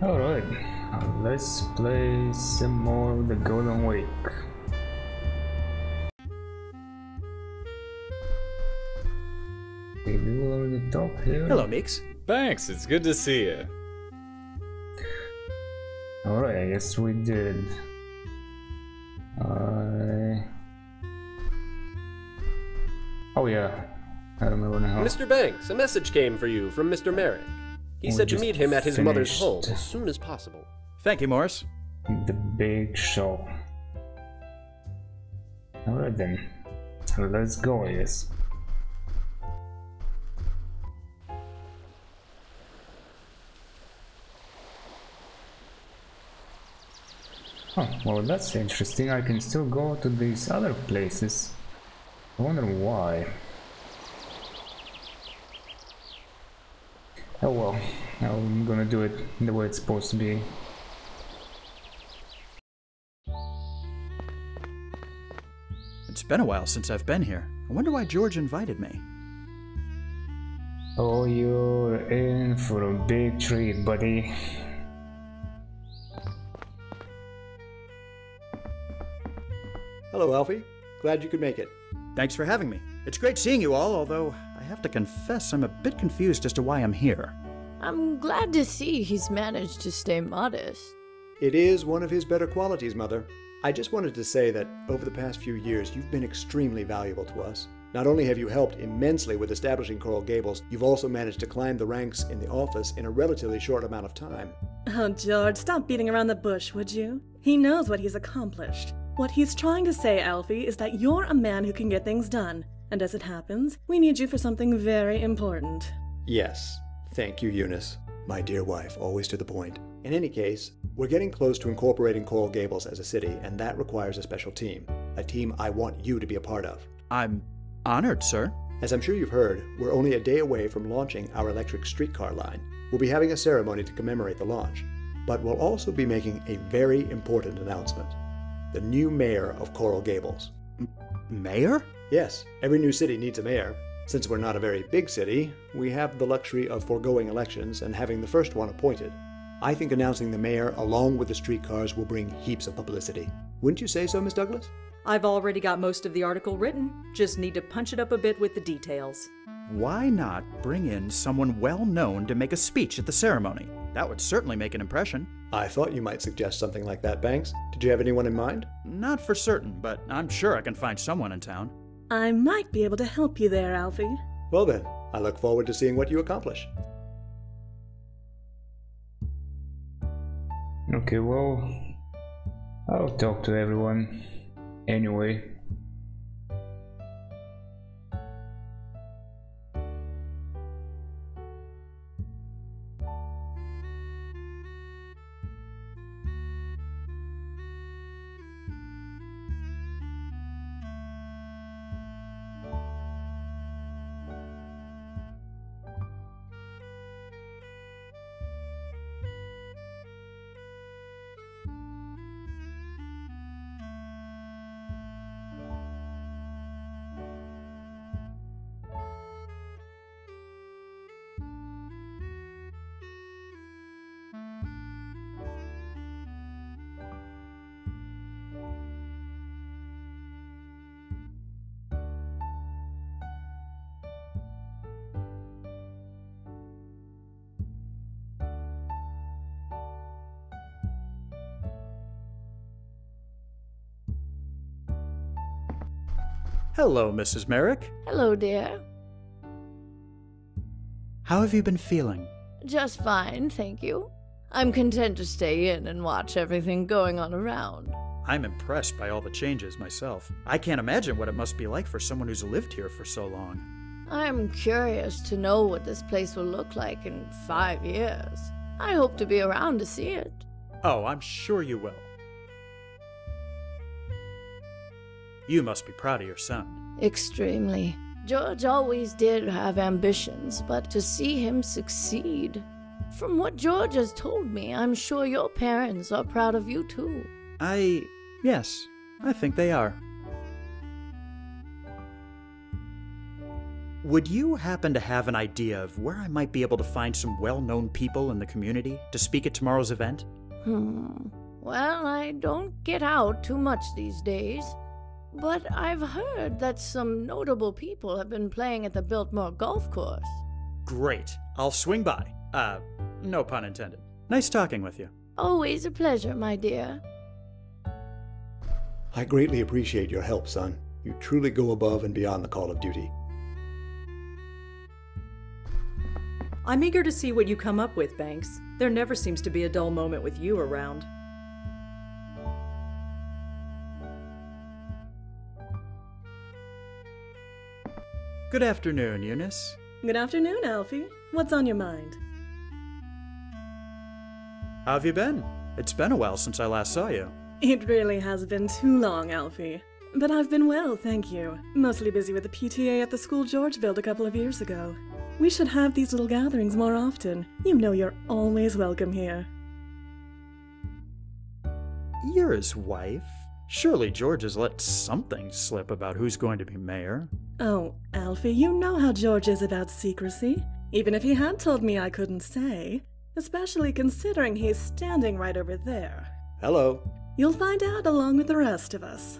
Alright, let's play some more of the Golden Week. Did we already talk here? Hello, Meeks. Thanks, it's good to see you. Alright, I guess we did. Oh yeah, I remember now. Mr. Banks, a message came for you from Mr. Merrick. He said to meet him at his mother's home as soon as possible. Thank you, Morris. The big show. Alright then, let's go, I guess. Oh, well that's interesting. I can still go to these other places. I wonder why. Oh well, I'm gonna do it the way it's supposed to be. It's been a while since I've been here. I wonder why George invited me. Oh, you're in for a big treat, buddy. Hello, Alfie. Glad you could make it. Thanks for having me. It's great seeing you all, although I have to confess I'm a bit confused as to why I'm here. I'm glad to see he's managed to stay modest. It is one of his better qualities, Mother. I just wanted to say that over the past few years, you've been extremely valuable to us. Not only have you helped immensely with establishing Coral Gables, you've also managed to climb the ranks in the office in a relatively short amount of time. Oh, George, stop beating around the bush, would you? He knows what he's accomplished. What he's trying to say, Alfie, is that you're a man who can get things done. And as it happens, we need you for something very important. Yes. Thank you, Eunice. My dear wife, always to the point. In any case, we're getting close to incorporating Coral Gables as a city, and that requires a special team. A team I want you to be a part of. I'm honored, sir. As I'm sure you've heard, we're only a day away from launching our electric streetcar line. We'll be having a ceremony to commemorate the launch. But we'll also be making a very important announcement. The new mayor of Coral Gables. Mayor? Yes, every new city needs a mayor. Since we're not a very big city, we have the luxury of foregoing elections and having the first one appointed. I think announcing the mayor along with the streetcars will bring heaps of publicity. Wouldn't you say so, Miss Douglas? I've already got most of the article written, just need to punch it up a bit with the details. Why not bring in someone well-known to make a speech at the ceremony? That would certainly make an impression. I thought you might suggest something like that, Banks. Did you have anyone in mind? Not for certain, but I'm sure I can find someone in town. I might be able to help you there, Alfie. Well then, I look forward to seeing what you accomplish. Okay, well, I'll talk to everyone anyway. Hello, Mrs. Merrick. Hello, dear. How have you been feeling? Just fine, thank you. I'm content to stay in and watch everything going on around. I'm impressed by all the changes myself. I can't imagine what it must be like for someone who's lived here for so long. I'm curious to know what this place will look like in 5 years. I hope to be around to see it. Oh, I'm sure you will. You must be proud of your son. Extremely. George always did have ambitions, but to see him succeed. From what George has told me, I'm sure your parents are proud of you too. Yes, I think they are. Would you happen to have an idea of where I might be able to find some well-known people in the community to speak at tomorrow's event? Well, I don't get out too much these days, but I've heard that some notable people have been playing at the Biltmore Golf Course. Great. I'll swing by. No pun intended. Nice talking with you. Always a pleasure, my dear. I greatly appreciate your help, son. You truly go above and beyond the call of duty. I'm eager to see what you come up with, Banks. There never seems to be a dull moment with you around. Good afternoon, Eunice. Good afternoon, Alfie. What's on your mind? How have you been? It's been a while since I last saw you. It really has been too long, Alfie. But I've been well, thank you. Mostly busy with the PTA at the school George built a couple of years ago. We should have these little gatherings more often. You know you're always welcome here. You're his wife. Surely George has let something slip about who's going to be mayor. Oh, Alfie, you know how George is about secrecy. Even if he had told me I couldn't say. Especially considering he's standing right over there. Hello. You'll find out along with the rest of us.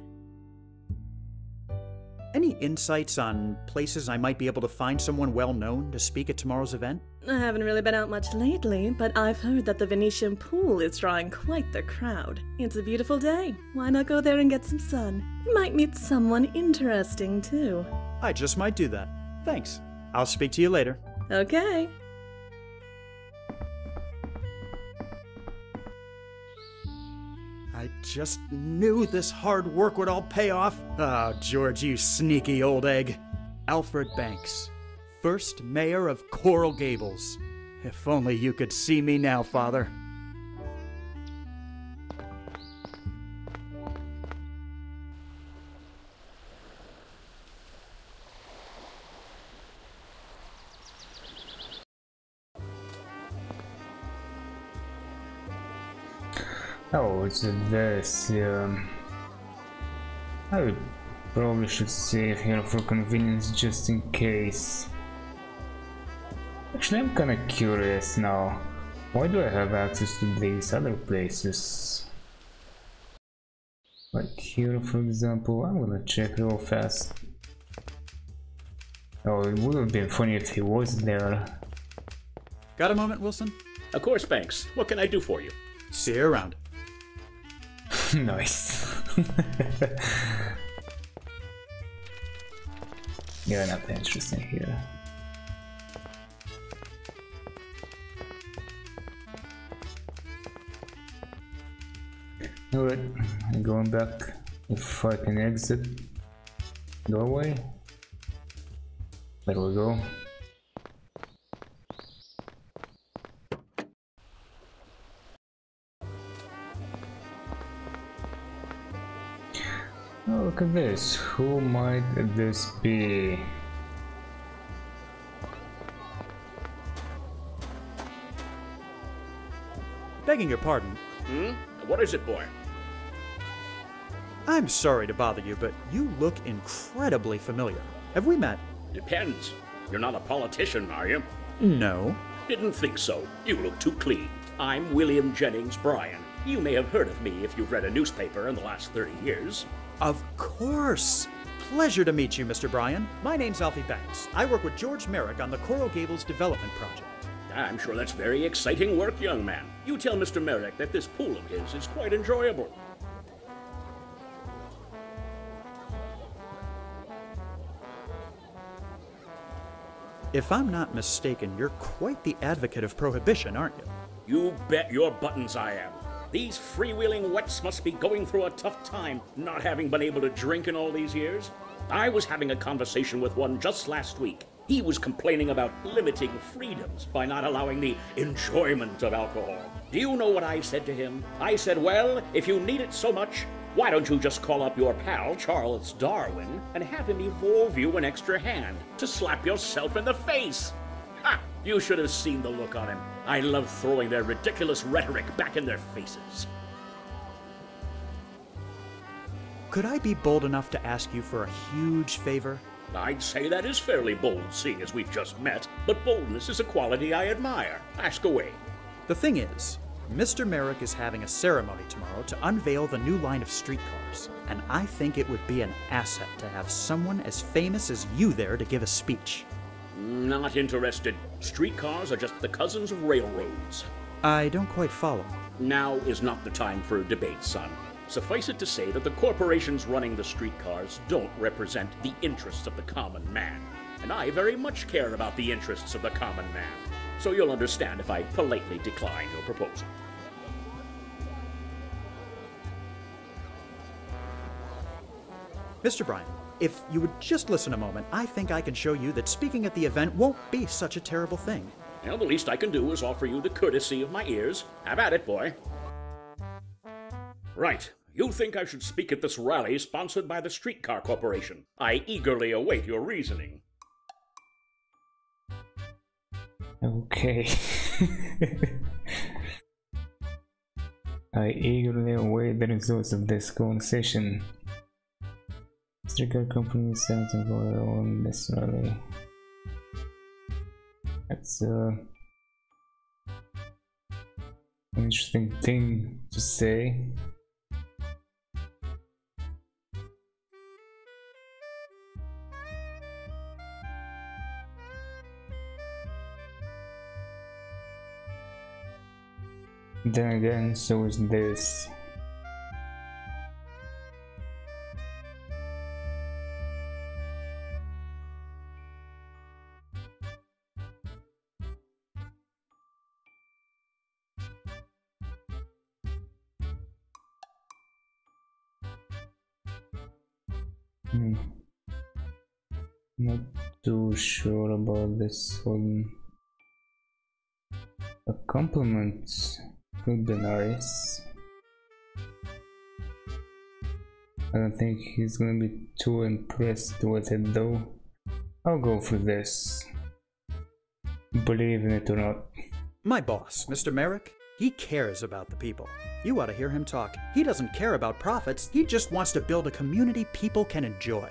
Any insights on places I might be able to find someone well-known to speak at tomorrow's event? I haven't really been out much lately, but I've heard that the Venetian pool is drawing quite the crowd. It's a beautiful day. Why not go there and get some sun? You might meet someone interesting, too. I just might do that. Thanks. I'll speak to you later. Okay. I just knew this hard work would all pay off. Oh, George, you sneaky old egg. Alfred Banks, first mayor of Coral Gables. If only you could see me now, Father. Oh, it's this, I probably should save here for convenience just in case. Actually, I'm kinda curious now. Why do I have access to these other places? Like here, for example. I'm gonna check real fast. Oh, it would have been funny if he was there. Got a moment, Wilson? Of course, Banks. What can I do for you? See you around. Nice. Yeah, nothing interesting here. Alright, I'm going back. If I can exit doorway. There we go. Oh, look at this. Who might this be? Begging your pardon. What is it, boy? I'm sorry to bother you, but you look incredibly familiar. Have we met? Depends. You're not a politician, are you? No. Didn't think so. You look too clean. I'm William Jennings Bryan. You may have heard of me if you've read a newspaper in the last 30 years. Of course! Pleasure to meet you, Mr. Bryan. My name's Alfie Banks. I work with George Merrick on the Coral Gables Development Project. I'm sure that's very exciting work, young man. You tell Mr. Merrick that this pool of his is quite enjoyable. If I'm not mistaken, you're quite the advocate of prohibition, aren't you? You bet your buttons I am. These freewheeling wets must be going through a tough time, not having been able to drink in all these years. I was having a conversation with one just last week. He was complaining about limiting freedoms by not allowing the enjoyment of alcohol. Do you know what I said to him? I said, well, if you need it so much, why don't you just call up your pal, Charles Darwin, and have him evolve you an extra hand to slap yourself in the face? Ha! You should have seen the look on him. I love throwing their ridiculous rhetoric back in their faces. Could I be bold enough to ask you for a huge favor? I'd say that is fairly bold, seeing as we've just met, but boldness is a quality I admire. Ask away. The thing is, Mr. Merrick is having a ceremony tomorrow to unveil the new line of streetcars, and I think it would be an asset to have someone as famous as you there to give a speech. Not interested. Streetcars are just the cousins of railroads. I don't quite follow. Now is not the time for debate, son. Suffice it to say that the corporations running the streetcars don't represent the interests of the common man. And I very much care about the interests of the common man. So you'll understand if I politely decline your proposal. Mr. Bryan, if you would just listen a moment, I think I can show you that speaking at the event won't be such a terrible thing. Well, the least I can do is offer you the courtesy of my ears. Have at it, boy. Right. You think I should speak at this rally sponsored by the Streetcar Corporation. I eagerly await your reasoning. Okay. I eagerly await the results of this conversation. Streetcar company sent and for on this rally. That's an interesting thing to say. Then again, so is this. Not too sure about this one. A compliment could be nice. I don't think he's gonna be too impressed with it though. I'll go for this. Believe in it or not. My boss, Mr. Merrick, he cares about the people. You ought to hear him talk. He doesn't care about profits, he just wants to build a community people can enjoy.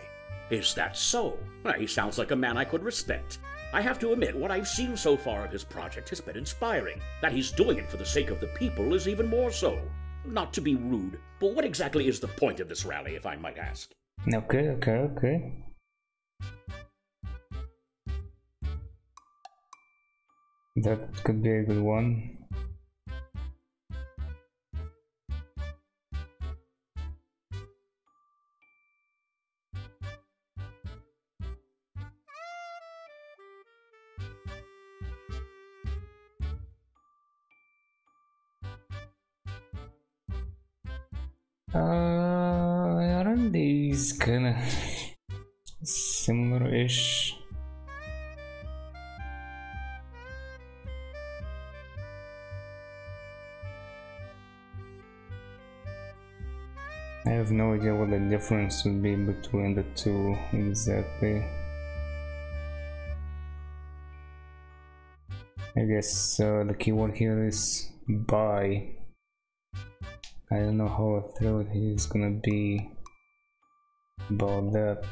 Is that so? Well, he sounds like a man I could respect. I have to admit, what I've seen so far of his project has been inspiring. That he's doing it for the sake of the people is even more so. Not to be rude, but what exactly is the point of this rally, if I might ask? Okay. That could be a good one. Aren't these kinda similar-ish? I have no idea what the difference would be between the two exactly. I guess the keyword here is buy. I don't know how thrilled he's gonna be about that.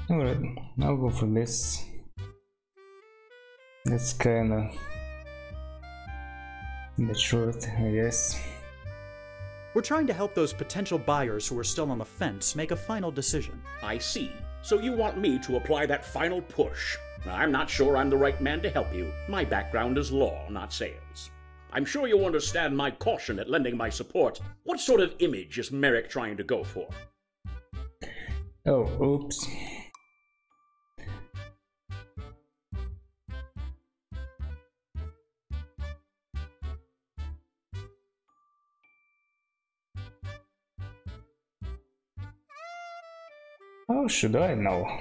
Alright, I'll go for this. That's kinda the truth, I guess. We're trying to help those potential buyers who are still on the fence make a final decision. I see. So you want me to apply that final push. I'm not sure I'm the right man to help you. My background is law, not sales. I'm sure you'll understand my caution at lending my support. What sort of image is Merrick trying to go for? Oh, oops. How should I know?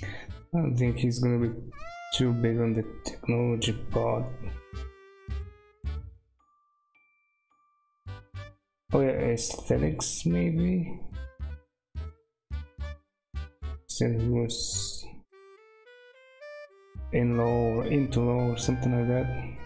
I don't think he's gonna be too big on the technology part. Oh yeah, aesthetics maybe? Said he was in-law or into-law or something like that.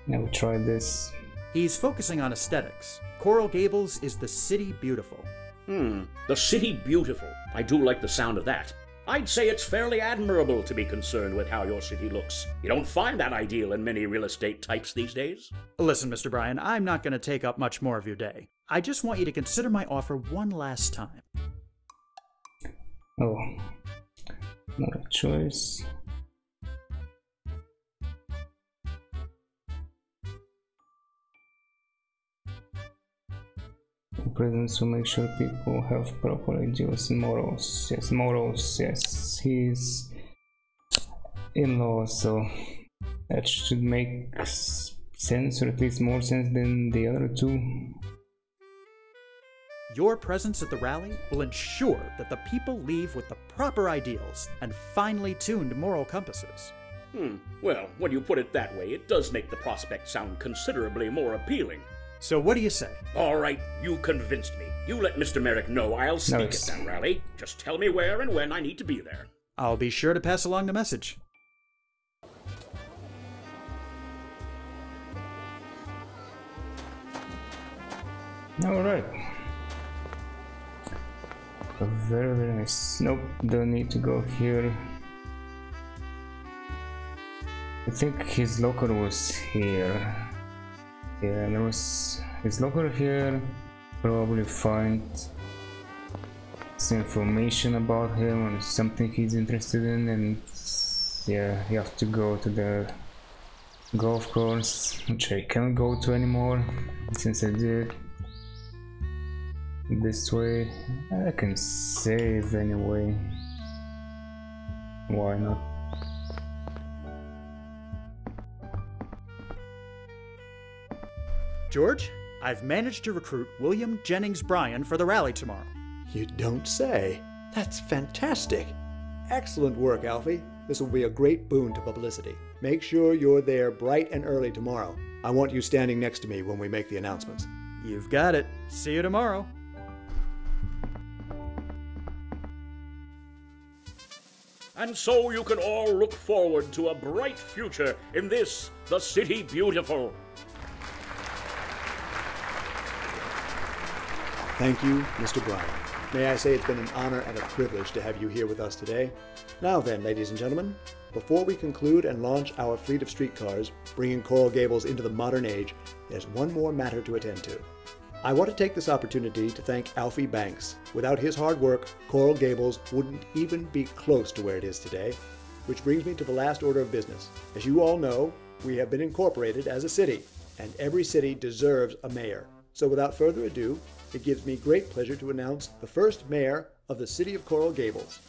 Now we try this. He's focusing on aesthetics. Coral Gables is the city beautiful. The city beautiful. I do like the sound of that. I'd say it's fairly admirable to be concerned with how your city looks. You don't find that ideal in many real estate types these days. Listen, Mr. Bryan, I'm not going to take up much more of your day. I just want you to consider my offer one last time. Oh, not a choice. Presence to make sure people have proper ideals and morals. Yes, morals, yes. He's in-law, so that should make sense, or at least more sense than the other two. Your presence at the rally will ensure that the people leave with the proper ideals and finely tuned moral compasses. Well, when you put it that way, it does make the prospect sound considerably more appealing. So what do you say? All right, you convinced me. You let Mr. Merrick know I'll speak at that rally. Just tell me where and when I need to be there. I'll be sure to pass along the message. Alright. Very, very nice. Nope, don't need to go here. I think his locker was here. Yeah, there was his locker here. Probably find some information about him or something he's interested in, and yeah, you have to go to the golf course, which I can't go to anymore since I did this way. I can save anyway. Why not? George, I've managed to recruit William Jennings Bryan for the rally tomorrow. You don't say. That's fantastic. Excellent work, Alfie. This will be a great boon to publicity. Make sure you're there bright and early tomorrow. I want you standing next to me when we make the announcements. You've got it. See you tomorrow. And so you can all look forward to a bright future in this, the City Beautiful. Thank you, Mr. Bryan. May I say it's been an honor and a privilege to have you here with us today. Now then, ladies and gentlemen, before we conclude and launch our fleet of streetcars, bringing Coral Gables into the modern age, there's one more matter to attend to. I want to take this opportunity to thank Alfie Banks. Without his hard work, Coral Gables wouldn't even be close to where it is today. Which brings me to the last order of business. As you all know, we have been incorporated as a city, and every city deserves a mayor. So without further ado, it gives me great pleasure to announce the first mayor of the city of Coral Gables.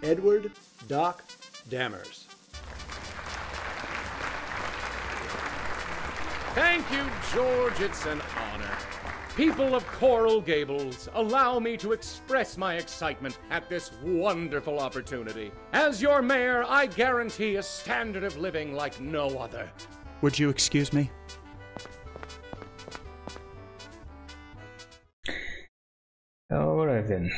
Edward Doc Dammers. Thank you, George. It's an honor. People of Coral Gables, allow me to express my excitement at this wonderful opportunity. As your mayor, I guarantee a standard of living like no other. Would you excuse me? Alright then.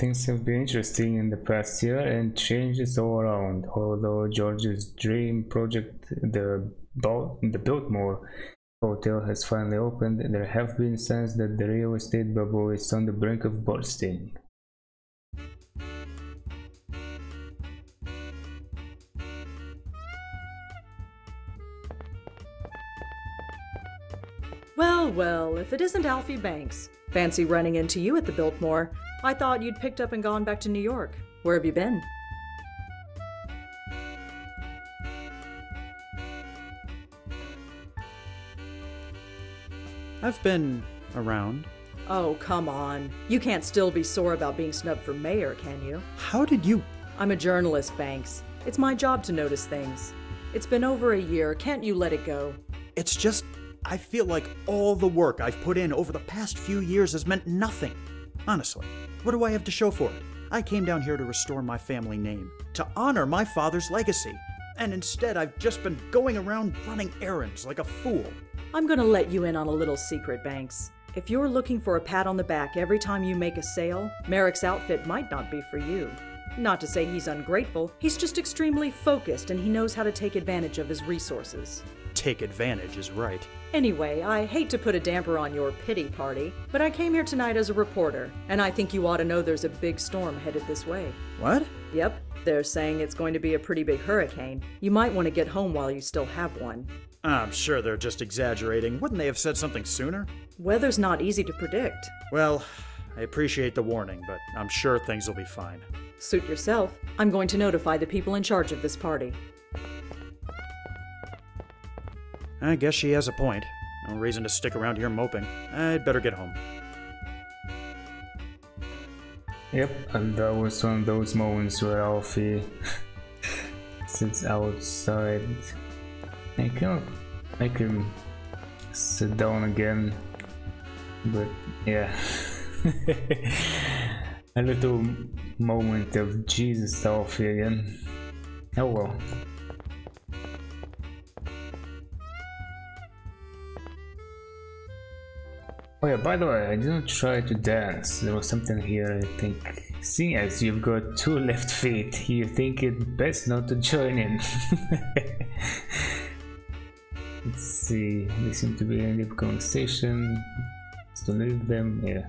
Things have been interesting in the past year and changes all around. Although George's dream project, the Biltmore Hotel, has finally opened, there have been signs that the real estate bubble is on the brink of bursting. Well, well, if it isn't Alfie Banks. Fancy running into you at the Biltmore. I thought you'd picked up and gone back to New York. Where have you been? I've been around. Oh, come on. You can't still be sore about being snubbed for mayor, can you? How did you... I'm a journalist, Banks. It's my job to notice things. It's been over a year. Can't you let it go? It's just... I feel like all the work I've put in over the past few years has meant nothing. Honestly, what do I have to show for it? I came down here to restore my family name, to honor my father's legacy. And instead, I've just been going around running errands like a fool. I'm gonna let you in on a little secret, Banks. If you're looking for a pat on the back every time you make a sale, Merrick's outfit might not be for you. Not to say he's ungrateful, he's just extremely focused and he knows how to take advantage of his resources. Take advantage is right. Anyway, I hate to put a damper on your pity party, but I came here tonight as a reporter, and I think you ought to know there's a big storm headed this way. What? Yep, they're saying it's going to be a pretty big hurricane. You might want to get home while you still have one. I'm sure they're just exaggerating. Wouldn't they have said something sooner? Weather's not easy to predict. Well, I appreciate the warning, but I'm sure things will be fine. Suit yourself. I'm going to notify the people in charge of this party. I guess she has a point. No reason to stick around here moping. I'd better get home. Yep, and that was one of those moments where Alfie sits outside. I cannot make him sit down again, but yeah. A little moment of Jesus Alfie again. Oh well. Oh yeah, by the way, I didn't try to dance. There was something here, I think. Seeing as you've got 2 left feet, you think it best not to join in. Let's see, they seem to be in a deep conversation. Just to leave them, yeah.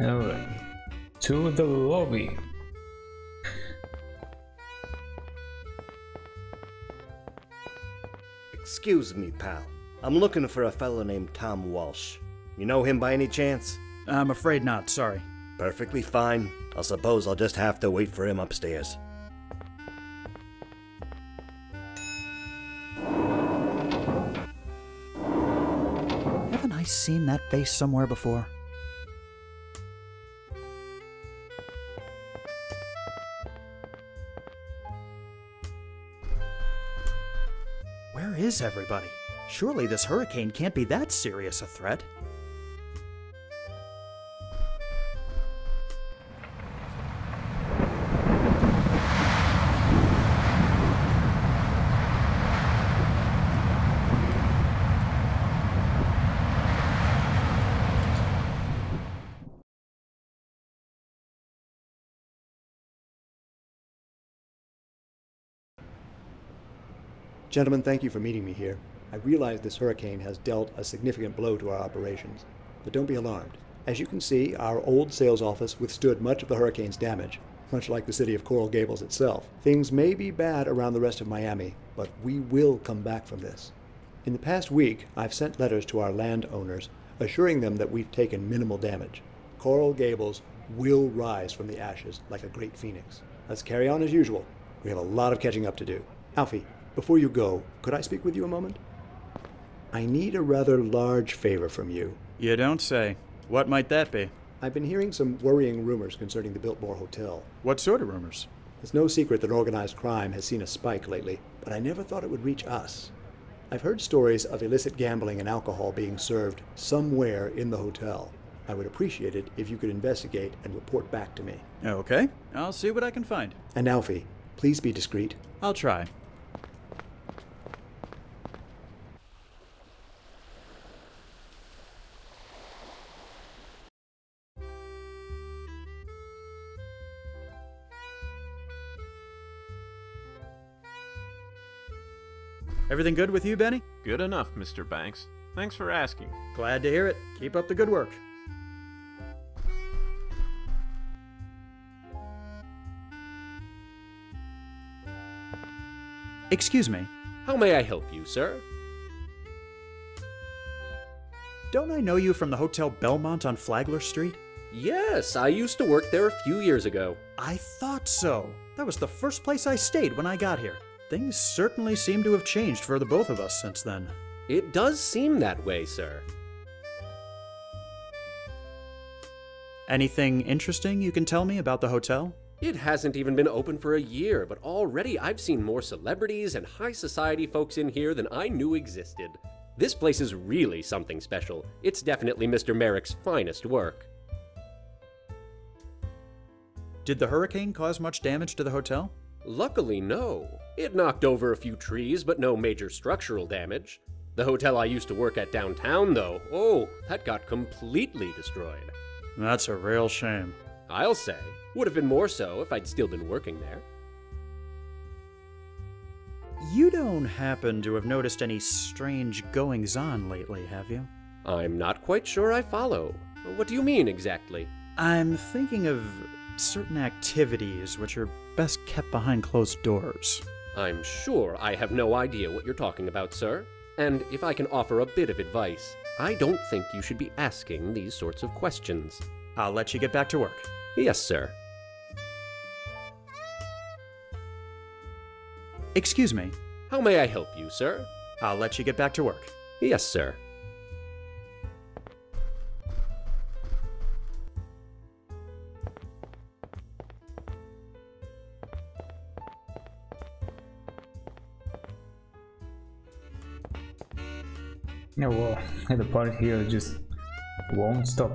Alright, to the lobby. Excuse me, pal. I'm looking for a fellow named Tom Walsh. You know him by any chance? I'm afraid not, sorry. Perfectly fine. I suppose I'll just have to wait for him upstairs. Haven't I seen that face somewhere before? Where is everybody? Surely this hurricane can't be that serious a threat. Gentlemen, thank you for meeting me here. I realize this hurricane has dealt a significant blow to our operations, but don't be alarmed. As you can see, our old sales office withstood much of the hurricane's damage, much like the city of Coral Gables itself. Things may be bad around the rest of Miami, but we will come back from this. In the past week, I've sent letters to our landowners assuring them that we've taken minimal damage. Coral Gables will rise from the ashes like a great phoenix. Let's carry on as usual. We have a lot of catching up to do. Alfie, before you go, could I speak with you a moment? I need a rather large favor from you. You don't say. What might that be? I've been hearing some worrying rumors concerning the Biltmore Hotel. What sort of rumors? It's no secret that organized crime has seen a spike lately, but I never thought it would reach us. I've heard stories of illicit gambling and alcohol being served somewhere in the hotel. I would appreciate it if you could investigate and report back to me. Okay, I'll see what I can find. And Alfie, please be discreet. I'll try. Everything good with you, Benny? Good enough, Mr. Banks. Thanks for asking. Glad to hear it. Keep up the good work. Excuse me. How may I help you, sir? Don't I know you from the Hotel Belmont on Flagler Street? Yes, I used to work there a few years ago. I thought so. That was the first place I stayed when I got here. Things certainly seem to have changed for the both of us since then. It does seem that way, sir. Anything interesting you can tell me about the hotel? It hasn't even been open for a year, but already I've seen more celebrities and high society folks in here than I knew existed. This place is really something special. It's definitely Mr. Merrick's finest work. Did the hurricane cause much damage to the hotel? Luckily, no. It knocked over a few trees, but no major structural damage. The hotel I used to work at downtown, though, oh, that got completely destroyed. That's a real shame. I'll say. Would have been more so if I'd still been working there. You don't happen to have noticed any strange goings-on lately, have you? I'm not quite sure I follow. What do you mean, exactly? I'm thinking of certain activities which are best kept behind closed doors. I'm sure I have no idea what you're talking about, sir. And if I can offer a bit of advice, I don't think you should be asking these sorts of questions. I'll let you get back to work. Yes, sir. Excuse me. How may I help you, sir? I'll let you get back to work. Yes, sir. Yeah, well, the part here just won't stop.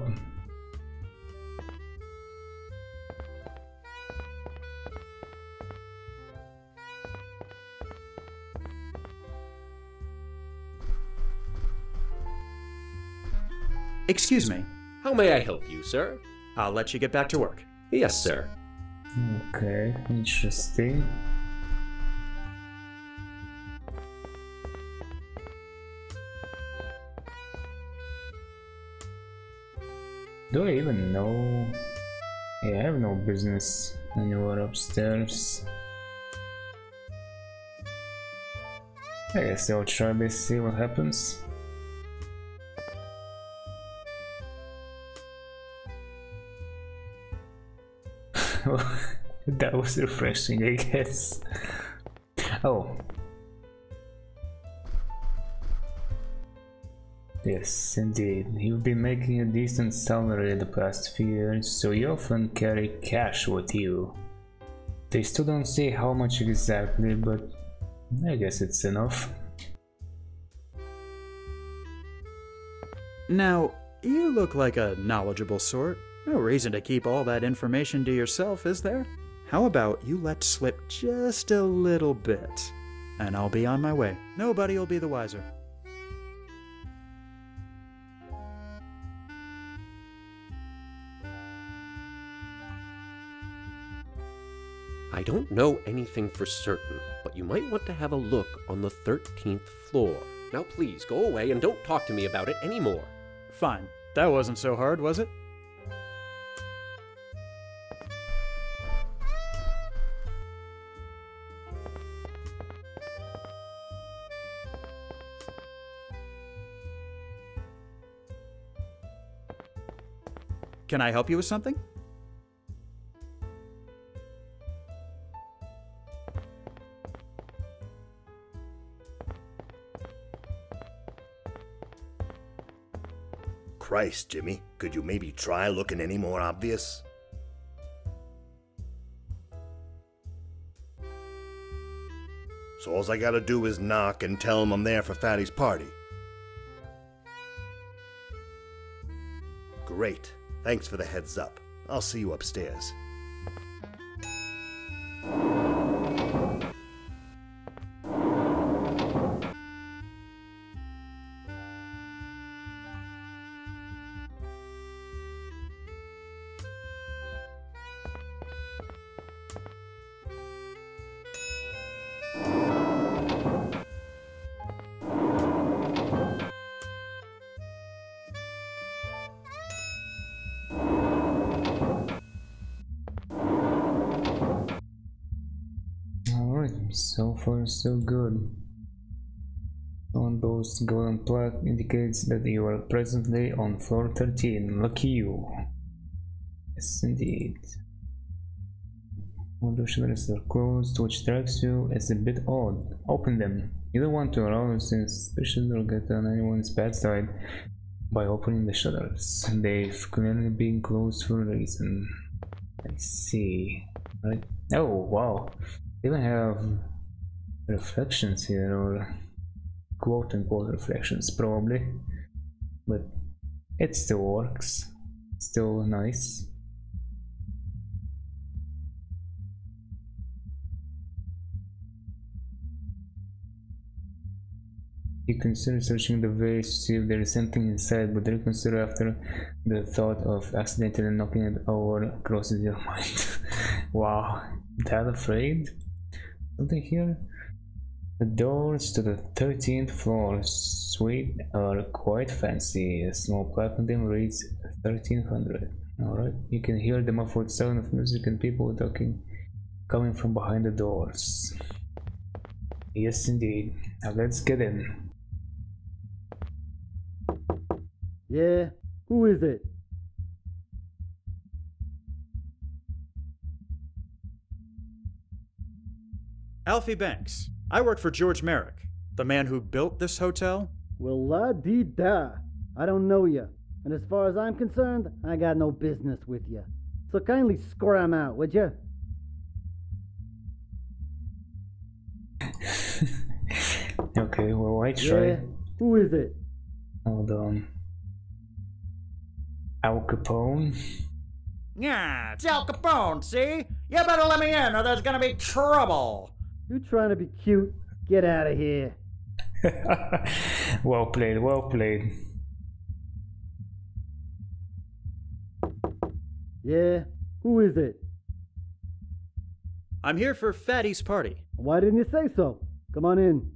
Excuse me. How may I help you, sir? I'll let you get back to work. Yes, sir. Okay, interesting. Do I even know? Yeah, I have no business anywhere upstairs. I guess I'll try this, see what happens. That was refreshing, I guess. Oh. Yes, indeed. You've been making a decent salary the past few years, so you often carry cash with you. They still don't say how much exactly, but I guess it's enough. Now, you look like a knowledgeable sort. No reason to keep all that information to yourself, is there? How about you let slip just a little bit, and I'll be on my way. Nobody will be the wiser. I don't know anything for certain, but you might want to have a look on the 13th floor. Now please, go away and don't talk to me about it anymore. Fine. That wasn't so hard, was it? Can I help you with something? Christ, Jimmy, could you maybe try looking any more obvious? So all I gotta do is knock and tell him I'm there for Fatty's party. Great. Thanks for the heads up. I'll see you upstairs. So far, so good. On those golden plaque indicates that you are presently on floor 13. Lucky you. Yes, indeed. Window shutters are closed, which strikes you as a bit odd. Open them. You don't want to arouse suspicion or get on anyone's bad side by opening the shutters. They've clearly been closed for a reason. Let's see. Right. Oh wow. They even have reflections here, or quote unquote reflections probably. But it still works. Still nice. You consider searching the vase to see if there is something inside, but reconsider after the thought of accidentally knocking it over crosses your mind. Wow, that afraid? Something here? The doors to the 13th floor suite are quite fancy. A small plaque on them reads 1300. Alright, you can hear the muffled sound of music and people talking coming from behind the doors. Yes, indeed. Now let's get in. Yeah? Who is it? Alfie Banks. I work for George Merrick, the man who built this hotel. Well, la-dee-da. I don't know you. And as far as I'm concerned, I got no business with you. So kindly scram out, would you? Okay, well, I try. Yeah? Who is it? Hold on. Al Capone? Yeah, it's Al Capone, see? You better let me in or there's gonna be trouble. You trying to be cute? Get out of here. Well played, well played. Yeah? Who is it? I'm here for Fatty's party. Why didn't you say so? Come on in.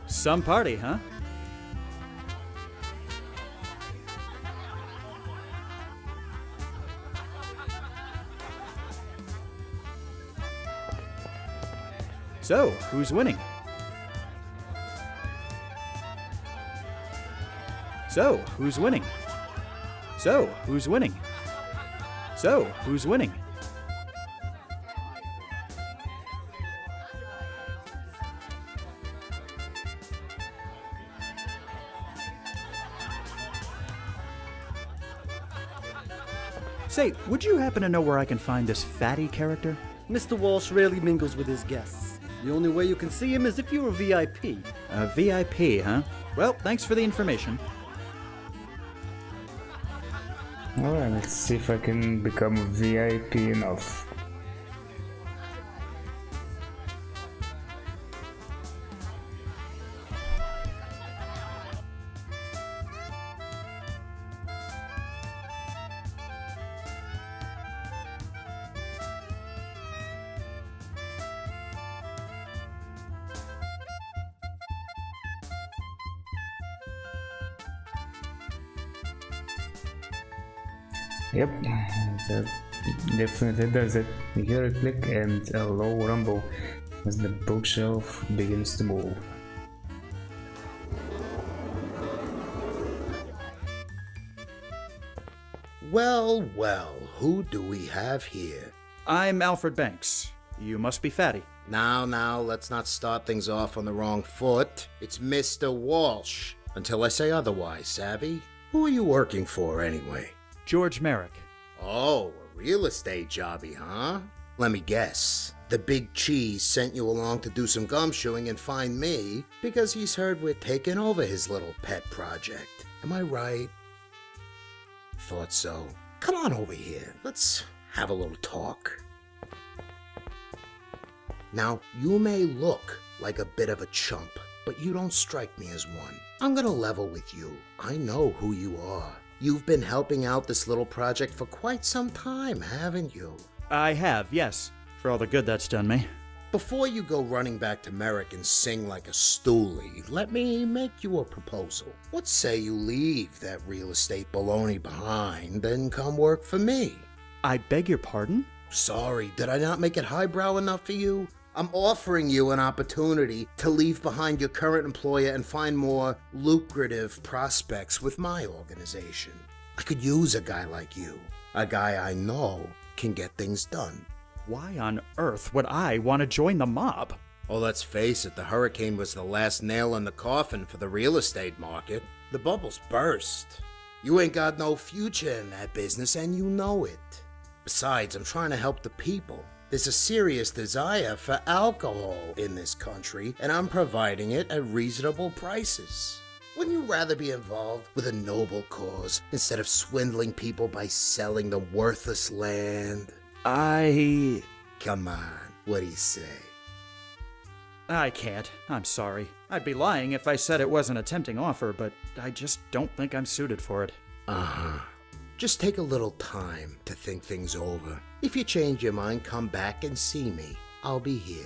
Some party, huh? So, who's winning? So, who's winning? So, who's winning? So, who's winning? Say, would you happen to know where I can find this Fatty character? Mr. Walsh rarely mingles with his guests. The only way you can see him is if you're a VIP. A VIP, huh? Well, thanks for the information. Alright, let's see if I can become VIP enough. Yep, that definitely does it. You hear a click and a low rumble as the bookshelf begins to move. Well, well, who do we have here? I'm Alfred Banks. You must be Fatty. Now, let's not start things off on the wrong foot. It's Mr. Walsh. Until I say otherwise, savvy? Who are you working for, anyway? George Merrick. Oh, a real estate jobby, huh? Let me guess. The big cheese sent you along to do some gumshoeing and find me because he's heard we're taking over his little pet project. Am I right? Thought so. Come on over here. Let's have a little talk. Now, you may look like a bit of a chump, but you don't strike me as one. I'm gonna level with you. I know who you are. You've been helping out this little project for quite some time, haven't you? I have, yes. For all the good that's done me. Before you go running back to Merrick and sing like a stoolie, let me make you a proposal. What say you leave that real estate baloney behind and come work for me? I beg your pardon? Sorry, did I not make it highbrow enough for you? I'm offering you an opportunity to leave behind your current employer and find more lucrative prospects with my organization. I could use a guy like you. A guy I know can get things done. Why on earth would I want to join the mob? Oh, let's face it, the hurricane was the last nail in the coffin for the real estate market. The bubbles burst. You ain't got no future in that business, and you know it. Besides, I'm trying to help the people. There's a serious desire for alcohol in this country, and I'm providing it at reasonable prices. Wouldn't you rather be involved with a noble cause instead of swindling people by selling them worthless land? Come on, what do you say? I can't. I'm sorry. I'd be lying if I said it wasn't a tempting offer, but I just don't think I'm suited for it. Uh-huh. Just take a little time to think things over. If you change your mind, come back and see me. I'll be here.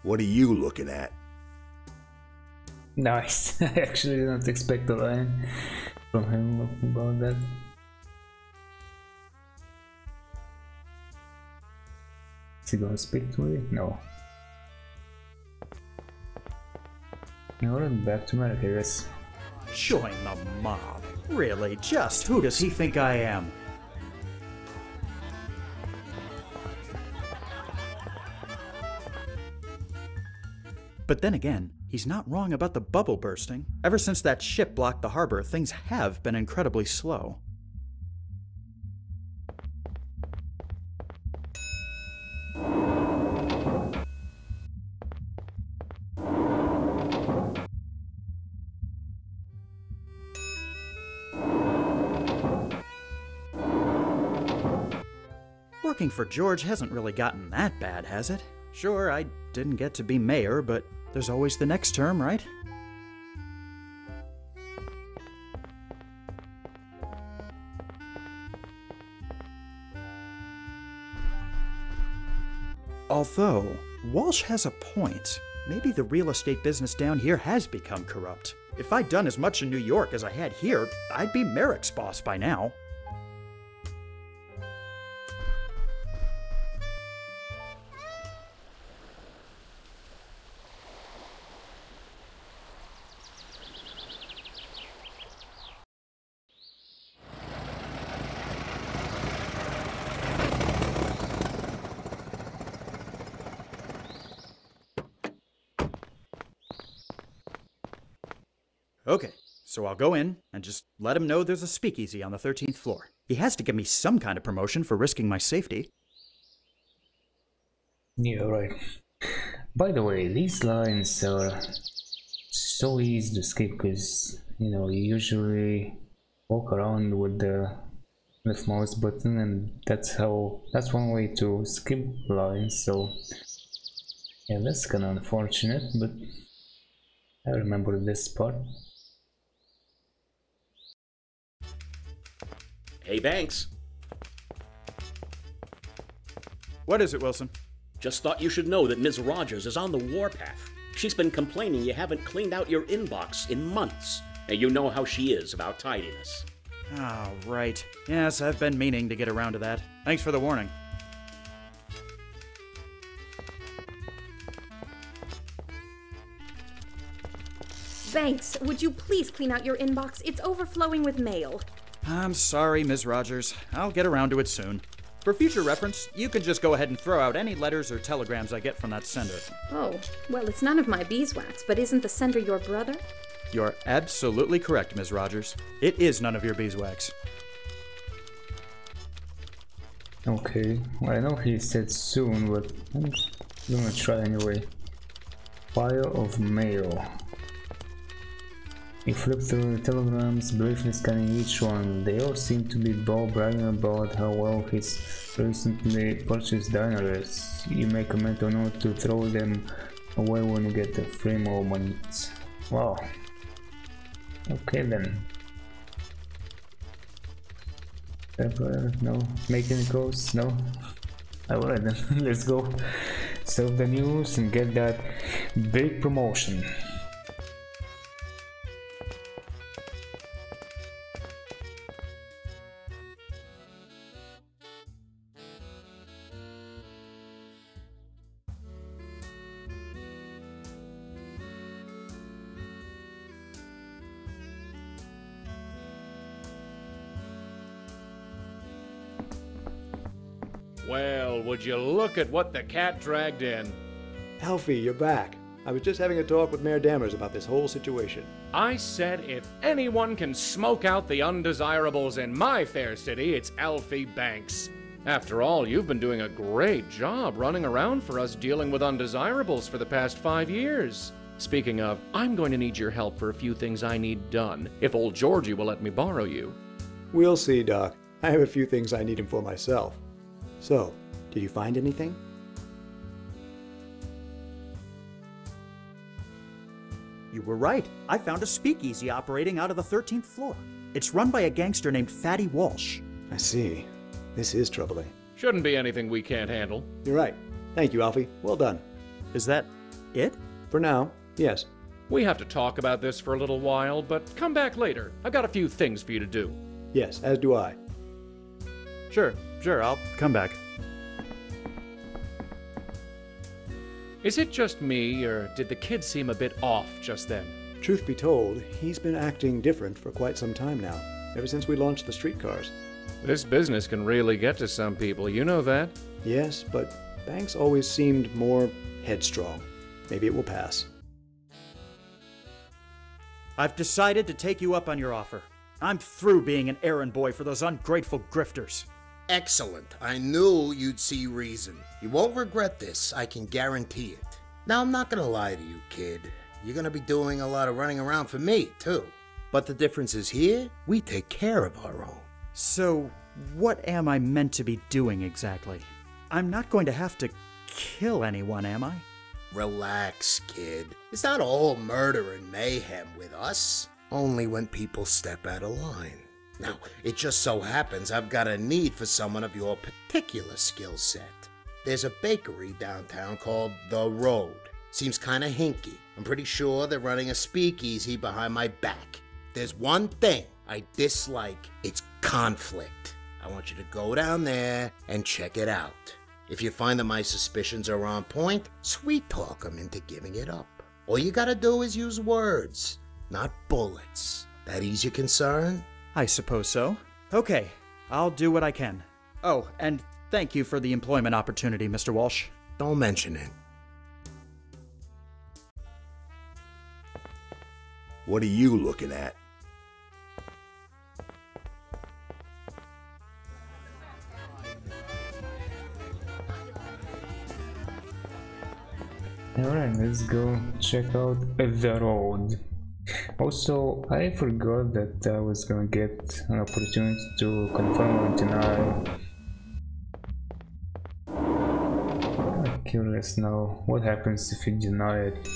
What are you looking at? Nice. I actually didn't expect a line from him about that. Is he gonna speak to me? No. Now we're back to America, I guess. Join the mob? Really? Just who does he think I am? But then again, he's not wrong about the bubble bursting. Ever since that ship blocked the harbor, things have been incredibly slow. Working for George hasn't really gotten that bad, has it? Sure, I didn't get to be mayor, but there's always the next term, right? Although, Walsh has a point. Maybe the real estate business down here has become corrupt. If I'd done as much in New York as I had here, I'd be Merrick's boss by now. Okay, so I'll go in and just let him know there's a speakeasy on the 13th floor. He has to give me some kind of promotion for risking my safety. Yeah, right. By the way, these lines are so easy to skip because, you know, you usually walk around with the left mouse button, and that's one way to skip lines. So yeah, that's kind of unfortunate, but I remember this part. Hey, Banks. What is it, Wilson? Just thought you should know that Ms. Rogers is on the warpath. She's been complaining you haven't cleaned out your inbox in months. And you know how she is about tidiness. Oh, right. Yes, I've been meaning to get around to that. Thanks for the warning. Banks, would you please clean out your inbox? It's overflowing with mail. I'm sorry, Ms. Rogers. I'll get around to it soon. For future reference, you can just go ahead and throw out any letters or telegrams I get from that sender. Oh, well, it's none of my beeswax, but isn't the sender your brother? You're absolutely correct, Ms. Rogers. It is none of your beeswax. Okay, well, I know he said soon, but I'm gonna try anyway. Pile of mail. You flip through the telegrams, briefly scanning each one. They all seem to be Bob bragging about how well his recently purchased diner is. You make a mental note to throw them away when you get a free moment. Wow. Okay then. No. Make any calls? No? Alright then, let's go. Serve the news and get that big promotion. Well, would you look at what the cat dragged in? Alfie, you're back. I was just having a talk with Mayor Dammers about this whole situation. I said if anyone can smoke out the undesirables in my fair city, it's Alfie Banks. After all, you've been doing a great job running around for us dealing with undesirables for the past 5 years. Speaking of, I'm going to need your help for a few things I need done, if old Georgie will let me borrow you. We'll see, Doc. I have a few things I need him for myself. So, did you find anything? You were right. I found a speakeasy operating out of the 13th floor. It's run by a gangster named Fatty Walsh. I see. This is troubling. Shouldn't be anything we can't handle. You're right. Thank you, Alfie. Well done. Is that it? For now, yes. We have to talk about this for a little while, but come back later. I've got a few things for you to do. Yes, as do I. Sure, I'll come back. Is it just me, or did the kid seem a bit off just then? Truth be told, he's been acting different for quite some time now, ever since we launched the streetcars. This business can really get to some people, you know that? Yes, but Banks always seemed more headstrong. Maybe it will pass. I've decided to take you up on your offer. I'm through being an errand boy for those ungrateful grifters. Excellent. I knew you'd see reason. You won't regret this, I can guarantee it. Now, I'm not gonna lie to you, kid. You're gonna be doing a lot of running around for me, too. But the difference is here, we take care of our own. So, what am I meant to be doing exactly? I'm not going to have to kill anyone, am I? Relax, kid. It's not all murder and mayhem with us. Only when people step out of line. Now, it just so happens I've got a need for someone of your particular skill set. There's a bakery downtown called The Road. Seems kinda hinky. I'm pretty sure they're running a speakeasy behind my back. There's one thing I dislike. It's conflict. I want you to go down there and check it out. If you find that my suspicions are on point, sweet talk them into giving it up. All you gotta do is use words, not bullets. That ease your concern? I suppose so. Okay, I'll do what I can. Oh, and thank you for the employment opportunity, Mr. Walsh. Don't mention it. What are you looking at? Alright, let's go check out The Road. Also, I forgot that I was gonna get an opportunity to confirm or deny. I'm curious now, what happens if you deny it?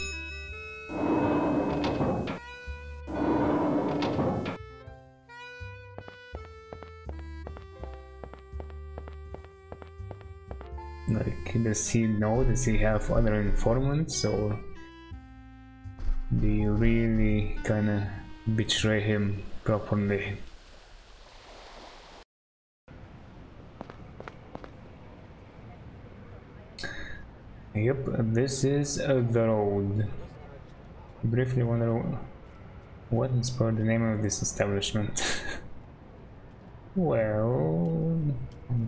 Like, does he know? Does he have other informants, or do you really kinda betray him properly? Yep, this is The Road. Briefly wonder what inspired the name of this establishment. Well,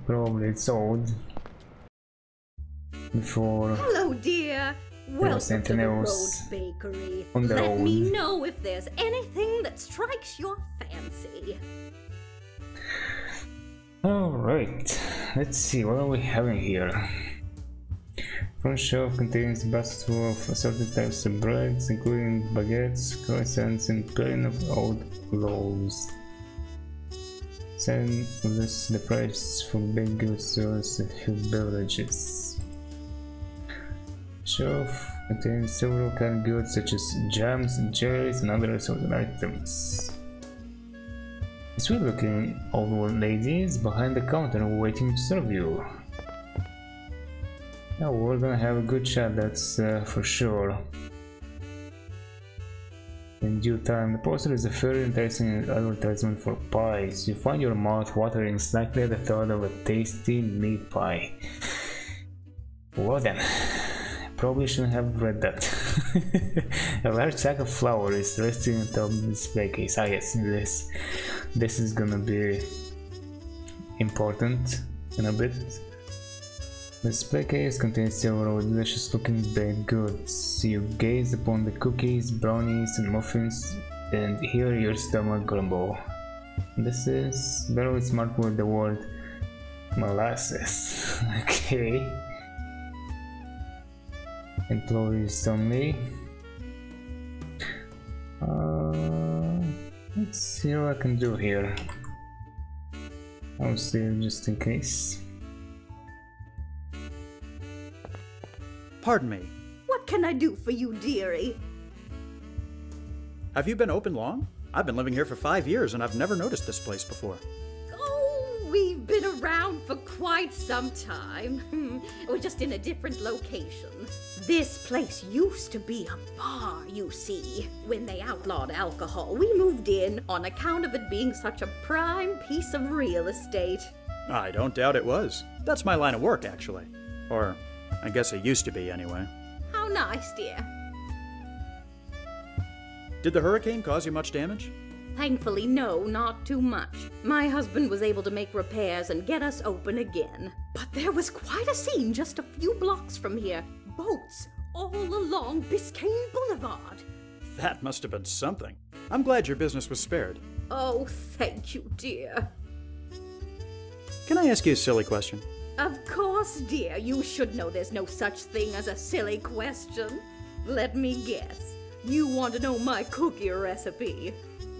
probably it's old. Before hello, dear. Welcome to the Road Bakery. Let me know if there's anything that strikes your fancy. Alright, let's see, what are we having here? Front shelf contains baskets full of assorted types of breads, including baguettes, croissants, and plain of old loaves. Selling lists the price for baked goods as a few beverages. Shelf contains several canned goods such as jams and jellies and other assorted items. Sweet looking old lady is behind the counter waiting to serve you. Now we're gonna have a good chat, that's for sure. In due time, the poster is a very enticing advertisement for pies. You find your mouth watering slightly at the thought of a tasty meat pie. Well then. Probably shouldn't have read that. A large sack of flour is resting on top of the display case. Ah yes, this is gonna be important in a bit. The display case contains several delicious-looking baked goods. You gaze upon the cookies, brownies, and muffins, and hear your stomach grumble. This is very smart with the word molasses. Okay. Employees only. Let's see what I can do here. I'll save just in case. Pardon me. What can I do for you, dearie? Have you been open long? I've been living here for 5 years and I've never noticed this place before. Oh, we've been around for quite some time. We're just in a different location. This place used to be a bar, you see. When they outlawed alcohol, we moved in on account of it being such a prime piece of real estate. I don't doubt it was. That's my line of work, actually. Or, I guess it used to be, anyway. How nice, dear. Did the hurricane cause you much damage? Thankfully, no, not too much. My husband was able to make repairs and get us open again. But there was quite a scene just a few blocks from here. Boats all along Biscayne Boulevard. That must have been something. I'm glad your business was spared. Oh, thank you, dear. Can I ask you a silly question? Of course, dear. You should know there's no such thing as a silly question. Let me guess. You want to know my cookie recipe?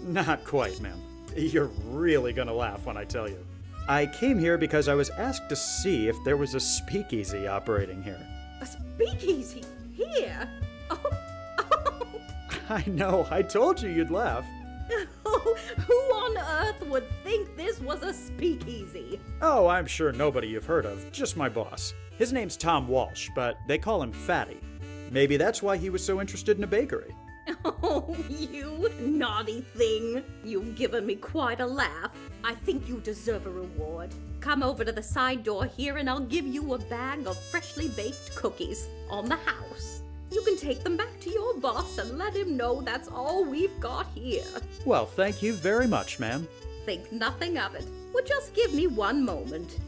Not quite, ma'am. You're really gonna laugh when I tell you. I came here because I was asked to see if there was a speakeasy operating here. A speakeasy? Here? Oh. I know, I told you you'd laugh. Oh, who on earth would think this was a speakeasy? Oh, I'm sure nobody you've heard of, just my boss. His name's Tom Walsh, but they call him Fatty. Maybe that's why he was so interested in a bakery. Oh, you naughty thing. You've given me quite a laugh. I think you deserve a reward. Come over to the side door here and I'll give you a bag of freshly baked cookies on the house. You can take them back to your boss and let him know that's all we've got here. Well, thank you very much, ma'am. Think nothing of it. Well, just give me one moment.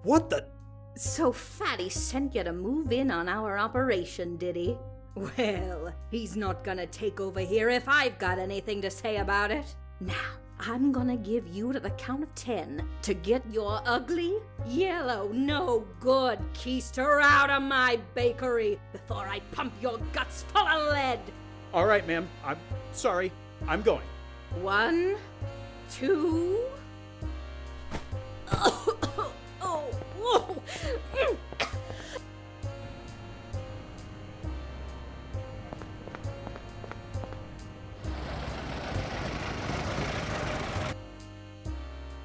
What the? So Fatty sent you to move in on our operation, did he? Well, he's not gonna take over here if I've got anything to say about it. Now, I'm gonna give you to the count of 10 to get your ugly, yellow, no good keister out of my bakery before I pump your guts full of lead. All right, ma'am. I'm sorry. I'm going. 1, 2... Whoa.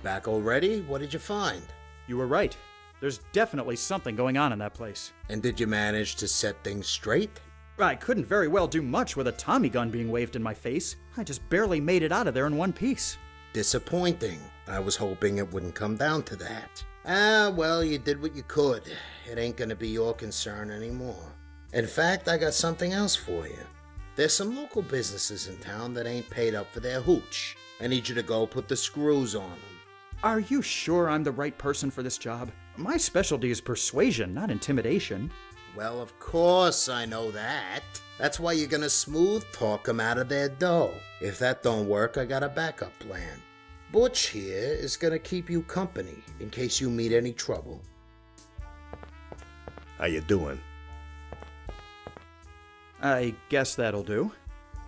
Back already? What did you find? You were right. There's definitely something going on in that place. And did you manage to set things straight? I couldn't very well do much with a Tommy gun being waved in my face. I just barely made it out of there in one piece. Disappointing. I was hoping it wouldn't come down to that. Well, you did what you could. It ain't gonna be your concern anymore. In fact, I got something else for you. There's some local businesses in town that ain't paid up for their hooch. I need you to go put the screws on them. Are you sure I'm the right person for this job? My specialty is persuasion, not intimidation. Well, of course I know that. That's why you're gonna smooth talk them out of their dough. If that don't work, I got a backup plan. Butch here is gonna keep you company in case you meet any trouble. How you doing? I guess that'll do.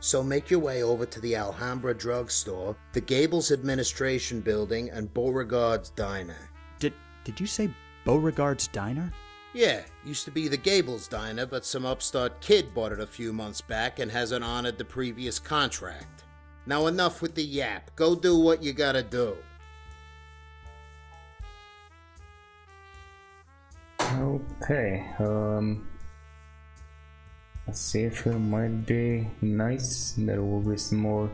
So make your way over to the Alhambra drugstore, the Gables Administration Building, and Beauregard's Diner. Did you say Beauregard's Diner? Yeah, used to be the Gables Diner, but some upstart kid bought it a few months back and hasn't honored the previous contract. Now enough with the yap. Go do what you gotta do. Okay, let's see if it might be nice. There will be some more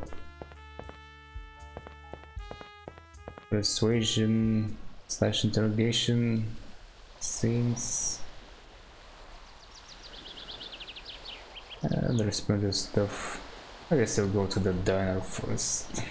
persuasion / interrogation scenes. There's plenty of stuff. I guess I'll go to the diner first.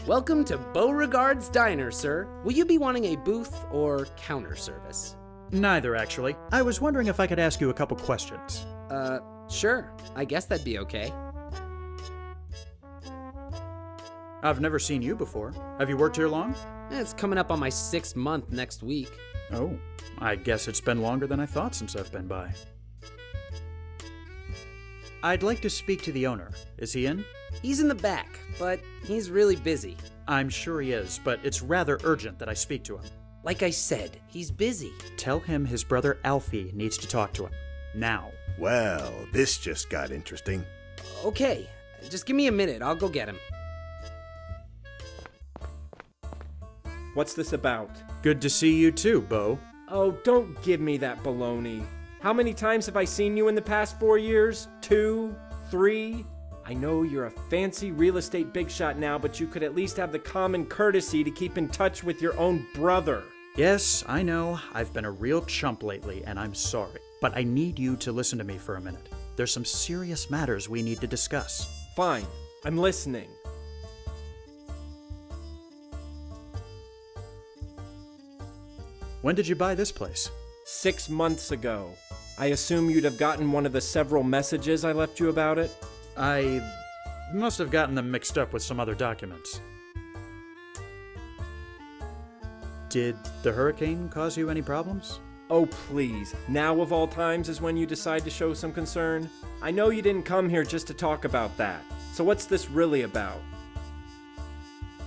Welcome to Beauregard's Diner, sir. Will you be wanting a booth or counter service? Neither, actually. I was wondering if I could ask you a couple questions. Sure. I guess that'd be okay. I've never seen you before. Have you worked here long? It's coming up on my 6th month next week. Oh, I guess it's been longer than I thought since I've been by. I'd like to speak to the owner. Is he in? He's in the back, but he's really busy. I'm sure he is, but it's rather urgent that I speak to him. Like I said, he's busy. Tell him his brother Alfie needs to talk to him. Now. Well, this just got interesting. Okay, just give me a minute. I'll go get him. What's this about? Good to see you too, Bo. Oh, don't give me that baloney. How many times have I seen you in the past 4 years? 2? 3? I know you're a fancy real estate big shot now, but you could at least have the common courtesy to keep in touch with your own brother. Yes, I know. I've been a real chump lately, and I'm sorry. But I need you to listen to me for a minute. There's some serious matters we need to discuss. Fine. I'm listening. When did you buy this place? 6 months ago. I assume you'd have gotten one of the several messages I left you about it? I must have gotten them mixed up with some other documents. Did the hurricane cause you any problems? Oh, please. Now of all times is when you decide to show some concern? I know you didn't come here just to talk about that. So what's this really about?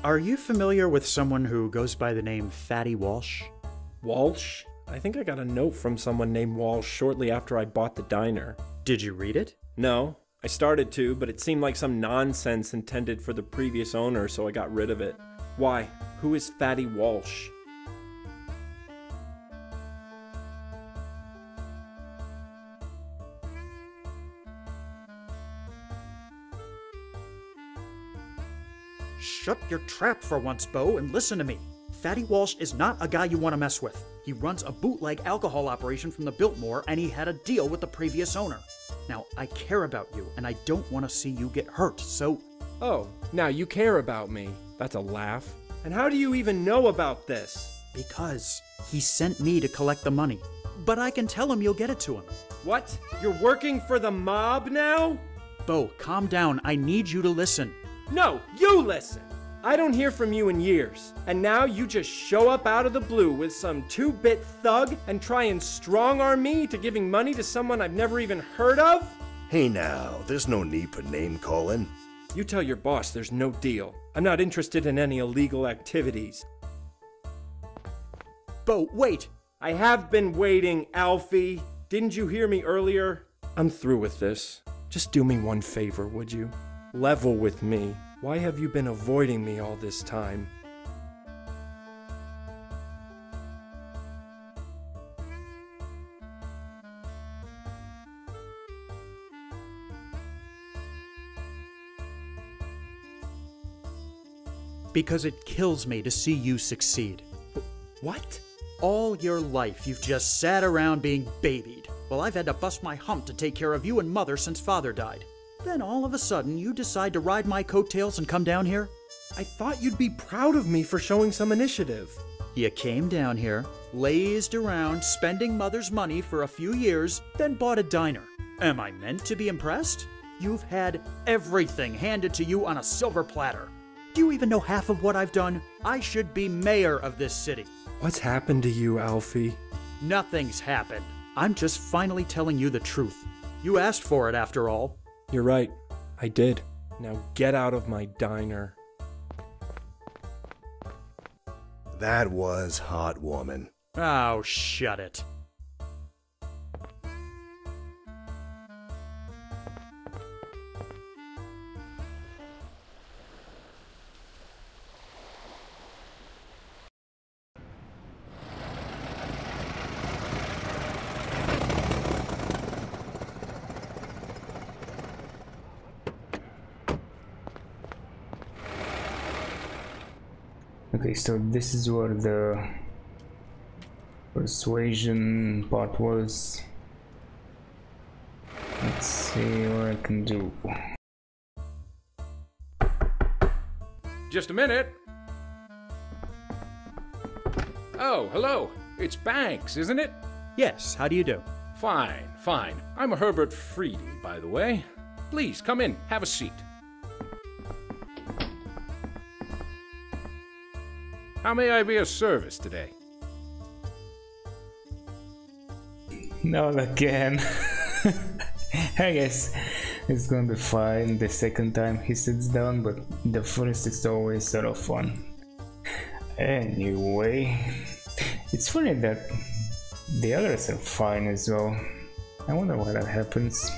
Are you familiar with someone who goes by the name Fatty Walsh? Walsh? I think I got a note from someone named Walsh shortly after I bought the diner. Did you read it? No. I started to, but it seemed like some nonsense intended for the previous owner, so I got rid of it. Why? Who is Fatty Walsh? Shut your trap for once, Bo, and listen to me. Fatty Walsh is not a guy you want to mess with. He runs a bootleg alcohol operation from the Biltmore, and he had a deal with the previous owner. Now, I care about you, and I don't want to see you get hurt, so... Oh, now you care about me. That's a laugh. And how do you even know about this? Because he sent me to collect the money. But I can tell him you'll get it to him. What? You're working for the mob now? Bo, calm down. I need you to listen. No, you listen! I don't hear from you in years, and now you just show up out of the blue with some 2-bit thug and try and strong-arm me to giving money to someone I've never even heard of? Hey now, there's no need for name-calling. You tell your boss there's no deal. I'm not interested in any illegal activities. Bo, wait! I have been waiting, Alfie. Didn't you hear me earlier? I'm through with this. Just do me one favor, would you? Level with me. Why have you been avoiding me all this time? Because it kills me to see you succeed. What? All your life, you've just sat around being babied. Well, I've had to bust my hump to take care of you and Mother since Father died. Then all of a sudden, you decide to ride my coattails and come down here? I thought you'd be proud of me for showing some initiative. You came down here, lazed around, spending Mother's money for a few years, then bought a diner. Am I meant to be impressed? You've had everything handed to you on a silver platter. Do you even know half of what I've done? I should be mayor of this city. What's happened to you, Alfie? Nothing's happened. I'm just finally telling you the truth. You asked for it, after all. You're right. I did. Now get out of my diner. That was heartwarming. Oh, shut it. Okay, so this is where the persuasion part was. Let's see what I can do. Just a minute. Oh, hello. It's Banks, isn't it? Yes, how do you do? Fine, fine. I'm Herbert Freedy, by the way. Please, come in. Have a seat. How may I be of service today? Not again. I guess it's gonna be fine the second time he sits down, but the first is always sort of fun. Anyway, it's funny that the others are fine as well. I wonder why that happens.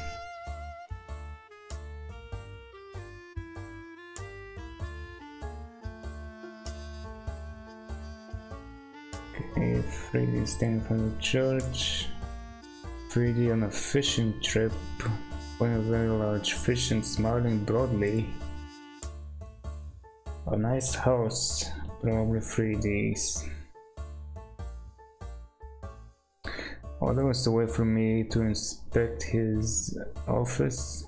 Okay, Freddy is standing from the church. Freddy on a fishing trip, on a very large fish and smiling broadly. A nice house, probably Freddy's. Oh, that was the way for me to inspect his office.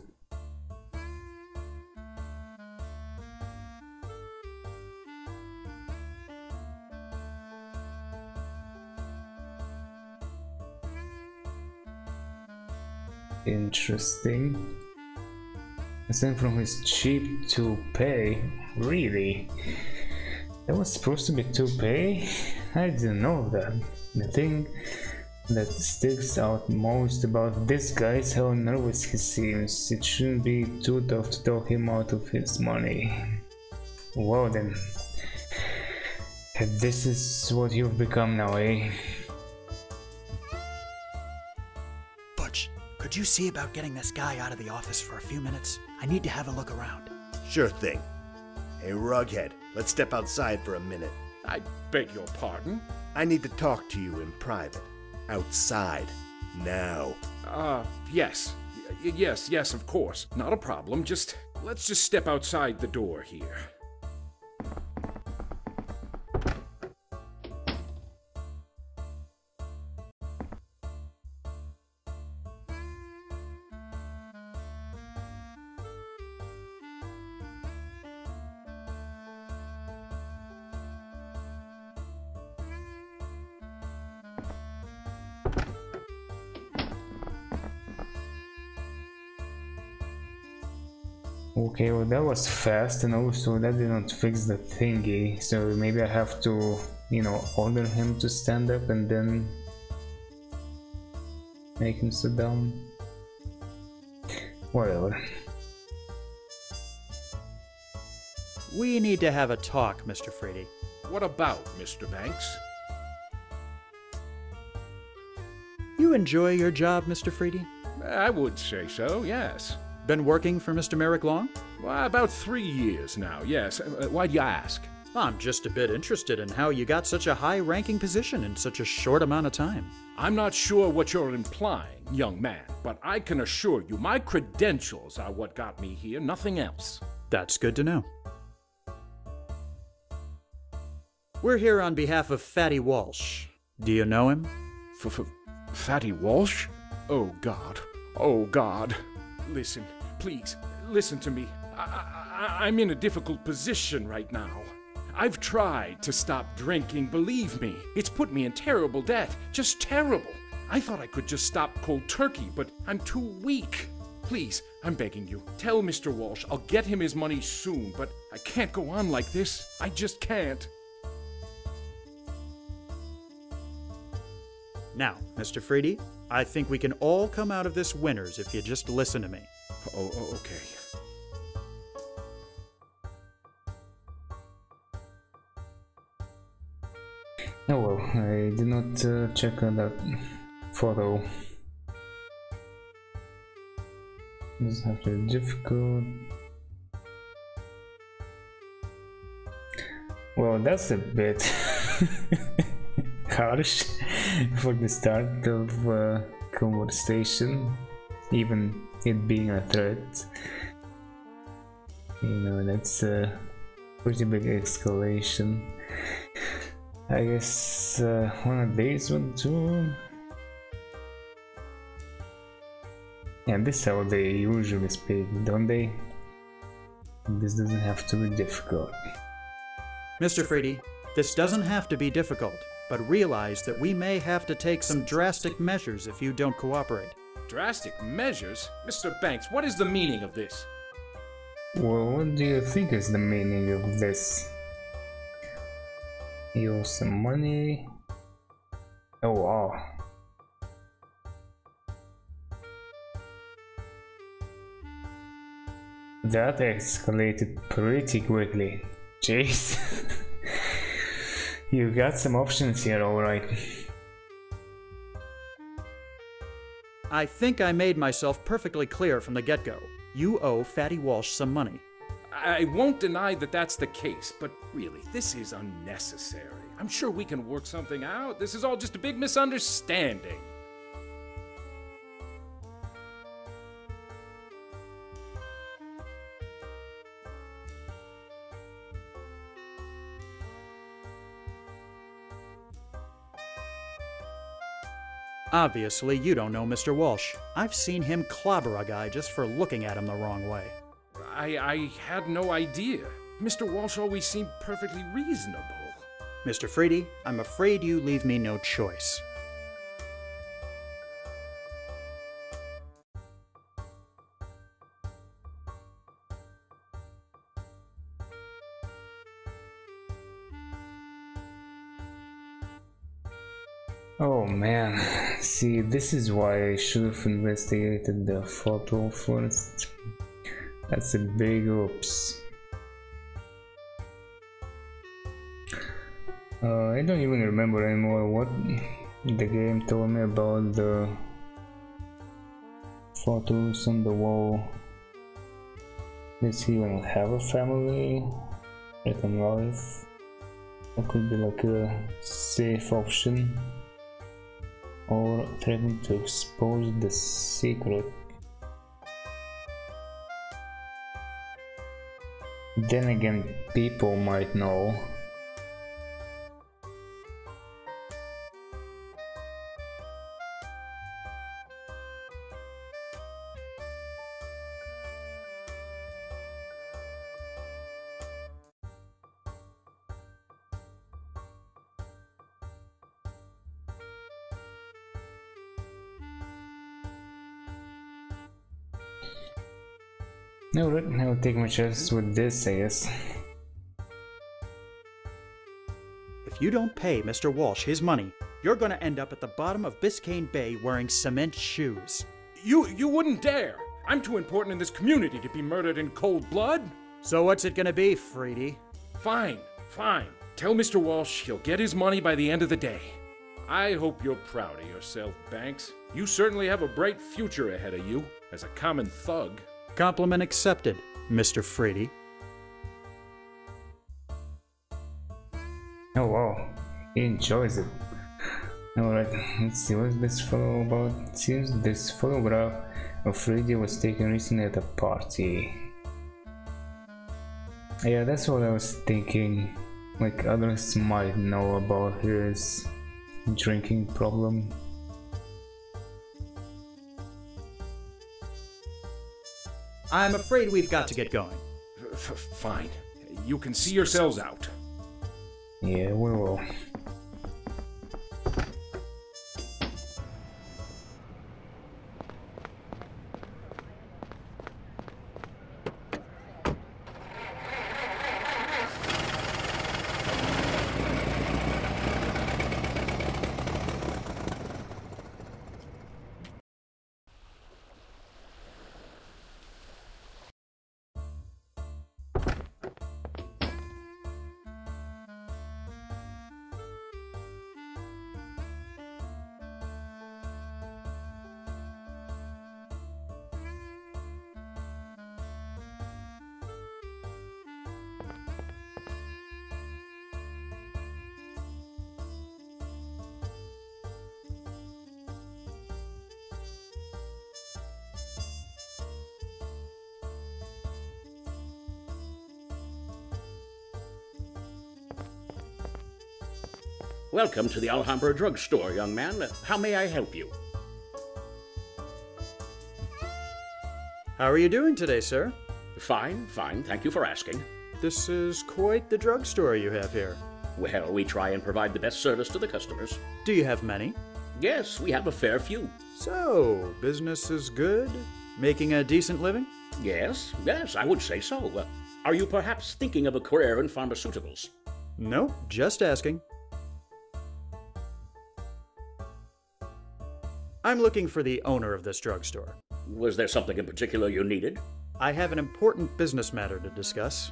Interesting. Aside from his cheap toupee, really? That was supposed to be toupee? I didn't know that. The thing that sticks out most about this guy is how nervous he seems. It shouldn't be too tough to talk him out of his money. Well then, this is what you've become now, eh? Butch, could you see about getting this guy out of the office for a few minutes? I need to have a look around. Sure thing. Hey, Rughead, let's step outside for a minute. I beg your pardon? I need to talk to you in private. Outside. Now. Yes. Yes, of course. Not a problem. Let's just step outside the door here. Okay, well that was fast, and also that did not fix the thingy, so maybe I have to, order him to stand up and then make him sit down. Whatever. We need to have a talk, Mr. Freedy. What about, Mr. Banks? You enjoy your job, Mr. Freedy? I would say so, yes. Been working for Mr. Merrick long? Well, about 3 years now, yes. Why'd you ask? I'm just a bit interested in how you got such a high-ranking position in such a short amount of time. I'm not sure what you're implying, young man, but I can assure you my credentials are what got me here, nothing else. That's good to know. We're here on behalf of Fatty Walsh. Do you know him? Fatty Walsh? Oh, God. Oh, God. Listen, please, listen to me. I'm in a difficult position right now. I've tried to stop drinking, believe me. It's put me in terrible debt, just terrible. I thought I could just stop cold turkey, but I'm too weak. Please, I'm begging you, tell Mr. Walsh I'll get him his money soon, but I can't go on like this. I just can't. Now, Mr. Freedy, I think we can all come out of this winners if you just listen to me. Oh, okay. Oh well, I did not check on that photo. Doesn't have to be difficult. Well, that's a bit harsh for the start of a conversation, even it being a threat. That's a pretty big escalation. I guess one of these would do. Yeah, this is how they usually speak, don't they? This doesn't have to be difficult. Mr. Freedy, this doesn't have to be difficult, but realize that we may have to take some drastic measures if you don't cooperate. Drastic measures? Mr. Banks, what is the meaning of this? Well, what do you think is the meaning of this? You owe some money. Oh wow. That escalated pretty quickly. Jeez. You got some options here, alright. I think I made myself perfectly clear from the get-go. You owe Fatty Walsh some money. I won't deny that that's the case, but really, this is unnecessary. I'm sure we can work something out. This is all just a big misunderstanding. Obviously, you don't know Mr. Walsh. I've seen him clobber a guy just for looking at him the wrong way. I had no idea. Mr. Walsh always seemed perfectly reasonable. Mr. Freedy, I'm afraid you leave me no choice. Oh man, see, this is why I should have investigated the photo first. That's a big oops. I don't even remember anymore what the game told me about the photos on the wall. Does he even have a family? Written life? That could be like a safe option. Or threatening to expose the secret. Then again, people might know. Alright, I'll take my chances with this, I guess. If you don't pay Mr. Walsh his money, you're gonna end up at the bottom of Biscayne Bay wearing cement shoes. You wouldn't dare! I'm too important in this community to be murdered in cold blood! So what's it gonna be, Freedy? Fine, fine. Tell Mr. Walsh he'll get his money by the end of the day. I hope you're proud of yourself, Banks. You certainly have a bright future ahead of you, as a common thug. Compliment accepted, Mr. Freedy. Oh wow, he enjoys it. Alright, let's see what's this photo about. It seems this photograph of Freddy was taken recently at a party. Yeah, that's what I was thinking. Like others might know about his drinking problem. I'm afraid we've got to get going. Fine. You can see yourselves out. Yeah, we will. Welcome to the Alhambra drugstore, young man. How may I help you? How are you doing today, sir? Fine, fine. Thank you for asking. This is quite the drugstore you have here. Well, we try and provide the best service to the customers. Do you have many? Yes, we have a fair few. So, business is good? Making a decent living? Yes, I would say so. Are you perhaps thinking of a career in pharmaceuticals? No, just asking. I'm looking for the owner of this drugstore. Was there something in particular you needed? I have an important business matter to discuss.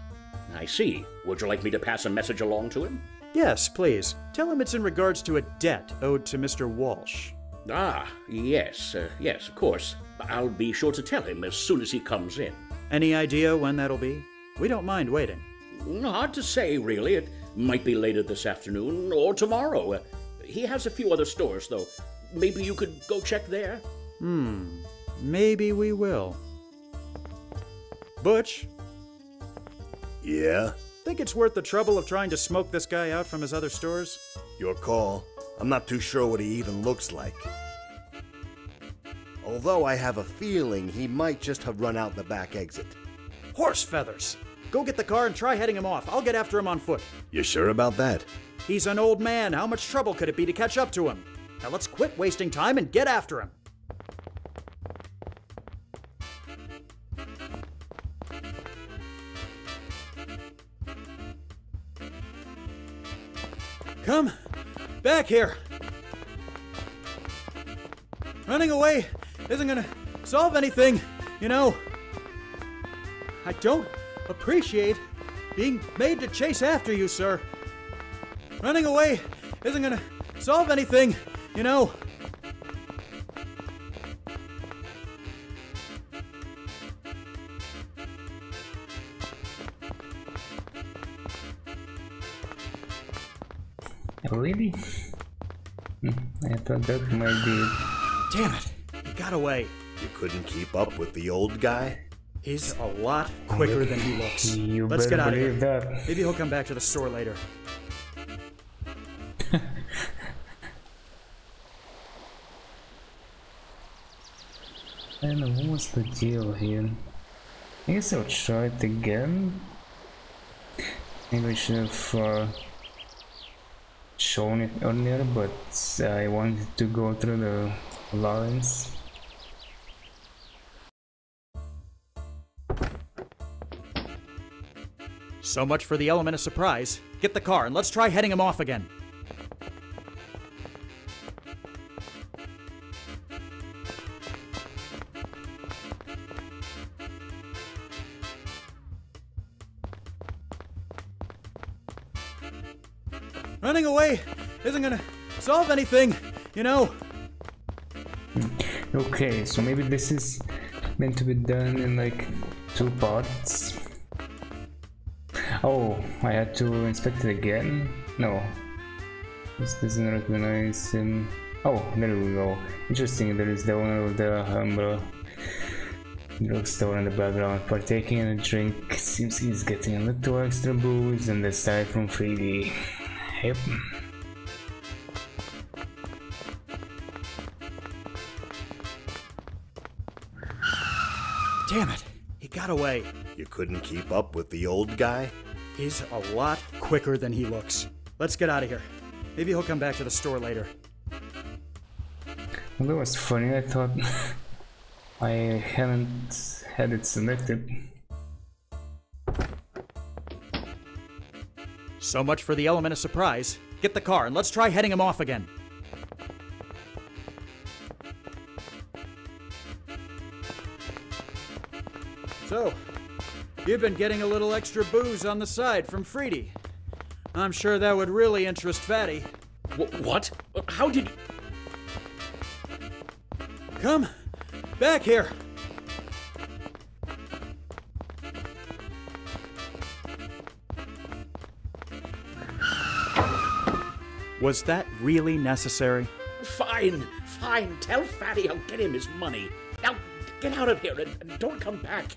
I see. Would you like me to pass a message along to him? Yes, please. Tell him it's in regards to a debt owed to Mr. Walsh. Ah, yes, of course. I'll be sure to tell him as soon as he comes in. Any idea when that'll be? We don't mind waiting. Hard to say, really. It might be later this afternoon or tomorrow. He has a few other stores, though. Maybe you could go check there? Maybe we will. Butch? Yeah? Think it's worth the trouble of trying to smoke this guy out from his other stores? Your call. I'm not too sure what he even looks like. Although I have a feeling he might just have run out the back exit. Horse feathers! Go get the car and try heading him off. I'll get after him on foot. You sure about that? He's an old man. How much trouble could it be to catch up to him? Now let's quit wasting time and get after him. Come back here. Running away isn't gonna solve anything, you know. I don't appreciate being made to chase after you, sir. Running away isn't gonna solve anything, you know. Really? I thought that might be it. Damn it! He got away. You couldn't keep up with the old guy? He's a lot quicker than he looks. You Let's get better out of here. believe that. Maybe he'll come back to the store later. I don't know, what was the deal here? I guess I'll try it again. Maybe I should have shown it earlier, but I wanted to go through the lines. So much for the element of surprise. Get the car and let's try heading him off again. Running away isn't gonna solve anything, you know. Okay, so maybe this is meant to be done in like 2 parts. Oh, I had to inspect it again? No. This doesn't recognize him. Oh, there we go. Interesting, there is the owner of the drugstore in the background partaking in a drink. Seems he's getting a little extra booze and aside from 3D. Yep. Damn it! He got away. You couldn't keep up with the old guy? He's a lot quicker than he looks. Let's get out of here. Maybe he'll come back to the store later. Well, that was funny. I thought I hadn't had it selected. So much for the element of surprise. Get the car and let's try heading him off again. So, you've been getting a little extra booze on the side from Freedy. I'm sure that would really interest Fatty. What? How did... Come back here. Was that really necessary? Fine. Tell Fatty I'll get him his money. Now, get out of here and don't come back.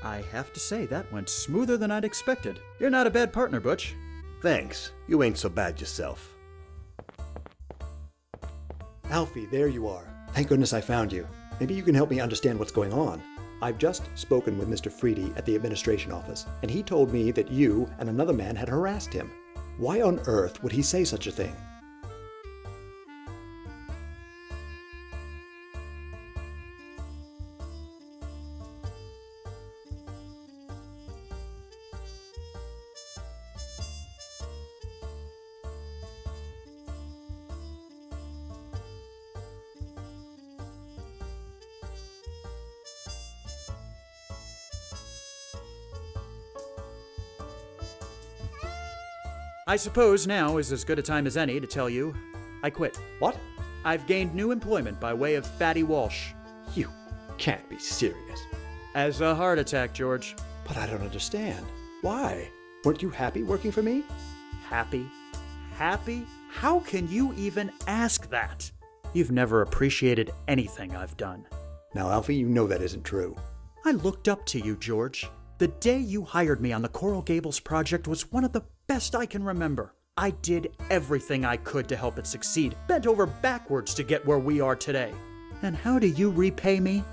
I have to say, that went smoother than I'd expected. You're not a bad partner, Butch. Thanks. You ain't so bad yourself. Alfie, there you are. Thank goodness I found you. Maybe you can help me understand what's going on. I've just spoken with Mr. Freedy at the administration office, and he told me that you and another man had harassed him. Why on earth would he say such a thing? I suppose now is as good a time as any to tell you I quit. What? I've gained new employment by way of Fatty Walsh. You can't be serious. As a heart attack, George. But I don't understand. Why? Weren't you happy working for me? Happy? Happy? How can you even ask that? You've never appreciated anything I've done. Now, Alfie, you know that isn't true. I looked up to you, George. The day you hired me on the Coral Gables project was one of the best I can remember. I did everything I could to help it succeed, bent over backwards to get where we are today. And how do you repay me?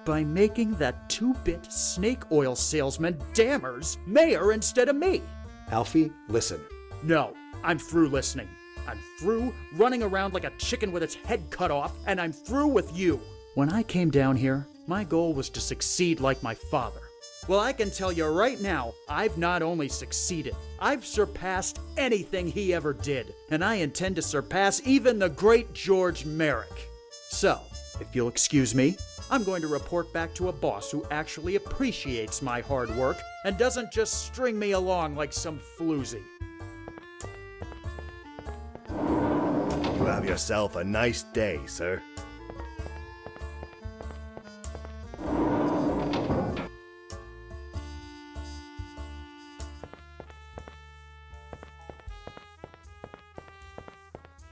By making that two-bit snake oil salesman Dammers mayor instead of me. Alfie, listen. No, I'm through listening. I'm through running around like a chicken with its head cut off, and I'm through with you. When I came down here, my goal was to succeed like my father. Well, I can tell you right now, I've not only succeeded, I've surpassed anything he ever did, and I intend to surpass even the great George Merrick. So, if you'll excuse me, I'm going to report back to a boss who actually appreciates my hard work and doesn't just string me along like some floozy. You have yourself a nice day, sir.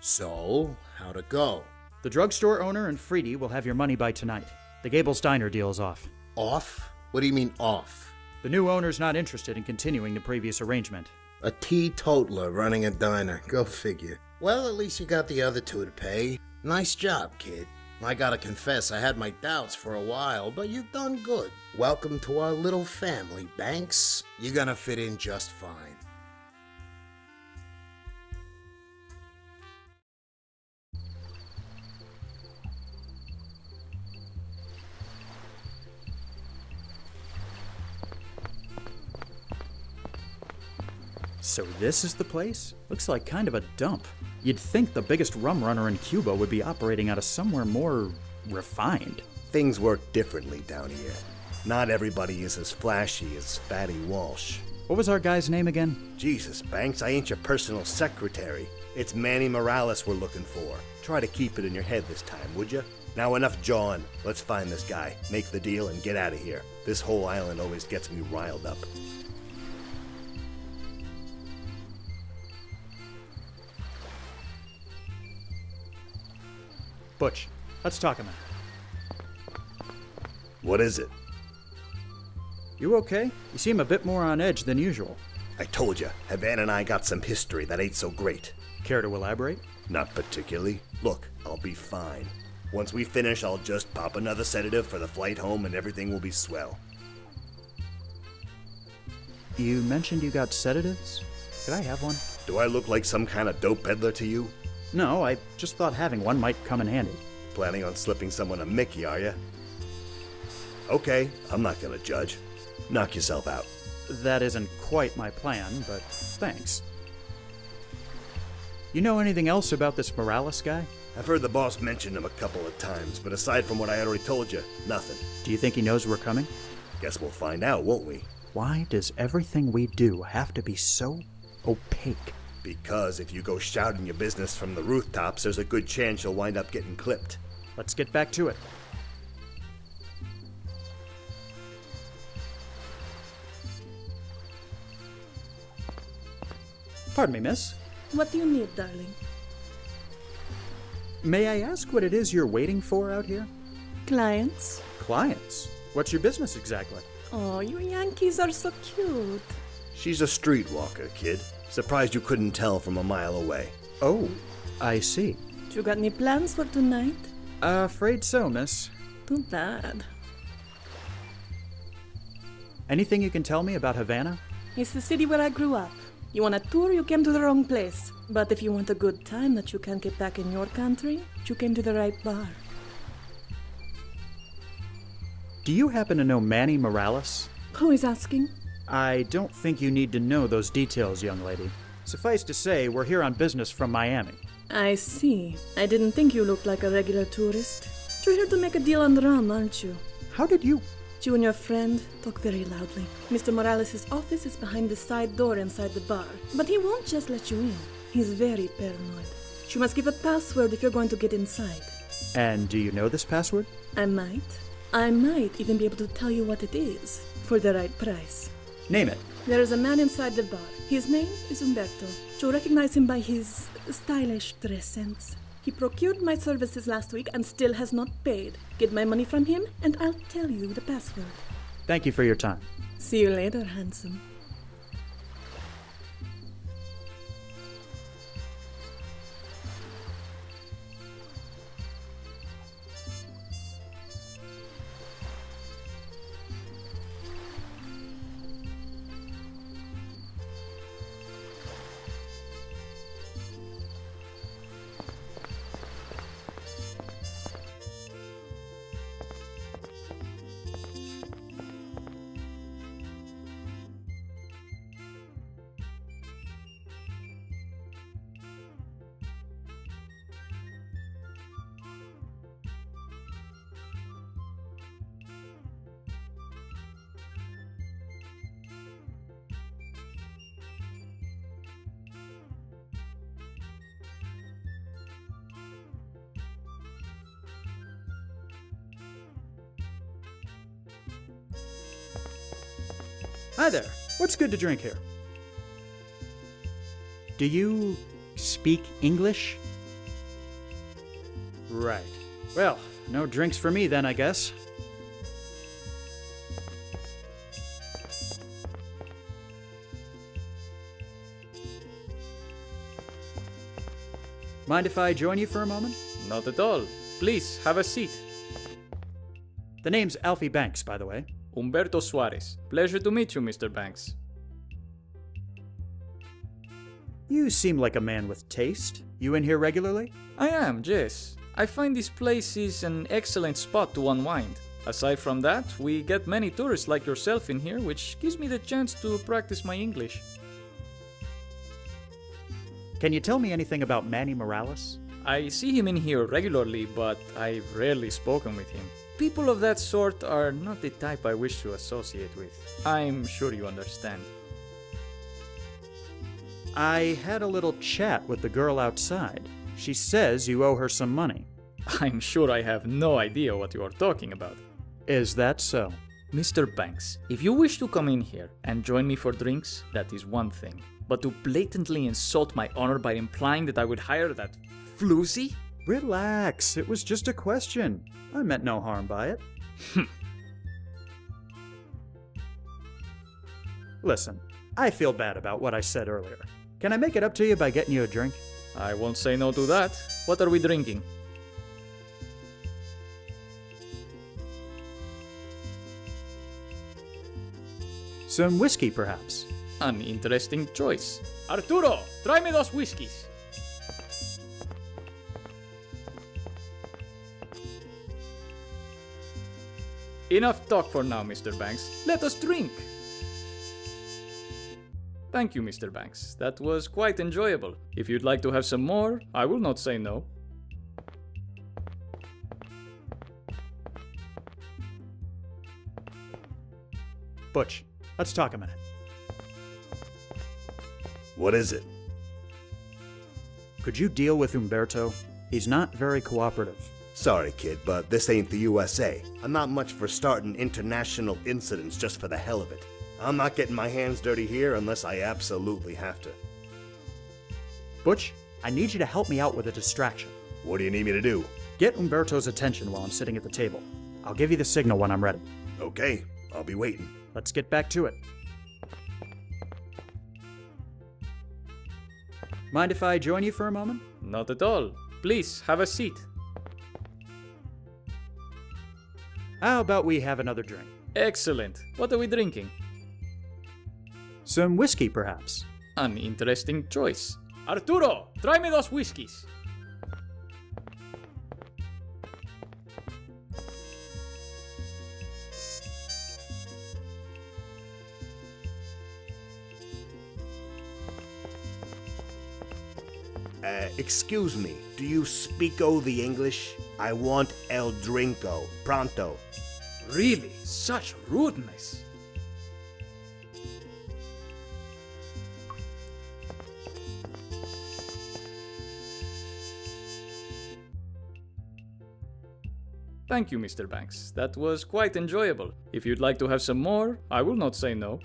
So, how'd it go? The drugstore owner and Freedy will have your money by tonight. The Gables Diner deal is off. Off? What do you mean off? The new owner's not interested in continuing the previous arrangement. A teetotaler running a diner. Go figure. Well, at least you got the other two to pay. Nice job, kid. I gotta confess, I had my doubts for a while, but you've done good. Welcome to our little family, Banks. You're gonna fit in just fine. So this is the place? Looks like kind of a dump. You'd think the biggest rum runner in Cuba would be operating out of somewhere more refined. Things work differently down here. Not everybody is as flashy as Fatty Walsh. What was our guy's name again? Jesus, Banks, I ain't your personal secretary. It's Manny Morales we're looking for. Try to keep it in your head this time, would you? Now enough jawing. Let's find this guy, make the deal, and get out of here. This whole island always gets me riled up. Butch, let's talk a minute. What is it? You okay? You seem a bit more on edge than usual. I told you, Havana and I got some history that ain't so great. Care to elaborate? Not particularly. Look, I'll be fine. Once we finish, I'll just pop another sedative for the flight home and everything will be swell. You mentioned you got sedatives? Could I have one? Do I look like some kind of dope peddler to you? No, I just thought having one might come in handy. Planning on slipping someone a Mickey, are you? Okay, I'm not gonna judge. Knock yourself out. That isn't quite my plan, but thanks. You know anything else about this Morales guy? I've heard the boss mention him a couple of times, but aside from what I already told you, nothing. Do you think he knows we're coming? Guess we'll find out, won't we? Why does everything we do have to be so opaque? Because if you go shouting your business from the rooftops, there's a good chance you'll wind up getting clipped. Let's get back to it. Pardon me, miss. What do you need, darling? May I ask what it is you're waiting for out here? Clients. Clients? What's your business exactly? Oh, you Yankees are so cute. She's a streetwalker, kid. Surprised you couldn't tell from a mile away. Oh, I see. You got any plans for tonight? Afraid so, miss. Too bad. Anything you can tell me about Havana? It's the city where I grew up. You want a tour, you came to the wrong place. But if you want a good time that you can't get back in your country, you came to the right bar. Do you happen to know Manny Morales? Who is asking? I don't think you need to know those details, young lady. Suffice to say, we're here on business from Miami. I see. I didn't think you looked like a regular tourist. You're here to make a deal on rum, aren't you? How did you? You and your friend talk very loudly. Mr. Morales' office is behind the side door inside the bar, but he won't just let you in. He's very paranoid. You must give a password if you're going to get inside. And do you know this password? I might. I might even be able to tell you what it is, for the right price. Name it. There is a man inside the bar. His name is Umberto. You'll recognize him by his stylish dress sense. He procured my services last week and still has not paid. Get my money from him, and I'll tell you the password. Thank you for your time. See you later, handsome. Hi there. What's good to drink here? Do you speak English? Right. Well, no drinks for me then, I guess. Mind if I join you for a moment? Not at all. Please, have a seat. The name's Alfie Banks, by the way. Humberto Suarez. Pleasure to meet you, Mr. Banks. You seem like a man with taste. You in here regularly? I am, yes. I find this place is an excellent spot to unwind. Aside from that, we get many tourists like yourself in here, which gives me the chance to practice my English. Can you tell me anything about Manny Morales? I see him in here regularly, but I've rarely spoken with him. People of that sort are not the type I wish to associate with. I'm sure you understand. I had a little chat with the girl outside. She says you owe her some money. I'm sure I have no idea what you are talking about. Is that so? Mr. Banks, if you wish to come in here and join me for drinks, that is one thing. But to blatantly insult my honor by implying that I would hire that floozy? Relax, it was just a question. I meant no harm by it. Listen, I feel bad about what I said earlier. Can I make it up to you by getting you a drink? I won't say no to that. What are we drinking? Some whiskey, perhaps. An interesting choice. Arturo, try me those whiskeys. Enough talk for now, Mr. Banks. Let us drink. Thank you, Mr. Banks. That was quite enjoyable. If you'd like to have some more, I will not say no. Butch, let's talk a minute. What is it? Could you deal with Umberto? He's not very cooperative. Sorry, kid, but this ain't the USA. I'm not much for starting international incidents just for the hell of it. I'm not getting my hands dirty here unless I absolutely have to. Butch, I need you to help me out with a distraction. What do you need me to do? Get Umberto's attention while I'm sitting at the table. I'll give you the signal when I'm ready. Okay, I'll be waiting. Let's get back to it. Mind if I join you for a moment? Not at all. Please, have a seat. How about we have another drink? Excellent. What are we drinking? Some whiskey, perhaps. An interesting choice. Arturo, tráeme dos whiskies. Excuse me, do you speak-o the English? I want el drinko, pronto. Really? Such rudeness. Thank you, Mr. Banks. That was quite enjoyable. If you'd like to have some more, I will not say no.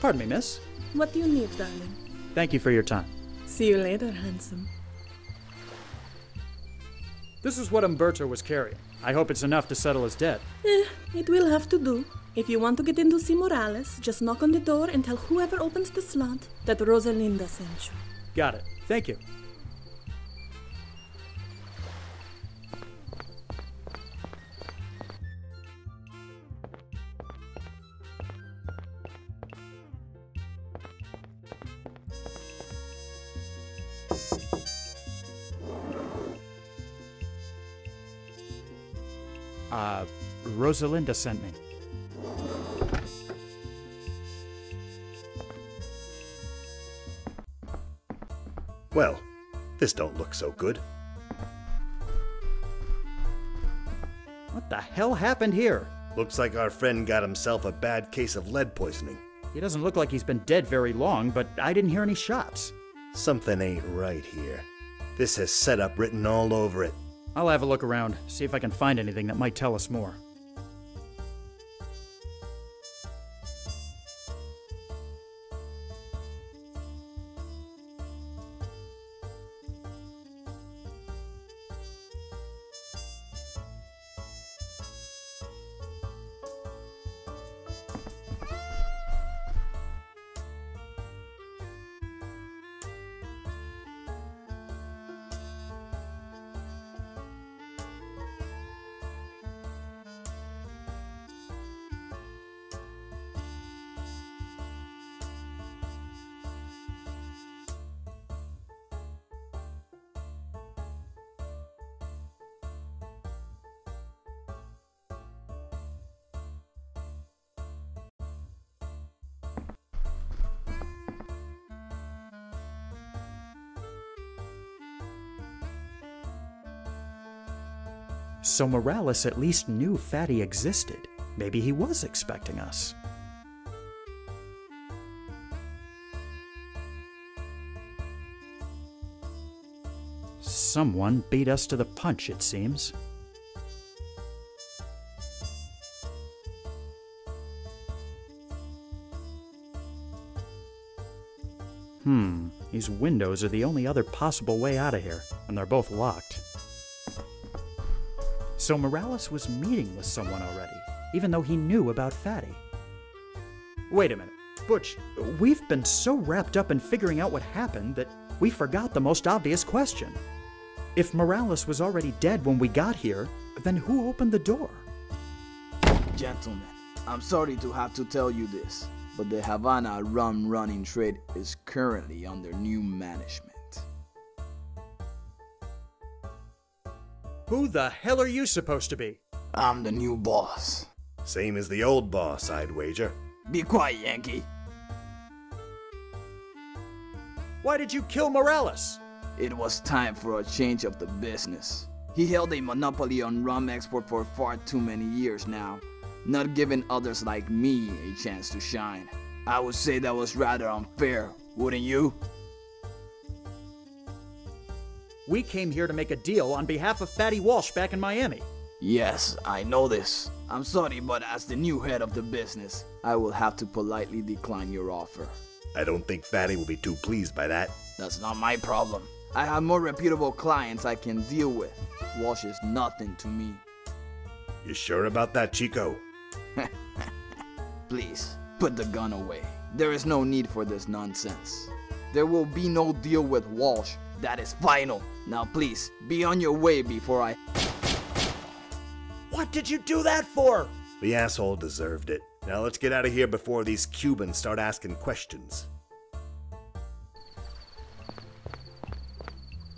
Pardon me, miss. What do you need, darling? Thank you for your time. See you later, handsome. This is what Umberto was carrying. I hope it's enough to settle his debt. It will have to do. If you want to get into C. Morales, just knock on the door and tell whoever opens the slot that Rosalinda sent you. Got it. Thank you. Rosalinda sent me. Well, this don't look so good. What the hell happened here? Looks like our friend got himself a bad case of lead poisoning. He doesn't look like he's been dead very long, but I didn't hear any shots. Something ain't right here. This has setup written all over it. I'll have a look around, see if I can find anything that might tell us more. So Morales at least knew Fatty existed. Maybe he was expecting us. Someone beat us to the punch, it seems. These windows are the only other possible way out of here, and they're both locked. So Morales was meeting with someone already, even though he knew about Fatty. Wait a minute. Butch, we've been so wrapped up in figuring out what happened that we forgot the most obvious question. If Morales was already dead when we got here, then who opened the door? Gentlemen, I'm sorry to have to tell you this, but the Havana rum running trade is currently under new management. Who the hell are you supposed to be? I'm the new boss. Same as the old boss, I'd wager. Be quiet, Yankee. Why did you kill Morales? It was time for a change of the business. He held a monopoly on rum export for far too many years now, not giving others like me a chance to shine. I would say that was rather unfair, wouldn't you? We came here to make a deal on behalf of Fatty Walsh back in Miami. Yes, I know this. I'm sorry, but as the new head of the business, I will have to politely decline your offer. I don't think Fatty will be too pleased by that. That's not my problem. I have more reputable clients I can deal with. Walsh is nothing to me. You sure about that, Chico? Please, put the gun away. There is no need for this nonsense. There will be no deal with Walsh. That is final. Now please, be on your way before I... What did you do that for? The asshole deserved it. Now let's get out of here before these Cubans start asking questions.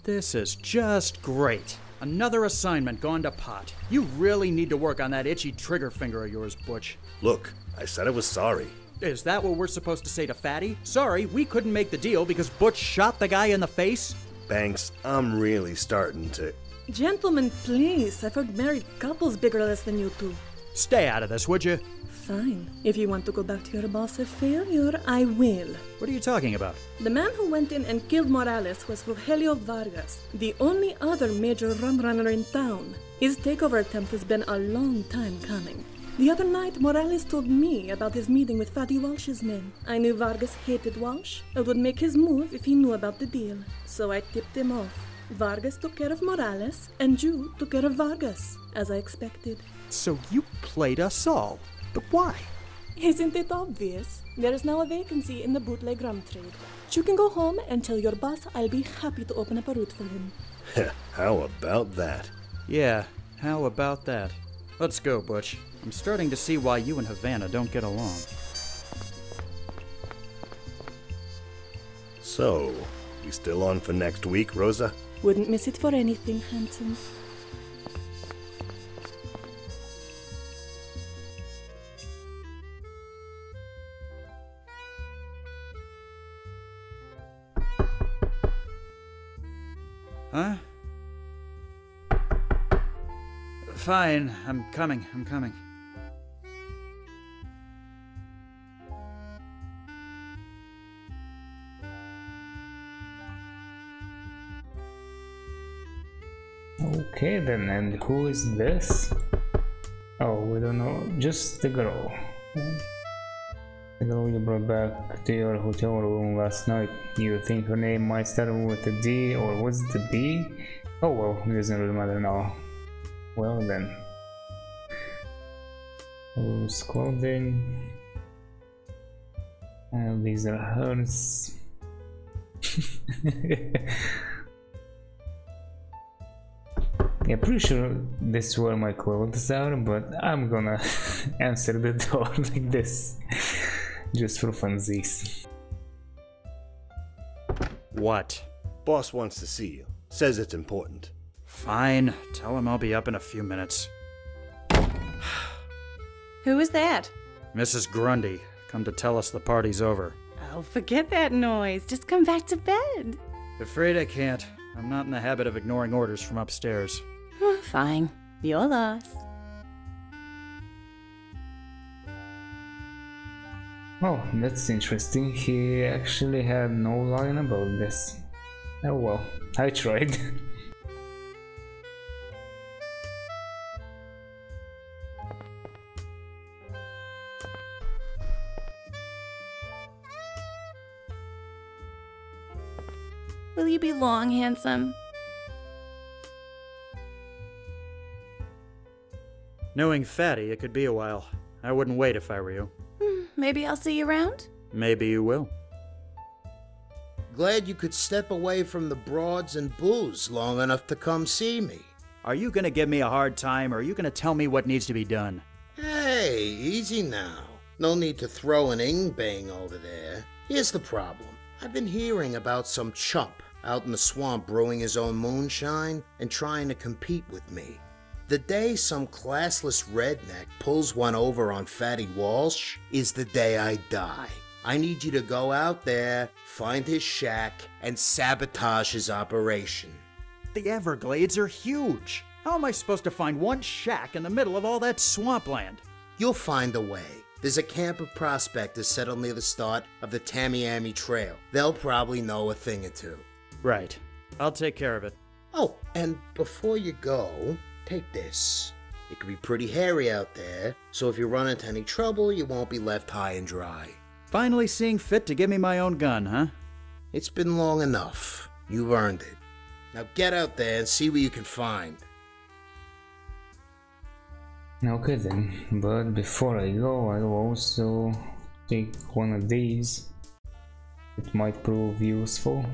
This is just great. Another assignment gone to pot. You really need to work on that itchy trigger finger of yours, Butch. Look, I said I was sorry. Is that what we're supposed to say to Fatty? Sorry, we couldn't make the deal because Butch shot the guy in the face? Banks, I'm really starting to... Gentlemen, please. I've heard married couples bigger less than you two. Stay out of this, would you? Fine. If you want to go back to your boss of failure, I will. What are you talking about? The man who went in and killed Morales was Rogelio Vargas, the only other major rum runner in town. His takeover attempt has been a long time coming. The other night, Morales told me about his meeting with Fatty Walsh's men. I knew Vargas hated Walsh and would make his move if he knew about the deal. So I tipped him off. Vargas took care of Morales, and you took care of Vargas, as I expected. So you played us all. But why? Isn't it obvious? There is now a vacancy in the bootleg rum trade. You can go home and tell your boss I'll be happy to open up a route for him. How about that? Yeah, how about that? Let's go, Butch. I'm starting to see why you and Havana don't get along. So, we still on for next week, Rosa? Wouldn't miss it for anything, handsome. Huh? Fine, I'm coming. Okay then, and who is this? Oh, we don't know, just the girl. The girl you brought back to your hotel room last night. You think her name might start with a D, or was it a B? Oh well, it doesn't really matter now. Well then. Loose clothing. And these are hers. Yeah, pretty sure this is where my clothes are, but I'm gonna answer the door like this. Just for funsies. What? Boss wants to see you. Says it's important. Fine. Tell him I'll be up in a few minutes. Who is that? Mrs. Grundy, come to tell us the party's over. Oh, forget that noise. Just come back to bed. Afraid I can't. I'm not in the habit of ignoring orders from upstairs. Fine. Your loss. Oh, that's interesting. He actually had no line about this. Oh well, I tried. Will you be long, handsome? Knowing Fatty, it could be a while. I wouldn't wait if I were you. Maybe I'll see you around? Maybe you will. Glad you could step away from the broads and booze long enough to come see me. Are you gonna give me a hard time, or are you gonna tell me what needs to be done? Hey, easy now. No need to throw an ing-bang over there. Here's the problem. I've been hearing about some chump out in the swamp brewing his own moonshine and trying to compete with me. The day some classless redneck pulls one over on Fatty Walsh is the day I die. I need you to go out there, find his shack, and sabotage his operation. The Everglades are huge. How am I supposed to find one shack in the middle of all that swampland? You'll find a way. There's a camp of prospectors settled near the start of the Tamiami Trail. They'll probably know a thing or two. Right. I'll take care of it. Oh, and before you go, take this. It can be pretty hairy out there, so if you run into any trouble, you won't be left high and dry. Finally seeing fit to give me my own gun, huh? It's been long enough. You've earned it. Now get out there and see what you can find. Okay then, but before I go, I'll also take one of these. It might prove useful.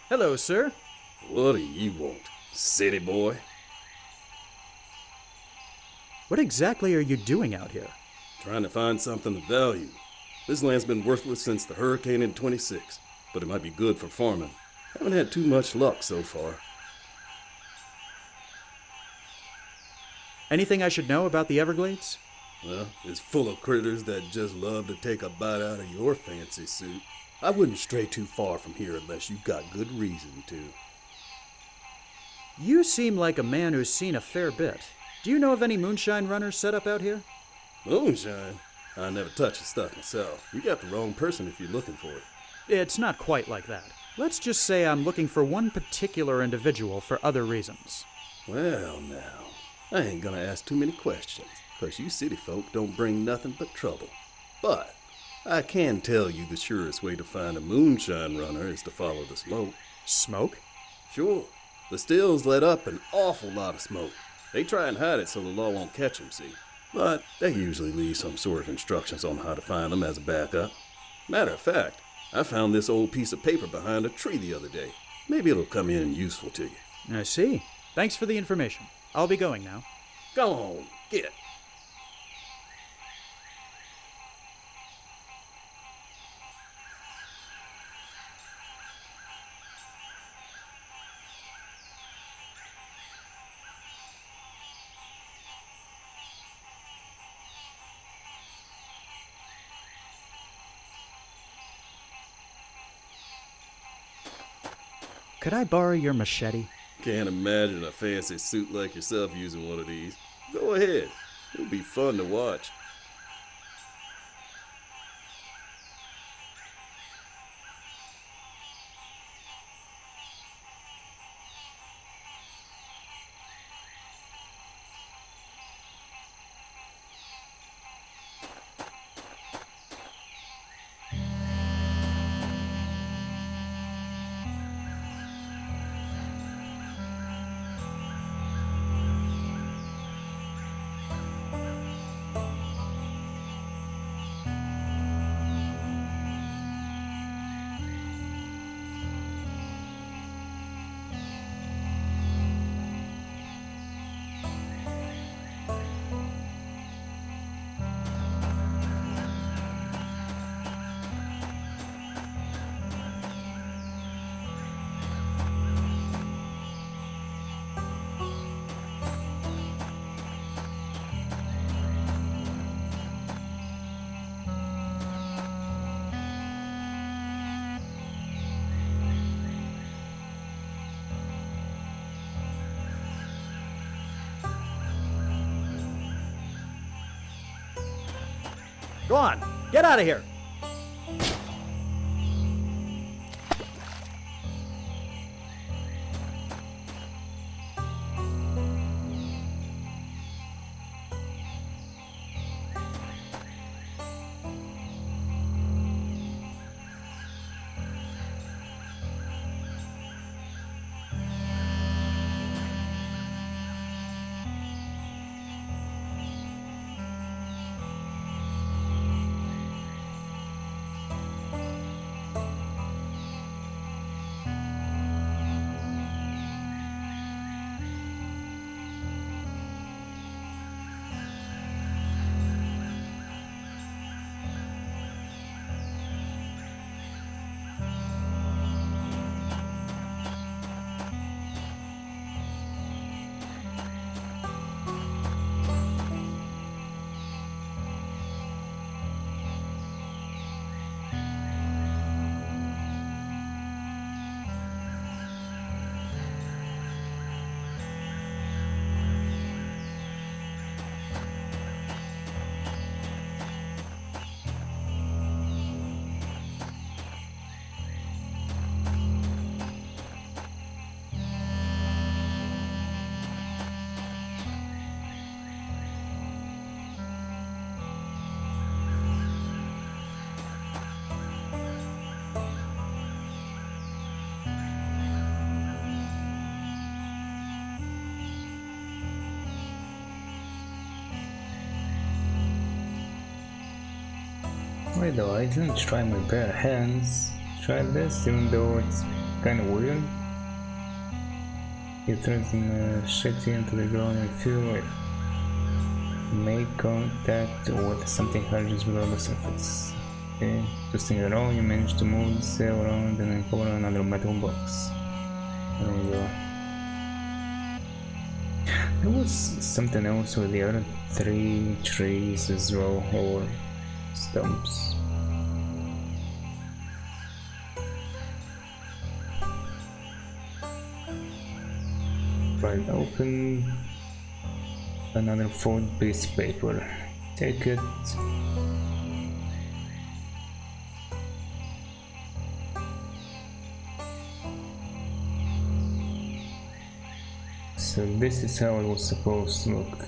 Hello, sir. What do you want, city boy? What exactly are you doing out here? Trying to find something of value. This land's been worthless since the hurricane in 26, but it might be good for farming. Haven't had too much luck so far. Anything I should know about the Everglades? Well, it's full of critters that just love to take a bite out of your fancy suit. I wouldn't stray too far from here unless you got good reason to. You seem like a man who's seen a fair bit. Do you know of any moonshine runners set up out here? Moonshine? I never touch the stuff myself. You got the wrong person if you're looking for it. It's not quite like that. Let's just say I'm looking for one particular individual for other reasons. Well, now, I ain't gonna ask too many questions, 'cause you city folk don't bring nothing but trouble. But I can tell you the surest way to find a moonshine runner is to follow the smoke. Smoke? Sure. The stills let up an awful lot of smoke. They try and hide it so the law won't catch them, see? But they usually leave some sort of instructions on how to find them as a backup. Matter of fact, I found this old piece of paper behind a tree the other day. Maybe it'll come in useful to you. I see. Thanks for the information. I'll be going now. Go on, get. Could I borrow your machete? Can't imagine a fancy suit like yourself using one of these. Go ahead. It'll be fun to watch. Go on, get out of here! Wait though, I didn't try my bare hands. Try this, even though it's kinda weird. He throws the shitty into the ground and feel it. Make contact with something hard just below the surface. Okay, twisting it around, you manage to move the sail around and uncover another metal box. There we go. There was something else with the other 3 trees as well, or stumps. Right, open another fold piece of paper. Take it. So this is how it was supposed to look.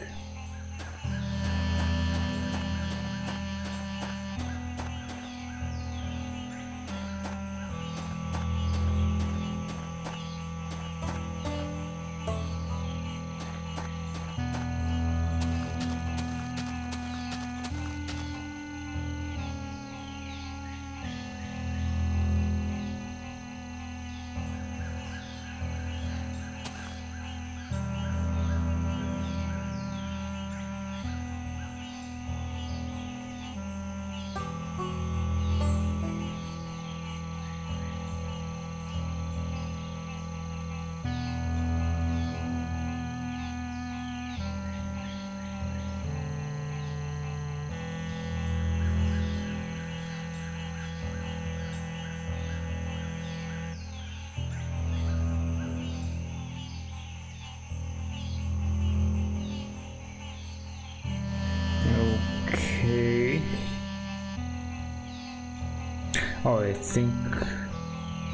Oh, I think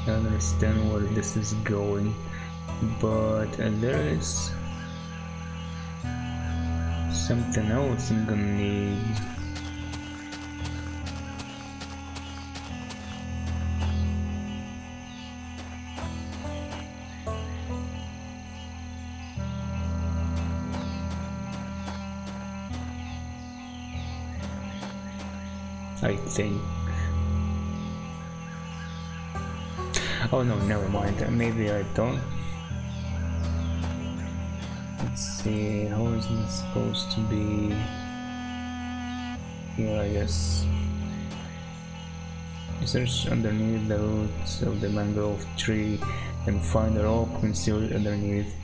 I understand where this is going, but there is something else I'm gonna need. I think. Oh no, never mind. Maybe I don't. Let's see, how is this supposed to be? Here, I guess. You search underneath the roots of the mangrove tree and find a rope concealed underneath.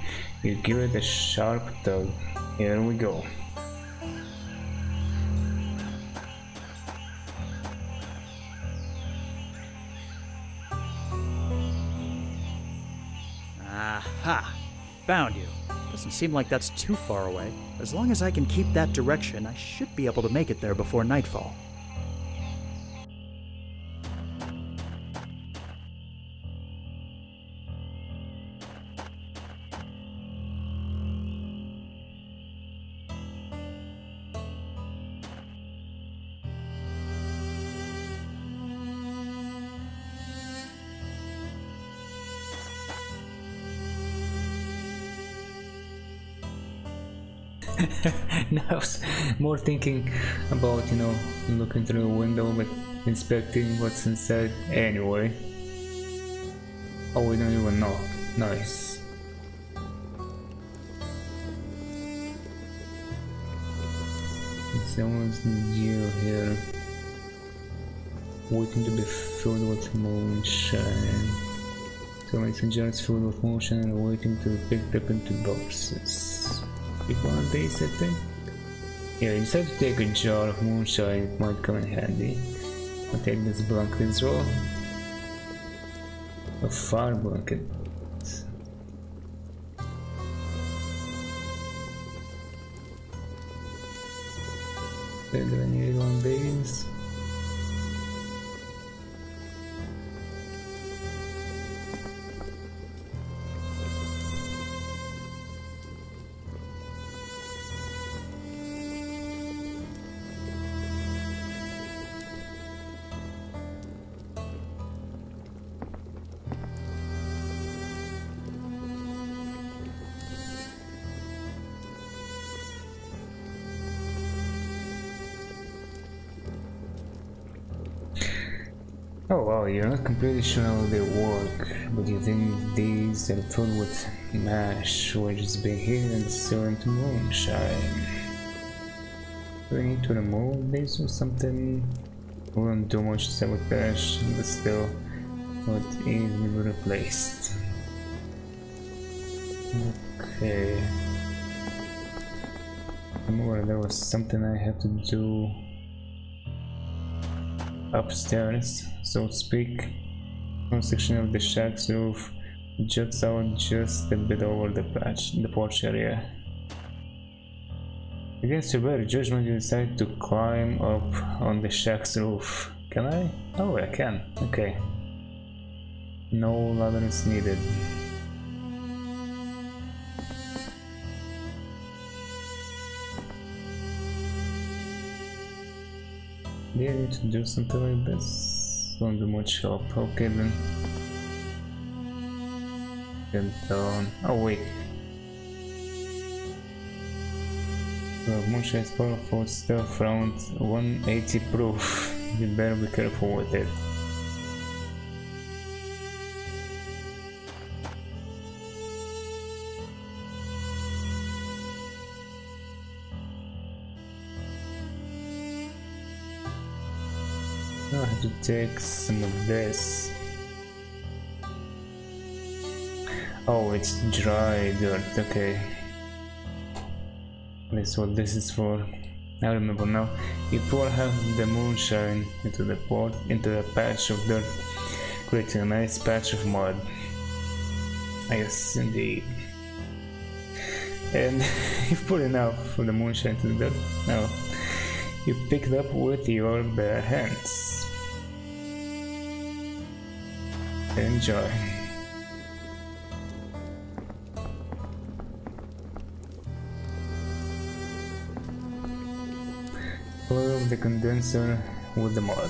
You give it a sharp tug. Here we go. Aha! Found you. Doesn't seem like that's too far away. As long as I can keep that direction, I should be able to make it there before nightfall. Now I was more thinking about, you know, looking through the window but inspecting what's inside anyway. Oh, we don't even know. Nice. Someone's deal here. Waiting to be filled with moonshine. So it's jars filled with moonshine and waiting to be picked up into boxes. Pick one of these, I think. Yeah, you decide to take a jar of moonshine, it might come in handy. I'll take this blanket as well. A fire blanket. Okay, do I need one of these? Oh wow, you're not completely sure how they work, but you think these are filled with mash, which is being heated and distilled into moonshine. Do we need to remove this or something? We won't do much sabotage, but still, what easily be replaced. Okay. Remember, there was something I have to do upstairs, so to speak. One section of the shack's roof juts out just a bit over the porch area. Against your better judgment, you decide to climb up on the shack's roof. Can I? Oh, I can. Okay. No ladders needed. Do I need to do something like this? Won't do much help. Okay then. Get down. Oh wait. Moonshine is powerful stuff, around 180 proof. You better be careful with it. I have to take some of this. Oh, it's dry dirt, okay. That's what this is for. I remember now. You pour half of the moonshine into the patch of dirt, creating a nice patch of mud. Yes, indeed. And you put enough of the moonshine to the dirt. Now, you pick it up with your bare hands. Enjoy. Fill the condenser with the mud.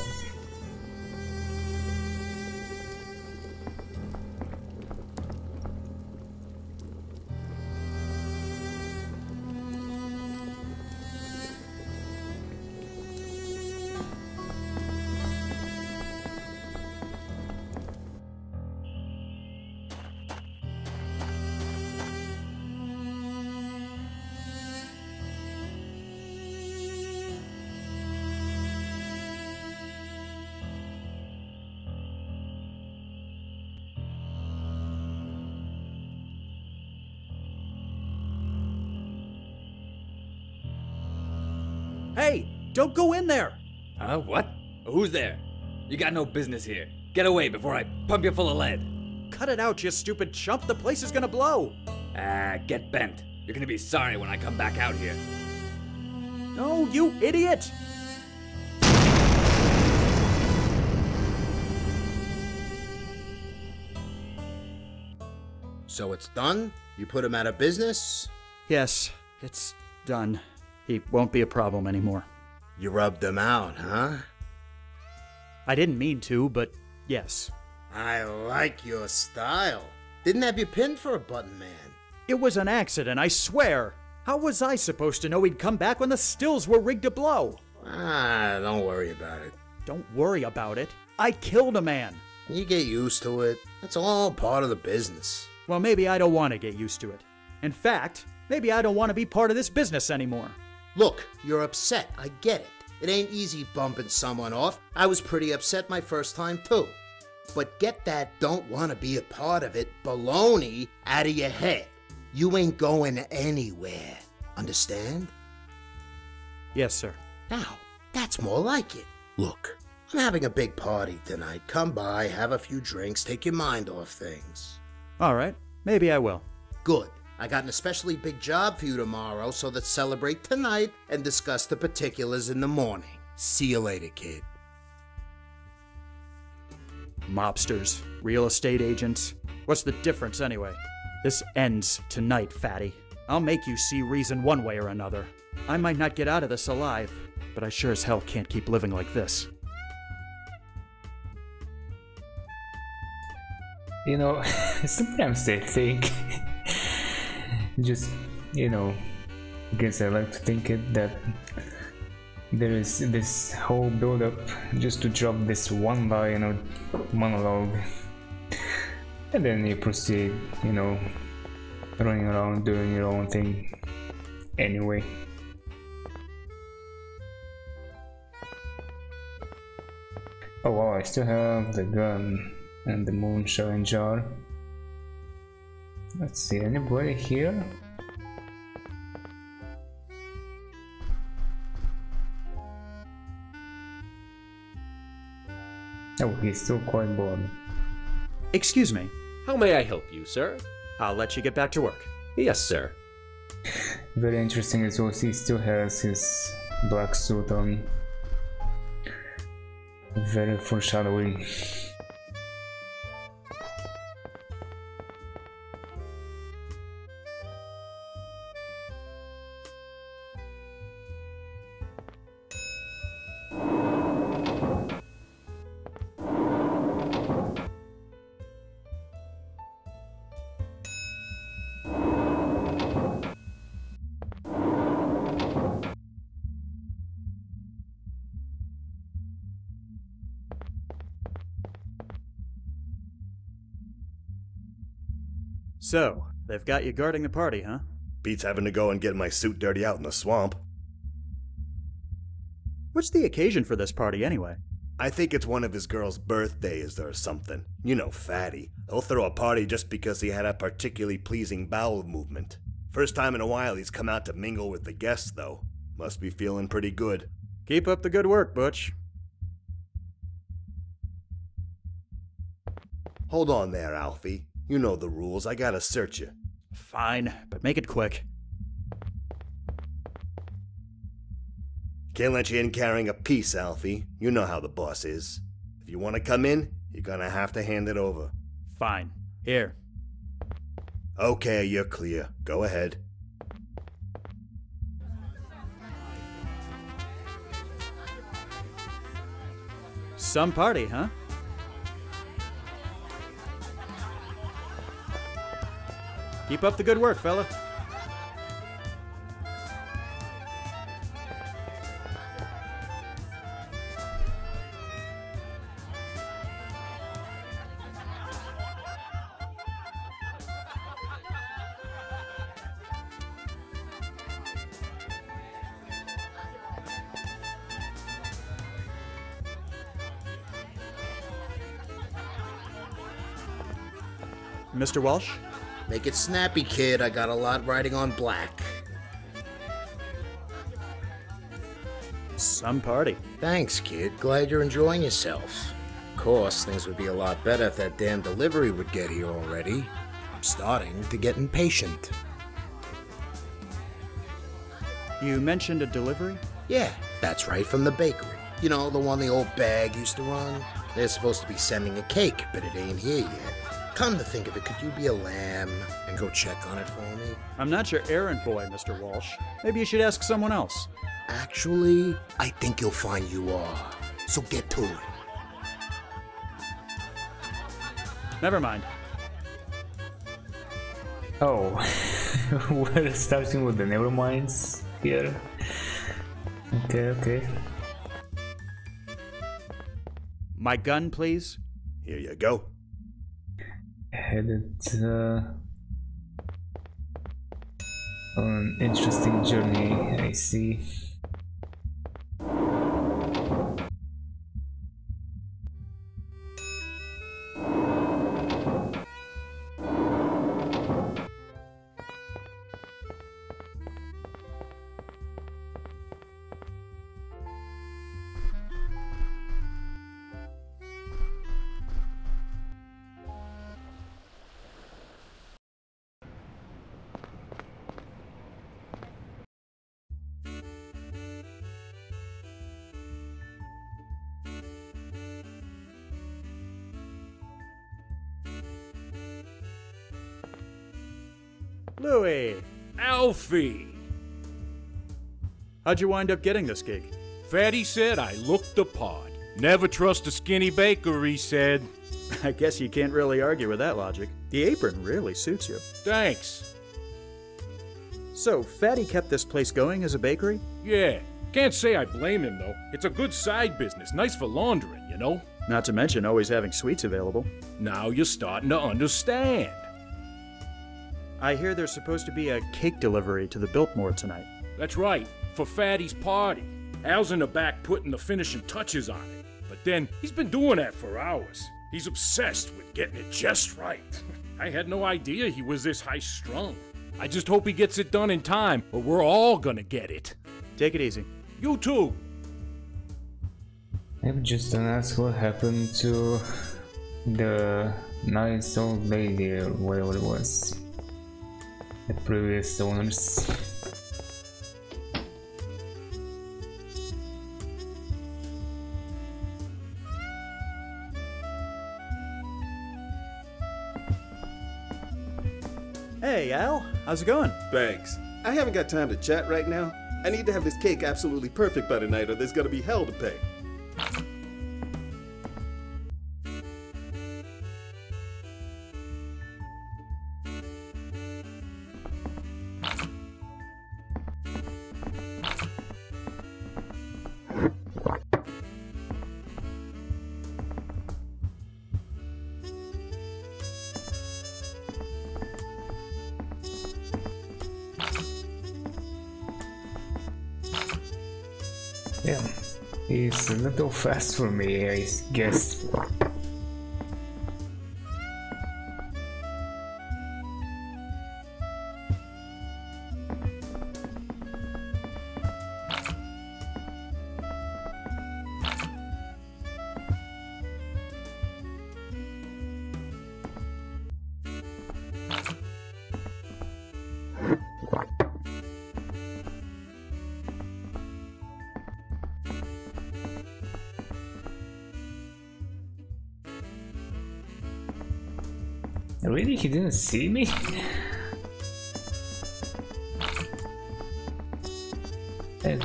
Hey, don't go in there! What? Who's there? You got no business here. Get away before I pump you full of lead. Cut it out, you stupid chump. The place is gonna blow. Get bent. You're gonna be sorry when I come back out here. No, you idiot! So it's done? You put him out of business? Yes, it's done. He won't be a problem anymore. You rubbed him out, huh? I didn't mean to, but yes. I like your style. Didn't have you pinned for a button man. It was an accident, I swear. How was I supposed to know he'd come back when the stills were rigged to blow? Don't worry about it. Don't worry about it. I killed a man. You get used to it. That's all part of the business. Well, maybe I don't want to get used to it. In fact, maybe I don't want to be part of this business anymore. Look, you're upset. I get it. It ain't easy bumping someone off. I was pretty upset my first time too. But get that don't want to be a part of it baloney out of your head. You ain't going anywhere. Understand? Yes, sir. Now, that's more like it. Look, I'm having a big party tonight. Come by, have a few drinks, take your mind off things. All right, maybe I will. Good. I got an especially big job for you tomorrow, so let's celebrate tonight and discuss the particulars in the morning. See you later, kid. Mobsters, real estate agents. What's the difference anyway? This ends tonight, fatty. I'll make you see reason one way or another. I might not get out of this alive, but I sure as hell can't keep living like this. You know, sometimes I think, just, you know, I guess I like to think it that there is this whole build up just to drop this one line or monologue, and then you proceed, you know, running around doing your own thing anyway. Oh wow, I still have the gun and the moonshine jar. Let's see, anybody here? Oh, he's still quite bored. Excuse me. How may I help you, sir? I'll let you get back to work. Yes, sir. Very interesting as well, he still has his black suit on. Very foreshadowing. So, they've got you guarding the party, huh? Beats having to go and get my suit dirty out in the swamp. What's the occasion for this party, anyway? I think it's one of his girl's birthdays or something. You know, Fatty. He'll throw a party just because he had a particularly pleasing bowel movement. First time in a while he's come out to mingle with the guests, though. Must be feeling pretty good. Keep up the good work, Butch. Hold on there, Alfie. You know the rules. I gotta search you. Fine, but make it quick. Can't let you in carrying a piece, Alfie. You know how the boss is. If you want to come in, you're gonna have to hand it over. Fine. Here. Okay, you're clear. Go ahead. Some party, huh? Keep up the good work, fella. Mr. Walsh? Make it snappy, kid. I got a lot riding on black. Some party. Thanks, kid. Glad you're enjoying yourself. Of course, things would be a lot better if that damn delivery would get here already. I'm starting to get impatient. You mentioned a delivery? Yeah, that's right, from the bakery. You know, the one the old bag used to run? They're supposed to be sending a cake, but it ain't here yet. Come to think of it, could you be a lamb and go check on it for me? I'm not your errand boy, Mr. Walsh. Maybe you should ask someone else. Actually, I think you'll find you are. So get to it. Never mind. Oh, we're starting with the neverminds here. Okay. My gun, please. Here you go. Headed on an interesting journey, I see. Louis! Alfie! How'd you wind up getting this gig? Fatty said I looked the part. Never trust a skinny baker, he said. I guess you can't really argue with that logic. The apron really suits you. Thanks. So, Fatty kept this place going as a bakery? Yeah. Can't say I blame him, though. It's a good side business, nice for laundering, you know? Not to mention always having sweets available. Now you're starting to understand. I hear there's supposed to be a cake delivery to the Biltmore tonight. That's right, for Fatty's party. Al's in the back putting the finishing touches on it. But then, he's been doing that for hours. He's obsessed with getting it just right. I had no idea he was this high-strung. I just hope he gets it done in time, or we're all gonna get it. Take it easy. You too. I'm just gonna ask what happened to the nice old lady or whatever it was. The previous owners. Hey, Al. How's it going? Thanks. I haven't got time to chat right now. I need to have this cake absolutely perfect by tonight or there's gonna be hell to pay. Yeah, he's a little fast for me, I guess. Really? He didn't see me? I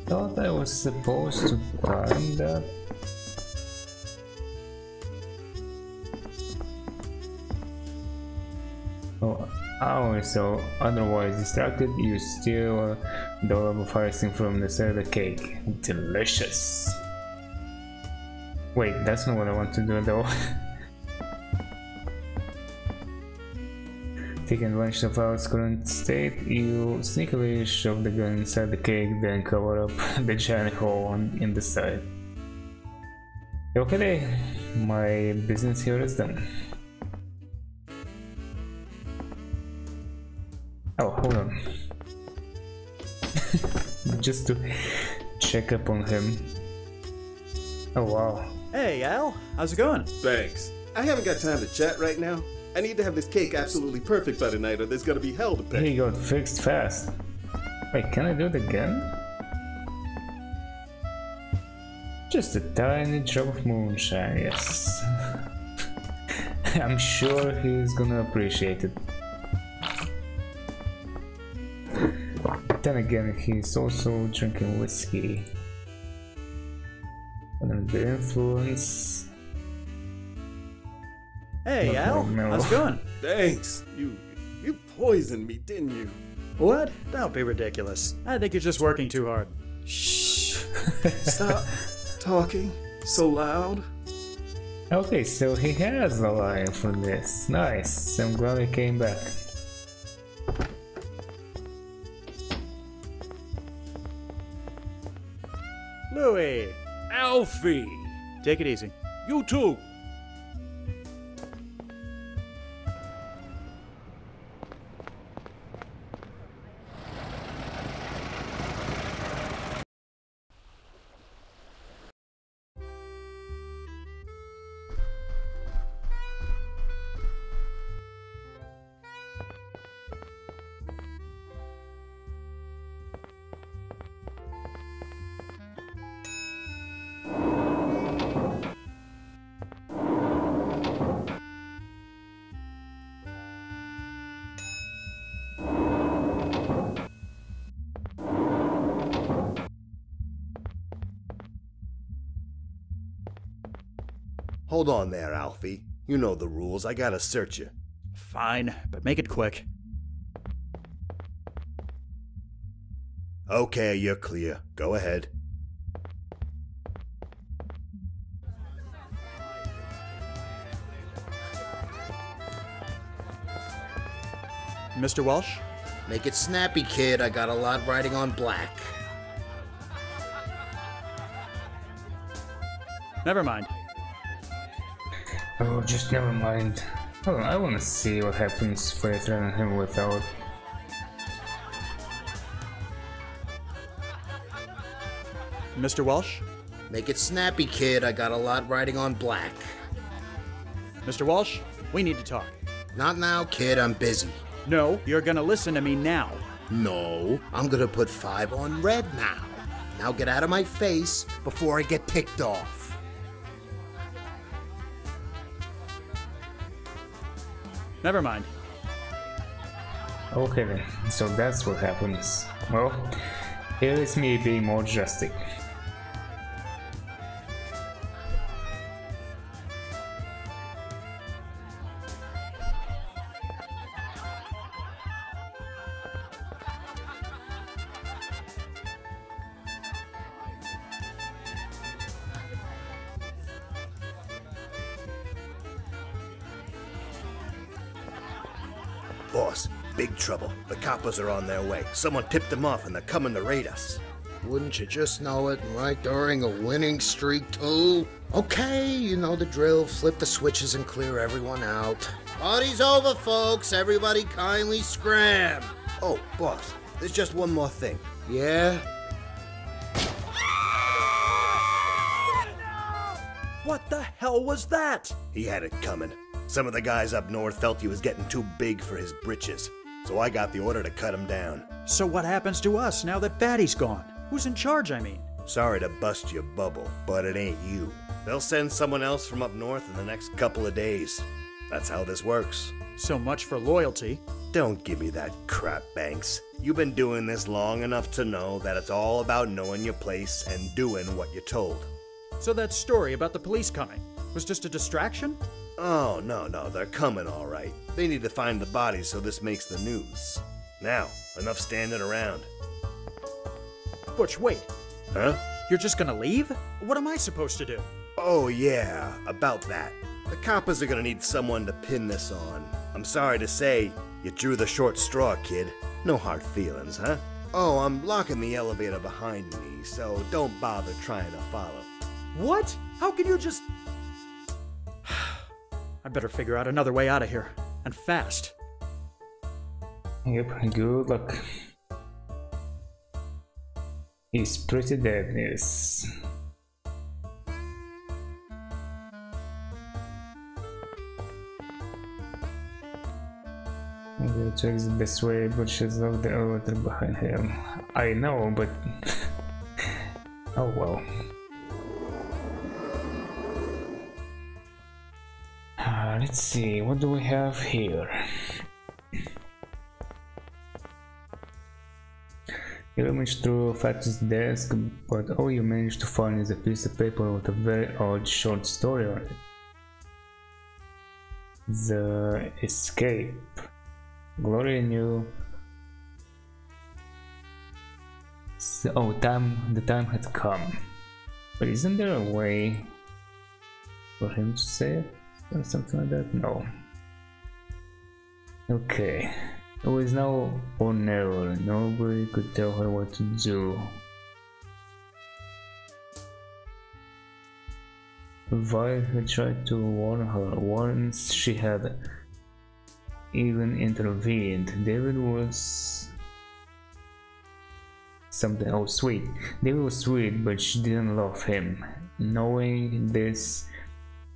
thought I was supposed to time that. Oh, so otherwise distracted, you steal the orb of icing from the side of the cake. Delicious. Wait, that's not what I want to do though. Taking advantage of Al's current state, you sneakily shove the gun inside the cake, then cover up the giant hole in the side. Okay, my business here is done. Oh, hold on. Just to check up on him. Oh wow. Hey, Al. How's it going? Thanks. I haven't got time to chat right now. I need to have this cake absolutely perfect by tonight or there's gonna be hell to pay. He got fixed fast. Wait, can I do it again? Just a tiny drop of moonshine, yes. I'm sure he's gonna appreciate it. Then again, he's also drinking whiskey. Under the influence. Hey, Al, how's it going? Thanks. You poisoned me, didn't you? What? Don't be ridiculous. I think you're just working too hard. Shh. Stop talking so loud. Okay, so he has a line for this. Nice. I'm glad he came back. Louis! Alfie! Take it easy. You too! Hold on there, Alfie. You know the rules. I gotta search you. Fine, but make it quick. Okay, you're clear. Go ahead. Mr. Walsh? Make it snappy, kid. I got a lot riding on black. Never mind. Oh, just never mind. Hold on, I wanna see what happens if I threaten him without. Mr. Walsh? Make it snappy, kid. I got a lot riding on black. Mr. Walsh, we need to talk. Not now, kid. I'm busy. No, you're gonna listen to me now. No, I'm gonna put 5 on red now. Now get out of my face before I get ticked off. Never mind. Okay then, so that's what happens. Well, here is me being more drastic. Boss, big trouble. The coppers are on their way. Someone tipped them off and they're coming to raid us. Wouldn't you just know it, right during a winning streak, too? Okay, you know the drill. Flip the switches and clear everyone out. Party's over, folks. Everybody kindly scram. Oh, boss, there's just one more thing. Yeah? What the hell was that? He had it coming. Some of the guys up north felt he was getting too big for his britches, so I got the order to cut him down. So what happens to us now that Fatty's gone? Who's in charge, I mean? Sorry to bust your bubble, but it ain't you. They'll send someone else from up north in the next couple of days. That's how this works. So much for loyalty. Don't give me that crap, Banks. You've been doing this long enough to know that it's all about knowing your place and doing what you're told. So that story about the police coming was just a distraction? Oh, no, they're coming all right. They need to find the bodies so this makes the news. Now, enough standing around. Butch, wait. Huh? You're just gonna leave? What am I supposed to do? Oh, yeah, about that. The coppers are gonna need someone to pin this on. I'm sorry to say, you drew the short straw, kid. No hard feelings, huh? Oh, I'm locking the elevator behind me, so don't bother trying to follow. What? How can you just... I better figure out another way out of here. And fast. Yep, good luck. He's pretty dead, yes. Okay, to exit this way, but she's locked the elevator behind him. I know, but... oh well. Let's see, what do we have here? You rummage through Fatty's desk, but all you manage to find is a piece of paper with a very odd short story on it. The escape. Gloria knew. So, oh, the time had come. But isn't there a way for him to say it? Or something like that? No. Okay. It was now or never. Nobody could tell her what to do. Vi had tried to warn her once she had even intervened. David was something. Oh, sweet. David was sweet, but she didn't love him. Knowing this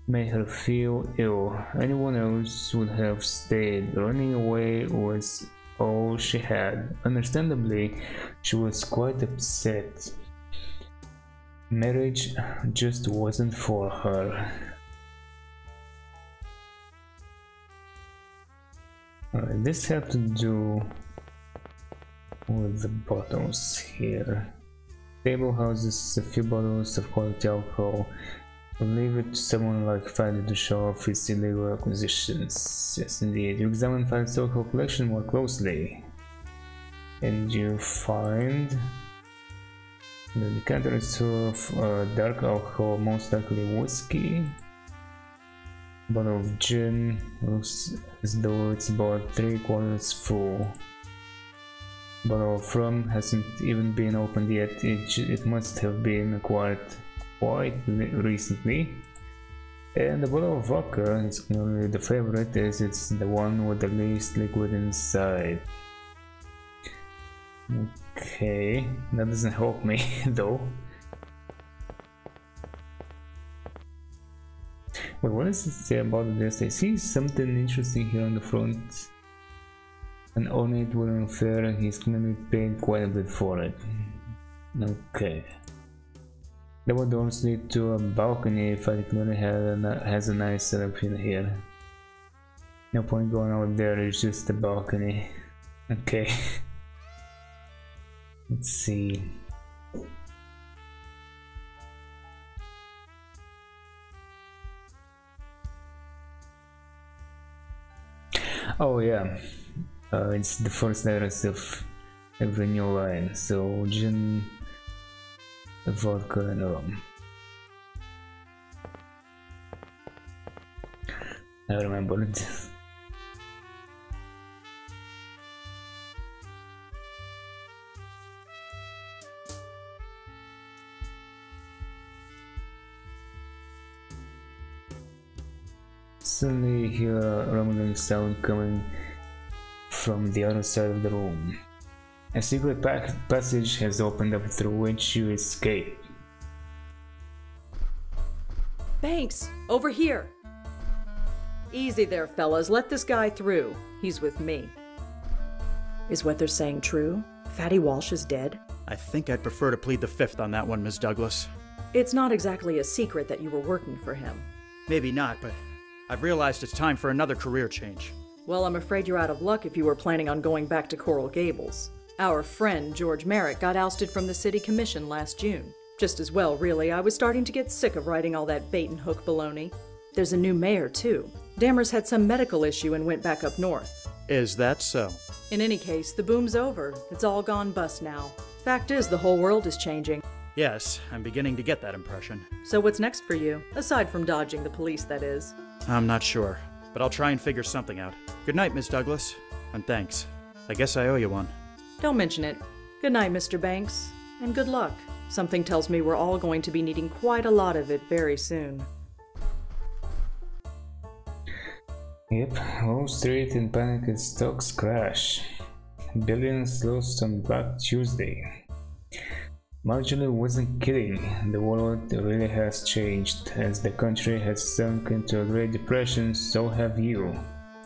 made her feel ill. Anyone else would have stayed. Running away was all she had. Understandably, she was quite upset. Marriage just wasn't for her. This had to do with the bottles here. Table houses a few bottles of quality alcohol. Leave it to someone like Fatty to show off his illegal acquisitions. Yes, indeed. You examine Fatty's alcohol collection more closely. And you find the decanter is full of dark alcohol, most likely whiskey. Bottle of gin looks as though it's about 3/4 full. Bottle of rum hasn't even been opened yet. It must have been acquired quite recently. And the bottle of vodka is clearly the favorite, as it's the one with the least liquid inside. Okay, that doesn't help me though. Wait, what does it say about this? I see something interesting here on the front. An ornate wooden affair, and he's clearly paid quite a bit for it. Okay. Double doors lead to a balcony. If I clearly has a nice setup in here. No point going out there, it's just a balcony. Okay. Let's see. Oh yeah, it's the first letters of every new line. So gin, vodka, and rum. I remember it. Suddenly hear a rumbling sound coming from the other side of the room. A secret passage has opened up through which you escape. Banks, over here! Easy there, fellas. Let this guy through. He's with me. Is what they're saying true? Fatty Walsh is dead? I think I'd prefer to plead the fifth on that one, Miss Douglas. It's not exactly a secret that you were working for him. Maybe not, but I've realized it's time for another career change. Well, I'm afraid you're out of luck if you were planning on going back to Coral Gables. Our friend, George Merrick, got ousted from the city commission last June. Just as well, really. I was starting to get sick of writing all that bait-and-hook baloney. There's a new mayor, too. Dammers had some medical issue and went back up north. Is that so? In any case, the boom's over. It's all gone bust now. Fact is, the whole world is changing. Yes, I'm beginning to get that impression. So what's next for you? Aside from dodging the police, that is. I'm not sure, but I'll try and figure something out. Good night, Miss Douglas, and thanks. I guess I owe you one. Don't mention it. Good night, Mr. Banks, and good luck. Something tells me we're all going to be needing quite a lot of it very soon. Yep, Wall Street in panic as stocks crash. Billions lost on Black Tuesday. Marjorie wasn't kidding. The world really has changed. As the country has sunk into a Great Depression, so have you.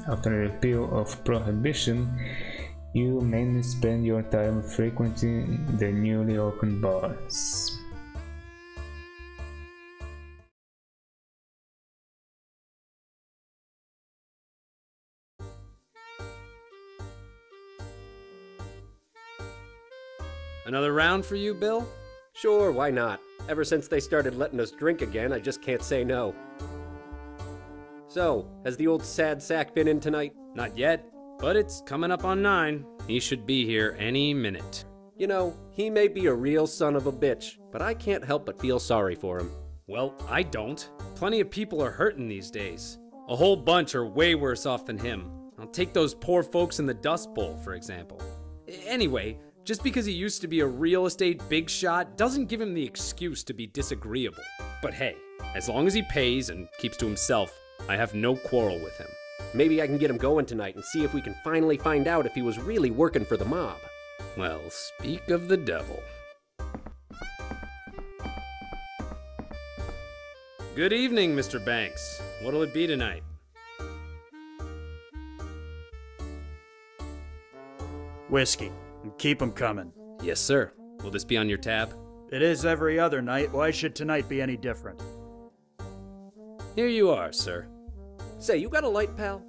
After the repeal of prohibition, you mainly spend your time frequenting the newly opened bars. Another round for you, Bill? Sure, why not? Ever since they started letting us drink again, I just can't say no. So, has the old sad sack been in tonight? Not yet, but it's coming up on 9. He should be here any minute. You know, he may be a real son of a bitch, but I can't help but feel sorry for him. Well, I don't. Plenty of people are hurting these days. A whole bunch are way worse off than him. I'll take those poor folks in the Dust Bowl, for example. Anyway, just because he used to be a real estate big shot doesn't give him the excuse to be disagreeable. But hey, as long as he pays and keeps to himself, I have no quarrel with him. Maybe I can get him going tonight and see if we can finally find out if he was really working for the mob. Well, speak of the devil. Good evening, Mr. Banks. What'll it be tonight? Whiskey. And keep 'em coming. Yes, sir. Will this be on your tab? It is every other night. Why should tonight be any different? Here you are, sir. Say, you got a light, pal?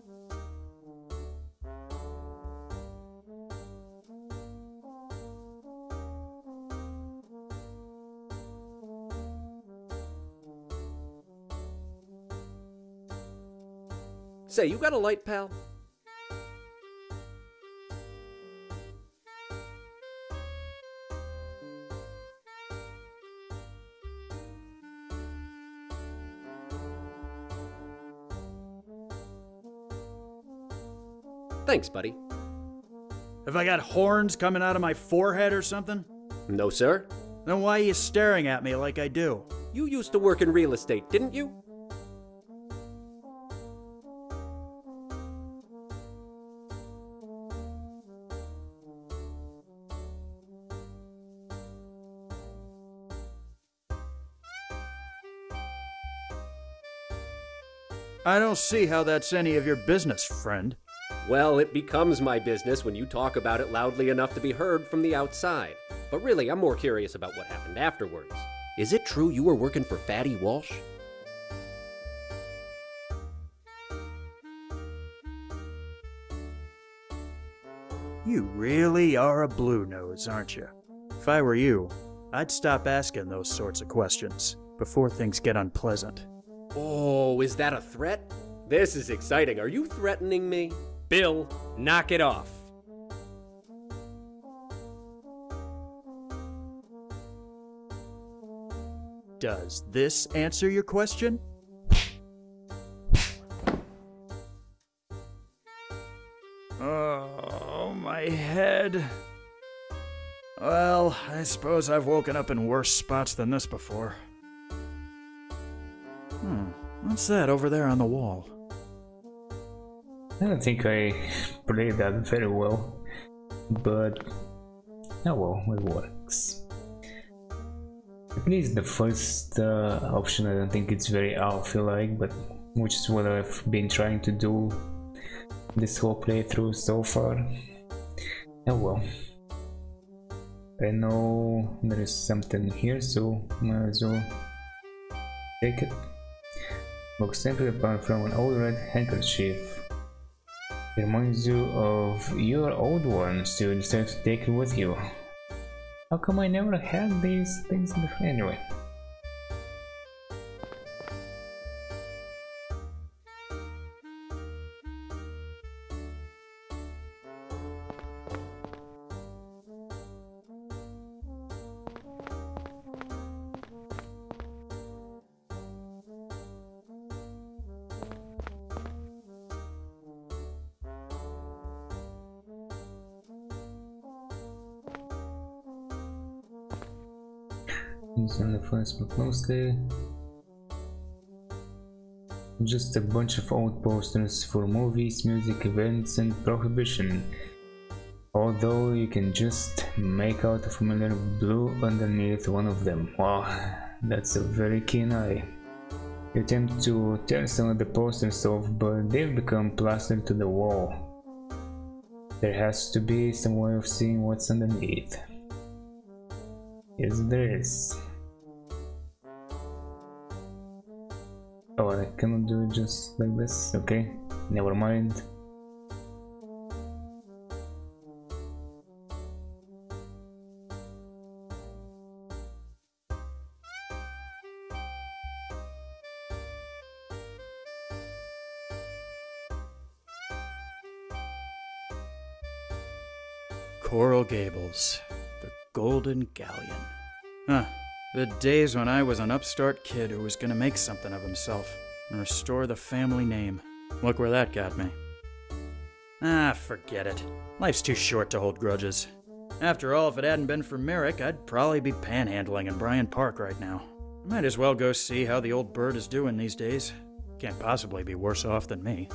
Say, you got a light, pal? Thanks, buddy. Have I got horns coming out of my forehead or something? No, sir. Then why are you staring at me like I do? You used to work in real estate, didn't you? I don't see how that's any of your business, friend. Well, it becomes my business when you talk about it loudly enough to be heard from the outside. But really, I'm more curious about what happened afterwards. Is it true you were working for Fatty Walsh? You really are a blue nose, aren't you? If I were you, I'd stop asking those sorts of questions before things get unpleasant. Oh, is that a threat? This is exciting. Are you threatening me? Bill, knock it off. Does this answer your question? Oh, my head. Well, I suppose I've woken up in worse spots than this before. What's that over there on the wall? I don't think I played that very well, but oh well, it works. At least the first option, I don't think it's very alpha-like, but which is what I've been trying to do this whole playthrough so far. Oh well. I know there is something here, so might as well take it. Look simply apart from an old red handkerchief. It reminds you of your old one, so you decide to take it with you. How come I never had these things before? Anyway. On the first, but mostly just a bunch of old posters for movies, music, events, and prohibition. Although you can just make out a familiar blue underneath one of them. Wow, that's a very keen eye. You attempt to tear some of the posters off, but they've become plastered to the wall. There has to be some way of seeing what's underneath. Yes, there is. Oh, I cannot do it just like this? Okay, never mind. Coral Gables, the Golden Galleon. Huh. The days when I was an upstart kid who was gonna make something of himself and restore the family name. Look where that got me. Ah, forget it. Life's too short to hold grudges. After all, if it hadn't been for Merrick, I'd probably be panhandling in Bryant Park right now. I might as well go see how the old bird is doing these days. Can't possibly be worse off than me.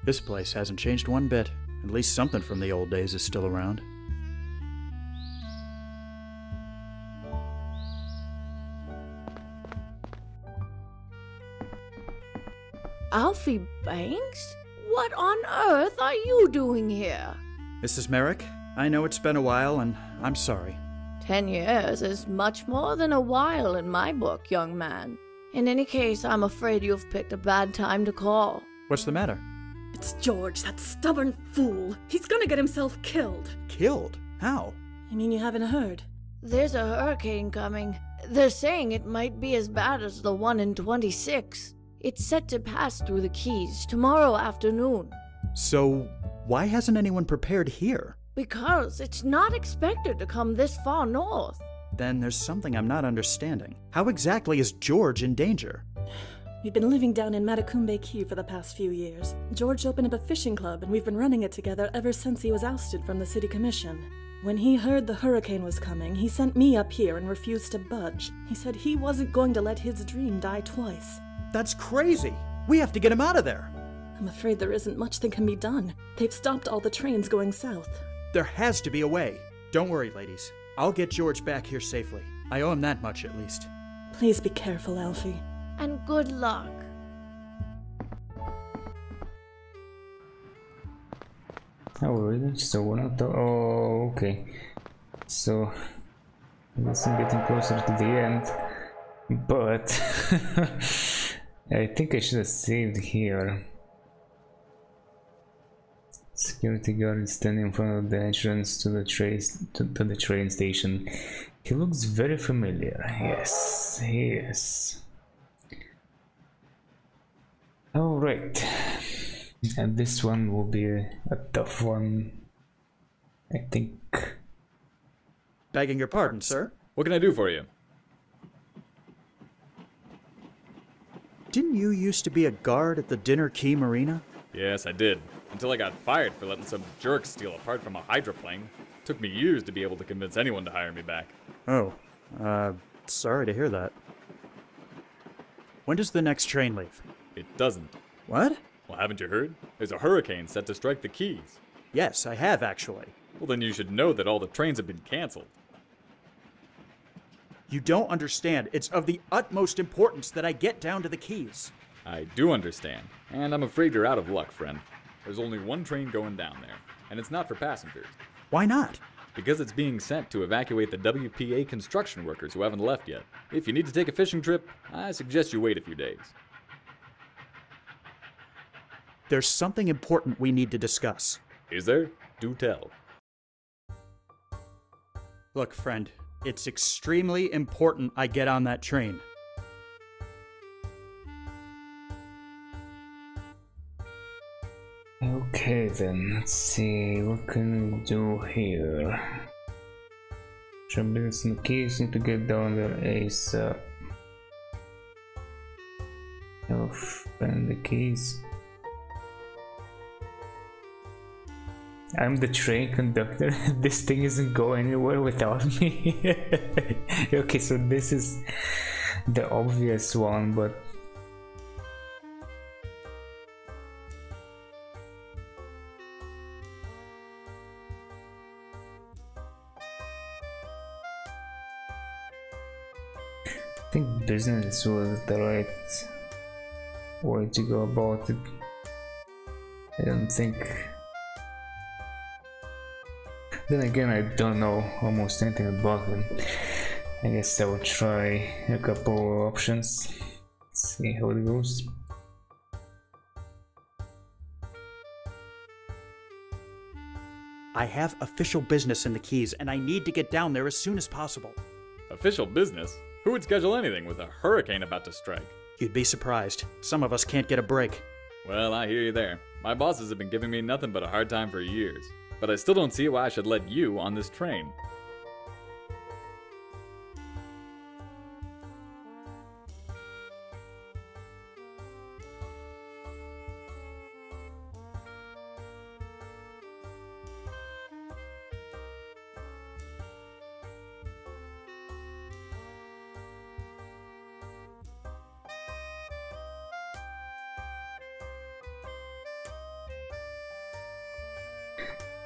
This place hasn't changed one bit. At least something from the old days is still around. Alfie Banks? What on earth are you doing here? Mrs. Merrick, I know it's been a while, and I'm sorry. 10 years is much more than a while in my book, young man. In any case, I'm afraid you've picked a bad time to call. What's the matter? It's George, that stubborn fool. He's gonna get himself killed. Killed? How? You mean you haven't heard? There's a hurricane coming. They're saying it might be as bad as the one in 26. It's set to pass through the Keys tomorrow afternoon. So, why hasn't anyone prepared here? Because it's not expected to come this far north. Then there's something I'm not understanding. How exactly is George in danger? We've been living down in Matacumbe Key for the past few years. George opened up a fishing club, and we've been running it together ever since he was ousted from the city commission. When he heard the hurricane was coming, he sent me up here and refused to budge. He said he wasn't going to let his dream die twice. That's crazy! We have to get him out of there! I'm afraid there isn't much that can be done. They've stopped all the trains going south. There has to be a way. Don't worry, ladies. I'll get George back here safely. I owe him that much, at least. Please be careful, Alfie. And good luck. Oh, really? So we're not. Oh, okay. So I guess I'm getting closer to the end, but I think I should have saved here. Security guard is standing in front of the entrance to the train station. He looks very familiar. Yes, he is. All right. And this one will be a tough one, I think. Begging your pardon, sir? What can I do for you? Didn't you used to be a guard at the Dinner Key Marina? Yes, I did. Until I got fired for letting some jerk steal a part from a hydroplane. Took me years to be able to convince anyone to hire me back. Oh, sorry to hear that. When does the next train leave? It doesn't. What? Well, haven't you heard? There's a hurricane set to strike the Keys. Yes, I have actually. Well, then you should know that all the trains have been canceled. You don't understand. It's of the utmost importance that I get down to the Keys. I do understand, and I'm afraid you're out of luck, friend. There's only one train going down there, and it's not for passengers. Why not? Because it's being sent to evacuate the WPA construction workers who haven't left yet. If you need to take a fishing trip, I suggest you wait a few days. There's something important we need to discuss. Is there? Do tell. Look, friend, it's extremely important I get on that train. Okay then, let's see, what can we do here? Jumping some keys, need to get down there ASAP. Find the keys. I'm the train conductor. This thing isn't going anywhere without me. Okay, so this is the obvious one, but I think business was the right way to go about it. I don't think. Then again, I don't know almost anything about them. I guess I will try a couple options, see how it goes. I have official business in the Keys, and I need to get down there as soon as possible. Official business? Who would schedule anything with a hurricane about to strike? You'd be surprised. Some of us can't get a break. Well, I hear you there. My bosses have been giving me nothing but a hard time for years. But I still don't see why I should let you on this train.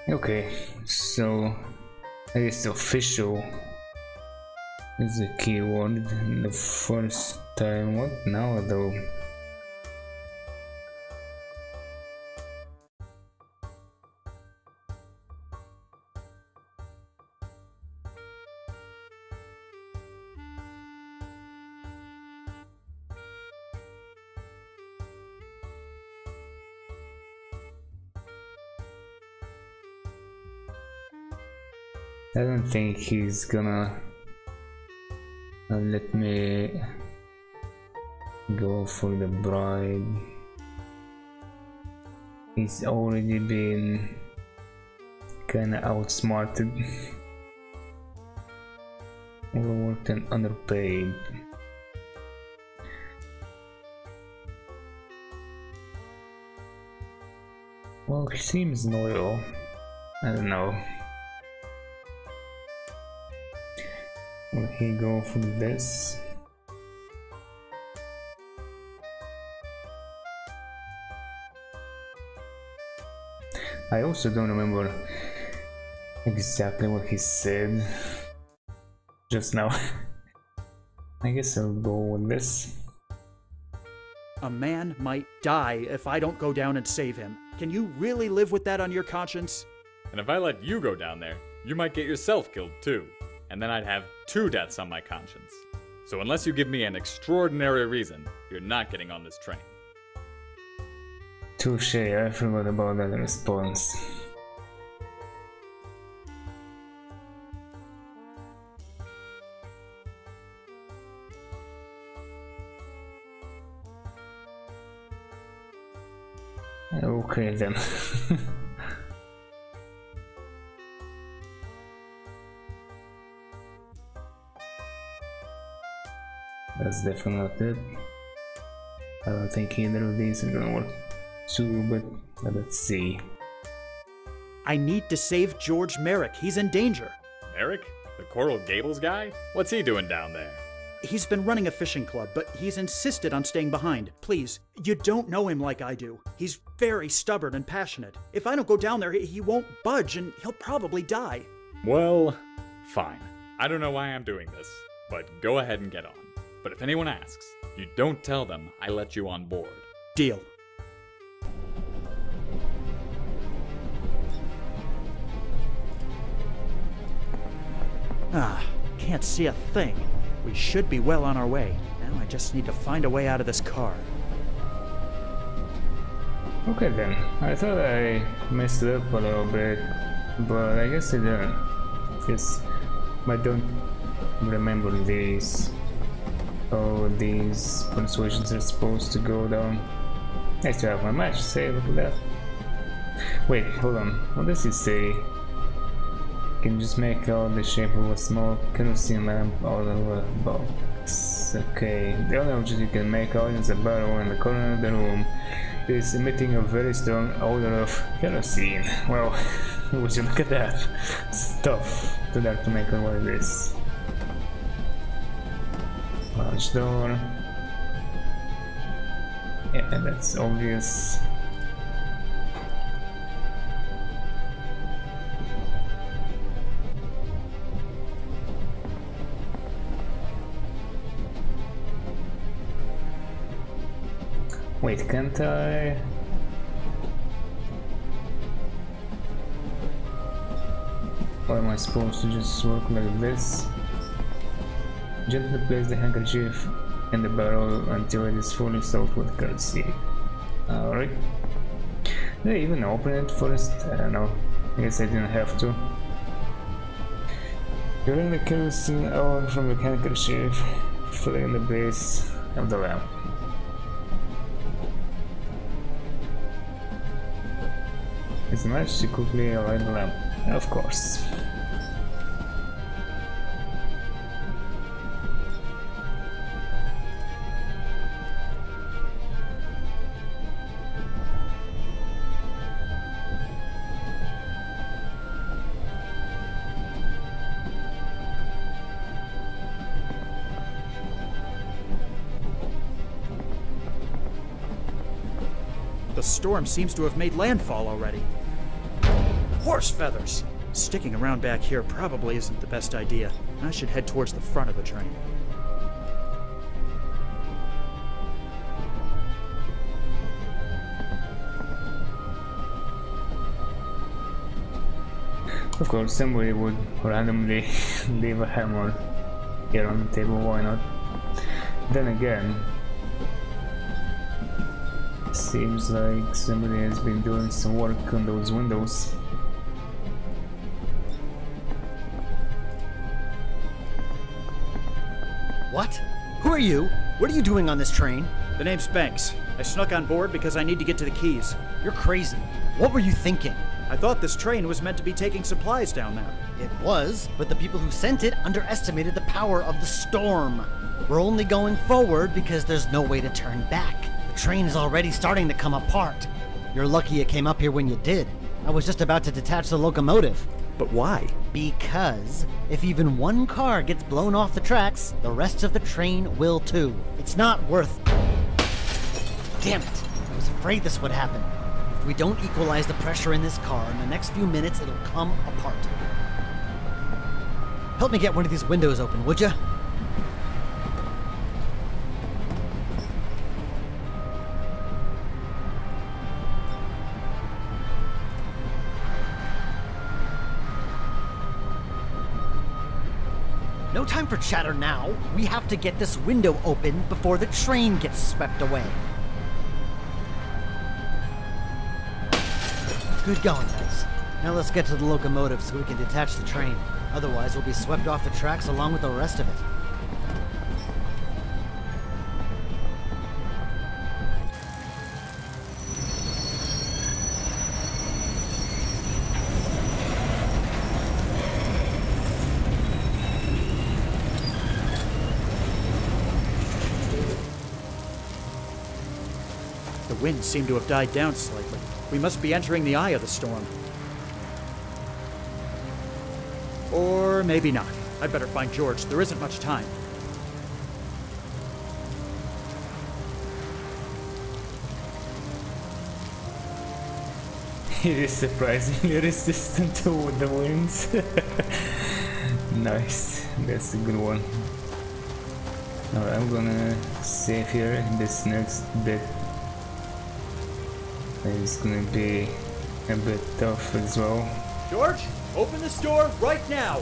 Okay, so I guess official is the keyword the first time. What now though? I don't think he's gonna let me go for the bride. He's already been kinda outsmarted, overworked and underpaid. Well, he seems loyal. I don't know. Will he go for this? I also don't remember exactly what he said just now. I guess I'll go with this. A man might die if I don't go down and save him. Can you really live with that on your conscience? And if I let you go down there, you might get yourself killed too. And then I'd have 2 deaths on my conscience. So unless you give me an extraordinary reason, you're not getting on this train. Touche, I forgot about that response. Okay then. That's definitely not it. I don't think either of these are gonna work too, but let's see. I need to save George Merrick. He's in danger. Merrick? The Coral Gables guy? What's he doing down there? He's been running a fishing club, but he's insisted on staying behind. Please, you don't know him like I do. He's very stubborn and passionate. If I don't go down there, he won't budge and he'll probably die. Well, fine. I don't know why I'm doing this, but go ahead and get on. But if anyone asks, you don't tell them I let you on board. Deal. Can't see a thing. We should be well on our way. Now I just need to find a way out of this car. Okay then, I thought I messed it up a little bit, but I guess I didn't. Because I don't remember these. Oh, these persuasions are supposed to go down. Nice to have my match save, look at that. Wait, hold on, what does it say? Can just make out the shape of a small kerosene lamp out of a box. Okay, the only object you can make out is a barrel in the corner of the room. It is emitting a very strong odor of kerosene. Well, would you look at that? It's tough to that to make out what it is. Large door. Yeah, that's obvious. Wait, can't I? Or am I supposed to just work like this? Gently place the handkerchief in the barrel until it is fully soaked with kerosene. Alright. Did I even open it first? I don't know. I guess I didn't have to. Getting the kerosene out from the handkerchief, filling the base of the lamp. It's nice to quickly light the lamp, of course. The storm seems to have made landfall already. Horse feathers! Sticking around back here probably isn't the best idea. I should head towards the front of the train. Of course, somebody would randomly leave a hammer here on the table, why not? Then again, seems like somebody has been doing some work on those windows. What? Who are you? What are you doing on this train? The name's Banks. I snuck on board because I need to get to the Keys. You're crazy. What were you thinking? I thought this train was meant to be taking supplies down there. It was, but the people who sent it underestimated the power of the storm. We're only going forward because there's no way to turn back. The train is already starting to come apart. You're lucky it came up here when you did. I was just about to detach the locomotive. But why? Because if even one car gets blown off the tracks, the rest of the train will too. It's not worth... Damn it! I was afraid this would happen. If we don't equalize the pressure in this car, in the next few minutes it'll come apart. Help me get one of these windows open, would ya? No time for chatter now. We have to get this window open before the train gets swept away. Good going, guys. Now let's get to the locomotive so we can detach the train. Otherwise, we'll be swept off the tracks along with the rest of it. The winds seem to have died down slightly. We must be entering the eye of the storm. Or maybe not. I'd better find George. There isn't much time. It is surprisingly resistant to the winds. Nice, that's a good one. Alright, I'm gonna save here. This next bit is gonna be a bit tough as well. George, open this door right now!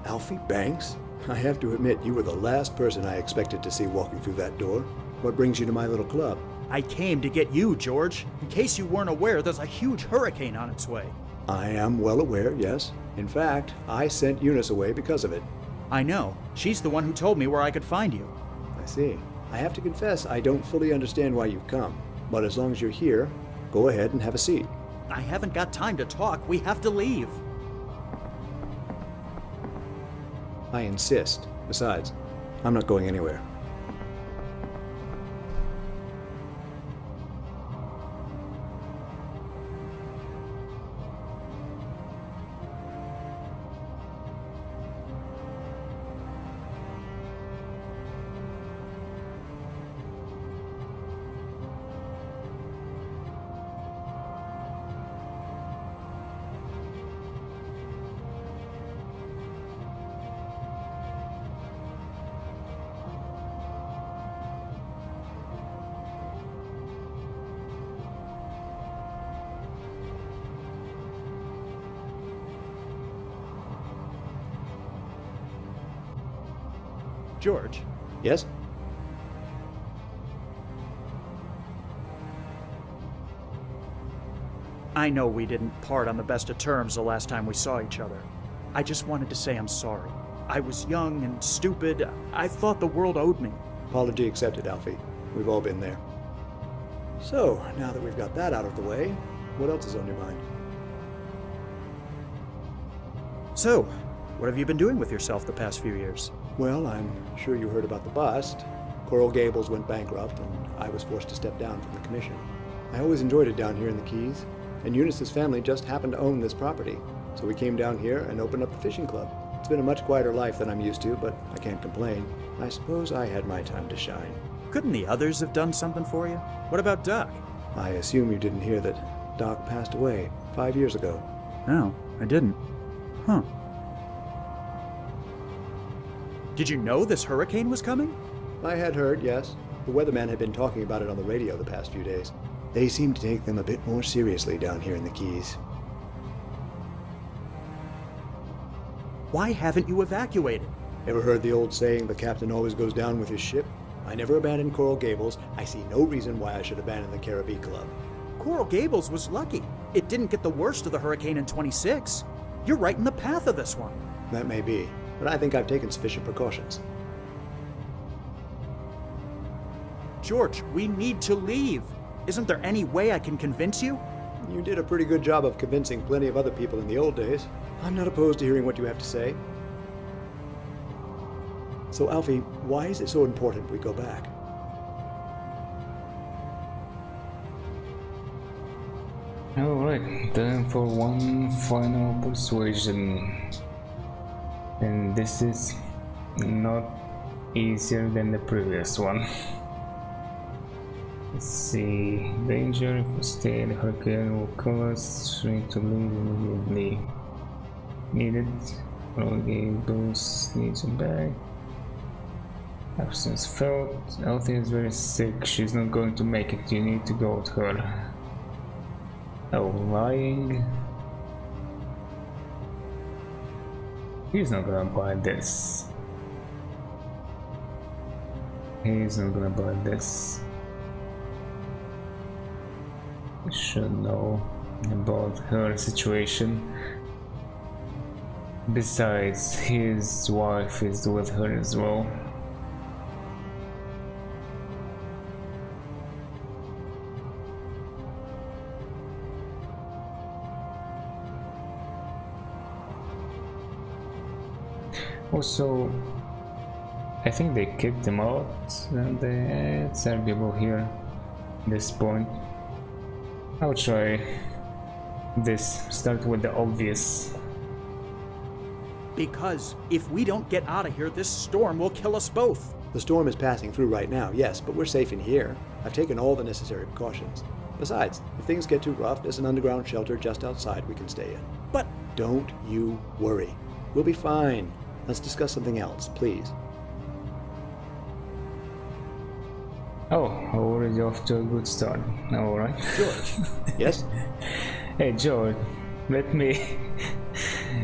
Alfie Banks? I have to admit, you were the last person I expected to see walking through that door. What brings you to my little club? I came to get you, George. In case you weren't aware, there's a huge hurricane on its way. I am well aware, yes. In fact, I sent Eunice away because of it. I know. She's the one who told me where I could find you. I see. I have to confess, I don't fully understand why you've come. But as long as you're here, go ahead and have a seat. I haven't got time to talk. We have to leave. I insist. Besides, I'm not going anywhere. George? Yes? I know we didn't part on the best of terms the last time we saw each other. I just wanted to say I'm sorry. I was young and stupid. I thought the world owed me. Apology accepted, Alfie. We've all been there. So, now that we've got that out of the way, what else is on your mind? So, what have you been doing with yourself the past few years? Well, I'm sure you heard about the bust. Coral Gables went bankrupt, and I was forced to step down from the commission. I always enjoyed it down here in the Keys, and Eunice's family just happened to own this property, so we came down here and opened up the fishing club. It's been a much quieter life than I'm used to, but I can't complain. I suppose I had my time to shine. Couldn't the others have done something for you? What about Doc? I assume you didn't hear that Doc passed away 5 years ago. No, I didn't. Huh. Did you know this hurricane was coming? I had heard, yes. The weatherman had been talking about it on the radio the past few days. They seem to take them a bit more seriously down here in the Keys. Why haven't you evacuated? Ever heard the old saying, the captain always goes down with his ship? I never abandoned Coral Gables. I see no reason why I should abandon the Caribbean Club. Coral Gables was lucky. It didn't get the worst of the hurricane in 26. You're right in the path of this one. That may be, but I think I've taken sufficient precautions. George, we need to leave. Isn't there any way I can convince you? You did a pretty good job of convincing plenty of other people in the old days. I'm not opposed to hearing what you have to say. So, Alfie, why is it so important we go back? Alright, time for one final persuasion. And this is not easier than the previous one. Let's see. Danger, if we stay, the hurricane will kill us. We need to leave immediately. Needed. Okay, those needs a bag. Absence felt. Althea is very sick. She's not going to make it. You need to go with her. Oh, lying. He's not gonna buy this. He's not gonna buy this. He should know about her situation. Besides, his wife is with her as well. Also, I think they kicked him out, and it's arguable here at this point. I'll try this. Start with the obvious. Because if we don't get out of here, this storm will kill us both. The storm is passing through right now, yes, but we're safe in here. I've taken all the necessary precautions. Besides, if things get too rough, there's an underground shelter just outside we can stay in. But don't you worry. We'll be fine. Let's discuss something else, please. Oh, already off to a good start. Alright. George. Yes? Hey, George, let me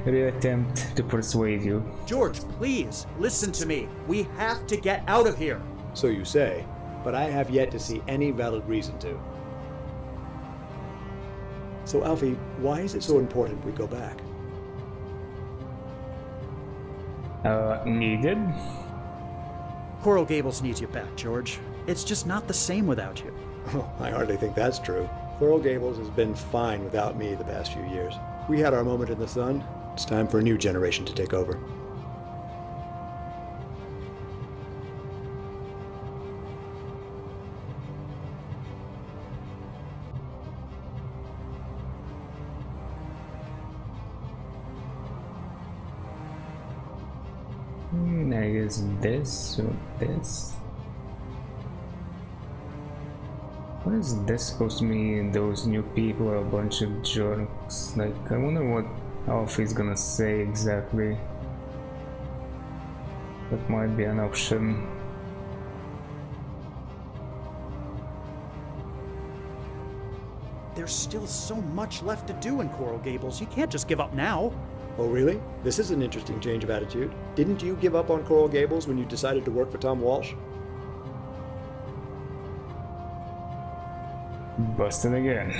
reattempt to persuade you. George, please, listen to me. We have to get out of here. So you say, but I have yet to see any valid reason to. So, Alfie, why is it so important we go back? Needed? Coral Gables needs you back, George. It's just not the same without you. Oh, I hardly think that's true. Coral Gables has been fine without me the past few years. We had our moment in the sun. It's time for a new generation to take over. I guess this or this. What is this supposed to mean? Those new people are a bunch of jerks. Like, I wonder what Alfie's gonna say exactly. That might be an option. There's still so much left to do in Coral Gables. You can't just give up now. Oh, really? This is an interesting change of attitude. Didn't you give up on Coral Gables when you decided to work for Tom Walsh? Busted again.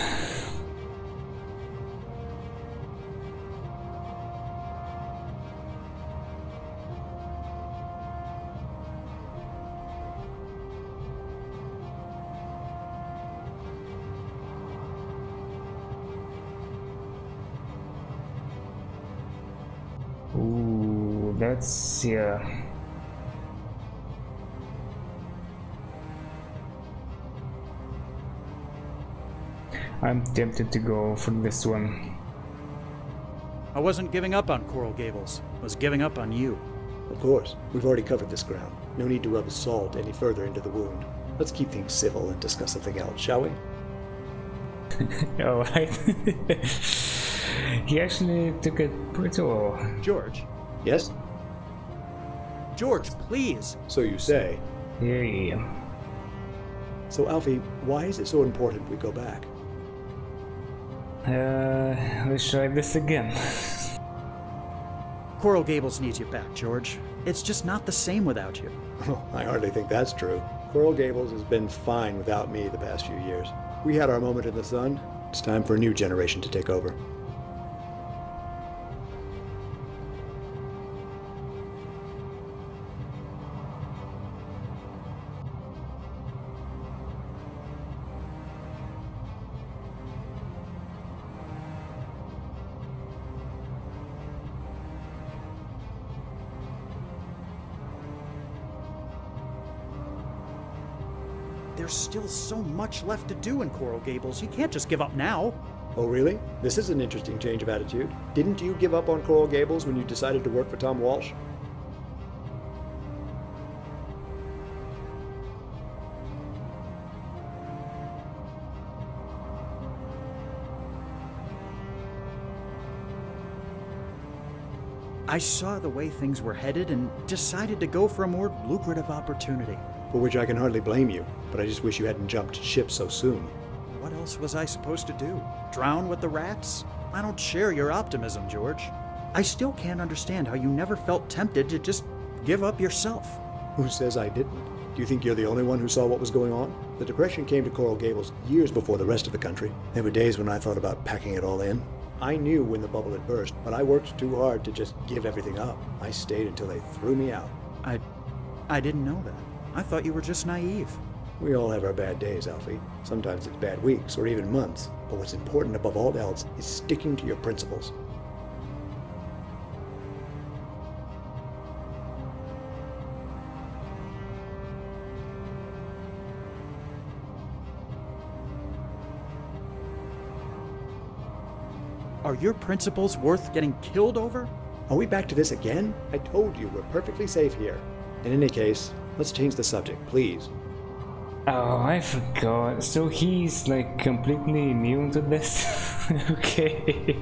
Ooh, that's, yeah. I'm tempted to go for this one. I wasn't giving up on Coral Gables. I was giving up on you. Of course. We've already covered this ground. No need to rub salt any further into the wound. Let's keep things civil and discuss something else, shall we? Alright. He actually took it pretty well. George? Yes? George, please! So you say. Yeah. So, Alfie, why is it so important we go back? Let's try this again. Coral Gables needs you back, George. It's just not the same without you. Oh, I hardly think that's true. Coral Gables has been fine without me the past few years. We had our moment in the sun. It's time for a new generation to take over. There's still so much left to do in Coral Gables. You can't just give up now. Oh, really? This is an interesting change of attitude. Didn't you give up on Coral Gables when you decided to work for Tom Walsh? I saw the way things were headed and decided to go for a more lucrative opportunity. For which I can hardly blame you, but I just wish you hadn't jumped ship so soon. What else was I supposed to do? Drown with the rats? I don't share your optimism, George. I still can't understand how you never felt tempted to just give up yourself. Who says I didn't? Do you think you're the only one who saw what was going on? The Depression came to Coral Gables years before the rest of the country. There were days when I thought about packing it all in. I knew when the bubble had burst, but I worked too hard to just give everything up. I stayed until they threw me out. I didn't know that. I thought you were just naive. We all have our bad days, Alfie. Sometimes it's bad weeks or even months. But what's important above all else is sticking to your principles. Are your principles worth getting killed over? Are we back to this again? I told you we're perfectly safe here. In any case, let's change the subject, please. Oh, I forgot. So he's like completely immune to this? Okay.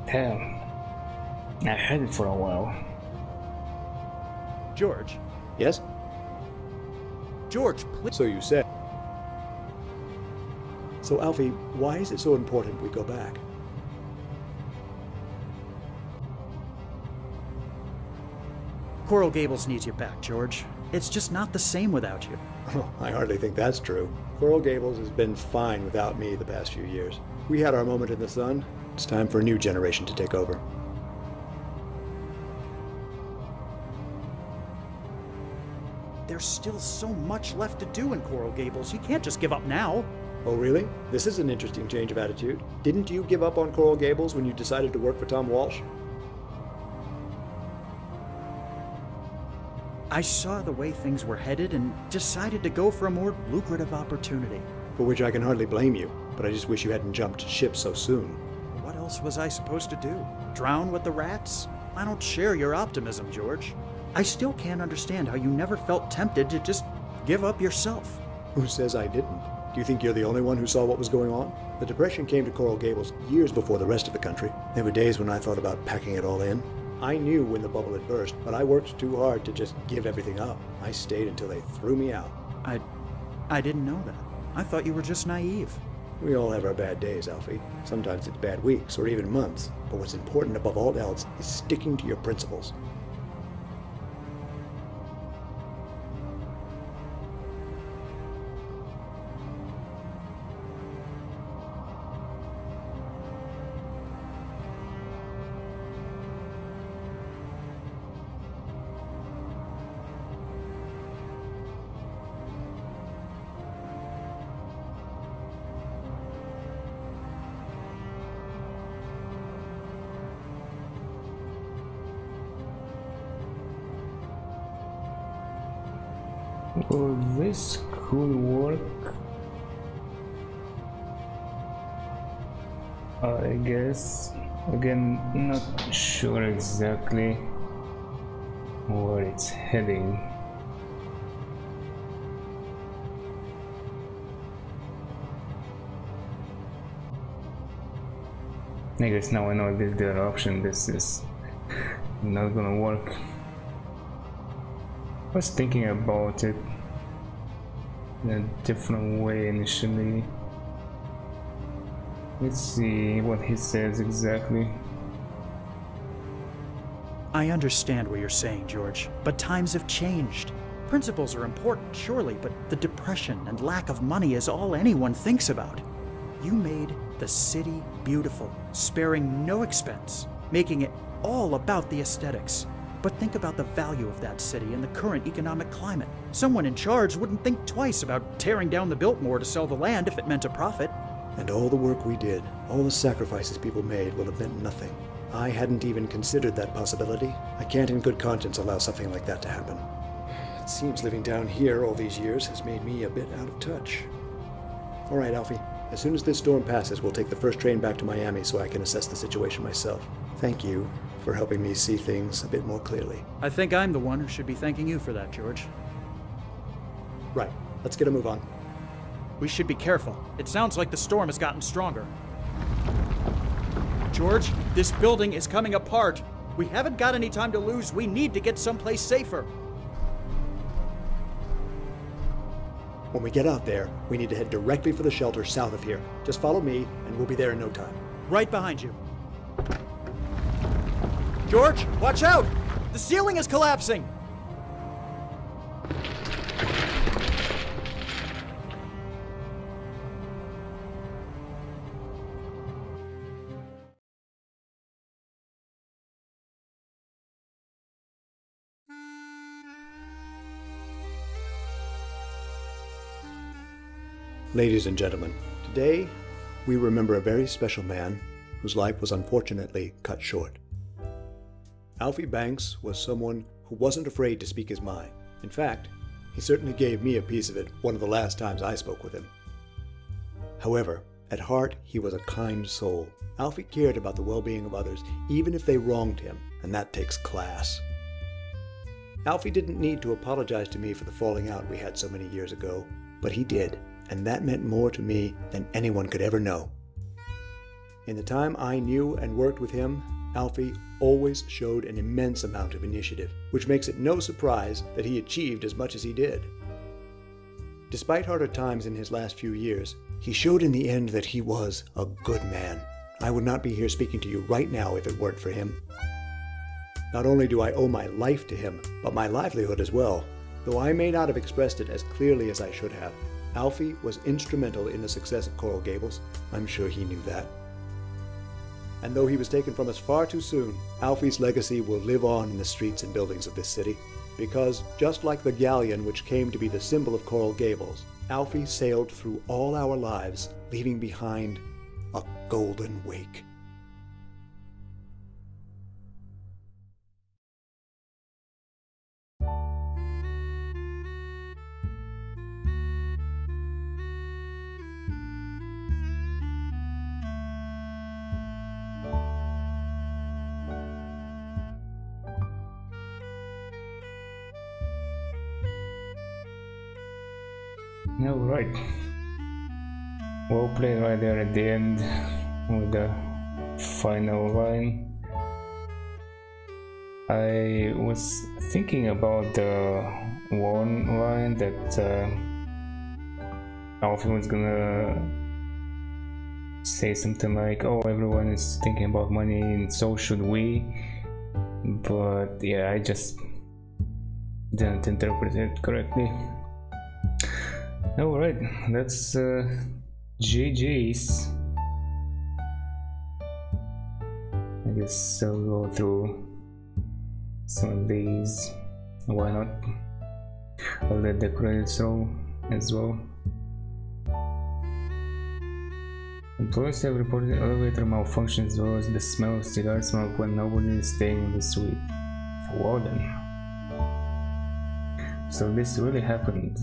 Damn. I had it for a while. George? Yes? George, please. So you said. So Alfie, why is it so important we go back? Coral Gables needs you back, George. It's just not the same without you. Oh, I hardly think that's true. Coral Gables has been fine without me the past few years. We had our moment in the sun. It's time for a new generation to take over. There's still so much left to do in Coral Gables. You can't just give up now. Oh, really? This is an interesting change of attitude. Didn't you give up on Coral Gables when you decided to work for Tom Walsh? I saw the way things were headed and decided to go for a more lucrative opportunity. For which I can hardly blame you, but I just wish you hadn't jumped ship so soon. What else was I supposed to do? Drown with the rats? I don't share your optimism, George. I still can't understand how you never felt tempted to just give up yourself. Who says I didn't? Do you think you're the only one who saw what was going on? The Depression came to Coral Gables years before the rest of the country. There were days when I thought about packing it all in. I knew when the bubble had burst, but I worked too hard to just give everything up. I stayed until they threw me out. I didn't know that. I thought you were just naive. We all have our bad days, Alfie. Sometimes it's bad weeks or even months. But what's important above all else is sticking to your principles. Well, this could work. I guess. Again, not sure exactly where it's heading. I guess now I know this is the other option. This is not gonna work. I was thinking about it in a different way initially. Let's see what he says exactly. I understand what you're saying, George, but times have changed. Principles are important, surely, but the depression and lack of money is all anyone thinks about. You made the city beautiful, sparing no expense, making it all about the aesthetics. But think about the value of that city in the current economic climate. Someone in charge wouldn't think twice about tearing down the Biltmore to sell the land if it meant a profit. And all the work we did, all the sacrifices people made will have meant nothing. I hadn't even considered that possibility. I can't in good conscience allow something like that to happen. It seems living down here all these years has made me a bit out of touch. All right, Alfie. As soon as this storm passes, we'll take the first train back to Miami so I can assess the situation myself. Thank you for helping me see things a bit more clearly. I think I'm the one who should be thanking you for that, George. Right. Let's get a move on. We should be careful. It sounds like the storm has gotten stronger. George, this building is coming apart. We haven't got any time to lose. We need to get someplace safer. When we get out there, we need to head directly for the shelter south of here. Just follow me, and we'll be there in no time. Right behind you. George, watch out! The ceiling is collapsing! Ladies and gentlemen, today we remember a very special man whose life was unfortunately cut short. Alfie Banks was someone who wasn't afraid to speak his mind. In fact, he certainly gave me a piece of it one of the last times I spoke with him. However, at heart, he was a kind soul. Alfie cared about the well-being of others, even if they wronged him, and that takes class. Alfie didn't need to apologize to me for the falling out we had so many years ago, but he did, and that meant more to me than anyone could ever know. In the time I knew and worked with him, Alfie always showed an immense amount of initiative, which makes it no surprise that he achieved as much as he did. Despite harder times in his last few years, he showed in the end that he was a good man. I would not be here speaking to you right now if it weren't for him. Not only do I owe my life to him, but my livelihood as well. Though I may not have expressed it as clearly as I should have, Alfie was instrumental in the success of Coral Gables. I'm sure he knew that. And though he was taken from us far too soon, Alfie's legacy will live on in the streets and buildings of this city. Because, just like the galleon which came to be the symbol of Coral Gables, Alfie sailed through all our lives, leaving behind a golden wake. Alright. Well played right there at the end with the final line. I was thinking about the one line that Alfie was gonna say something like, oh, everyone is thinking about money and so should we. But yeah, I just didn't interpret it correctly. Alright, that's GG's. I guess I'll go through some of these. Why not? I'll let the credits roll as well. Employees have reported elevator malfunction as well as the smell of cigar smoke when nobody is staying in the suite. Well then. So this really happened.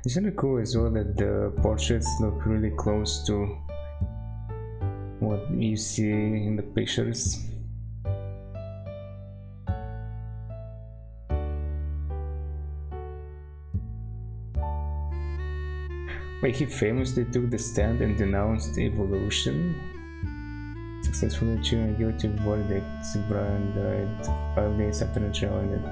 It's really cool as well that the portraits look really close to what you see in the pictures. Wait, he famously took the stand and denounced evolution? Successfully achieving a guilty verdict, Brian died 5 days after the trial ended.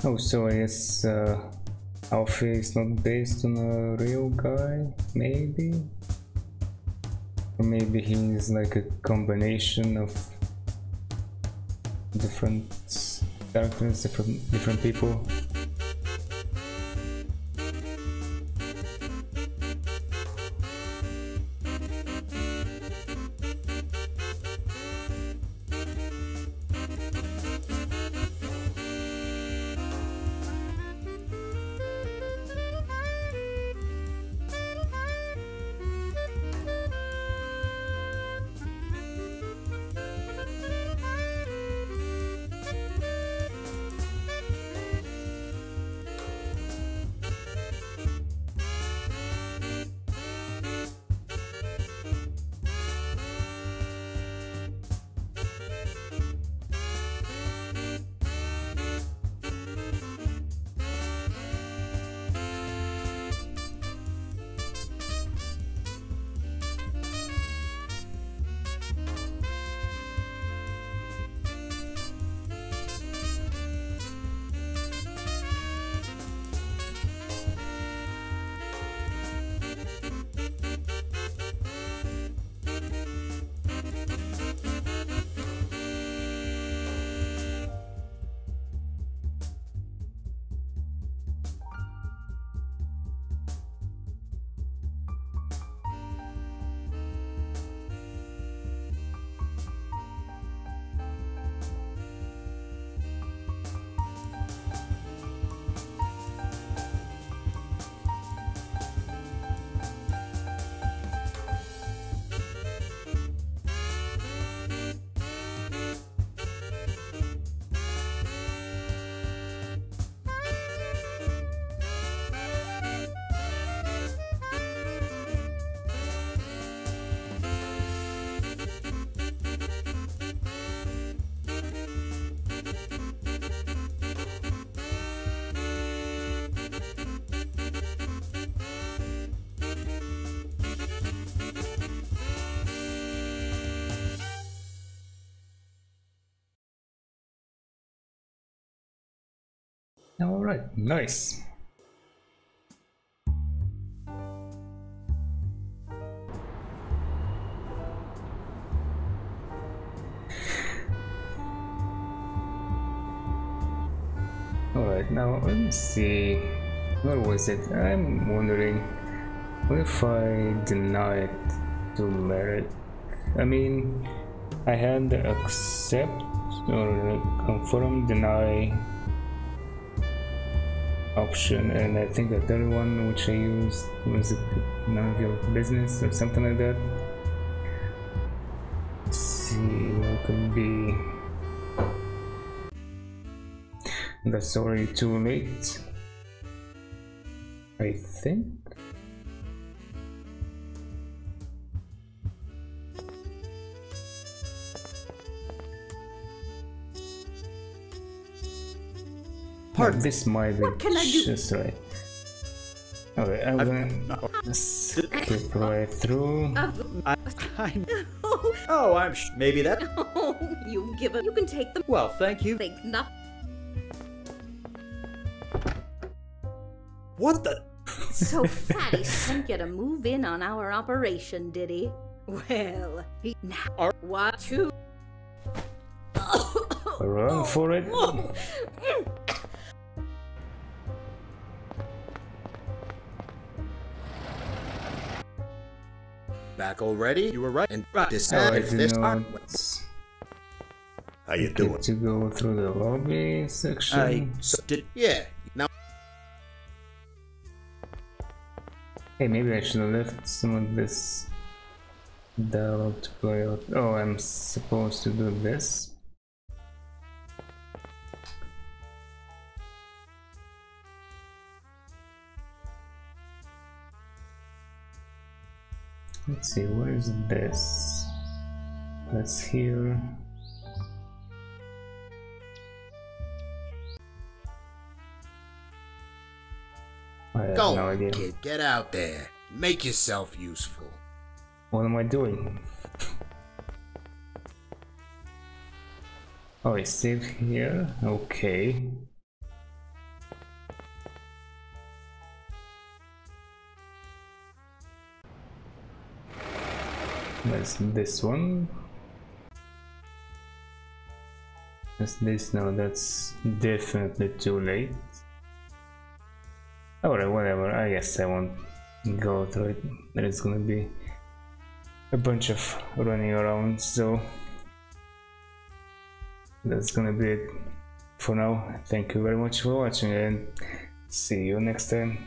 Oh, so I guess Alfie is not based on a real guy, maybe? Or maybe he's like a combination of different characters, different people. Alright, nice. Alright, now let me see. Where was it? I'm wondering what if I deny it to Merrick? I mean, I had the accept or confirm, deny option, and I think the third one which I used was none of your business or something like that. Let's see what could be. That's already too late, I think. Pardon. This might be What can I do? just right. Okay, I'm gonna skip right through. Oh, I'm maybe that. Oh, you've given. You can take them. Well, thank you. Think nothing. What the? So Fatty sent you to move in on our operation, did he? Well, he now what you Run for it. Back already? You were right. And I decide if do this not How you get doing? to go through the lobby section. Yeah. Now Hey, maybe I should have left some of this dialogue to play out. Oh, I'm supposed to do this. Let's see, what is this? Let's hear. I have go no on, idea. kid. Get out there. Make yourself useful. What am I doing? Oh, I saved here? Okay. That's this one. Is this? No, that's definitely too late. Alright, whatever. I guess I won't go through it. There's gonna be a bunch of running around, so that's gonna be it for now. Thank you very much for watching and see you next time.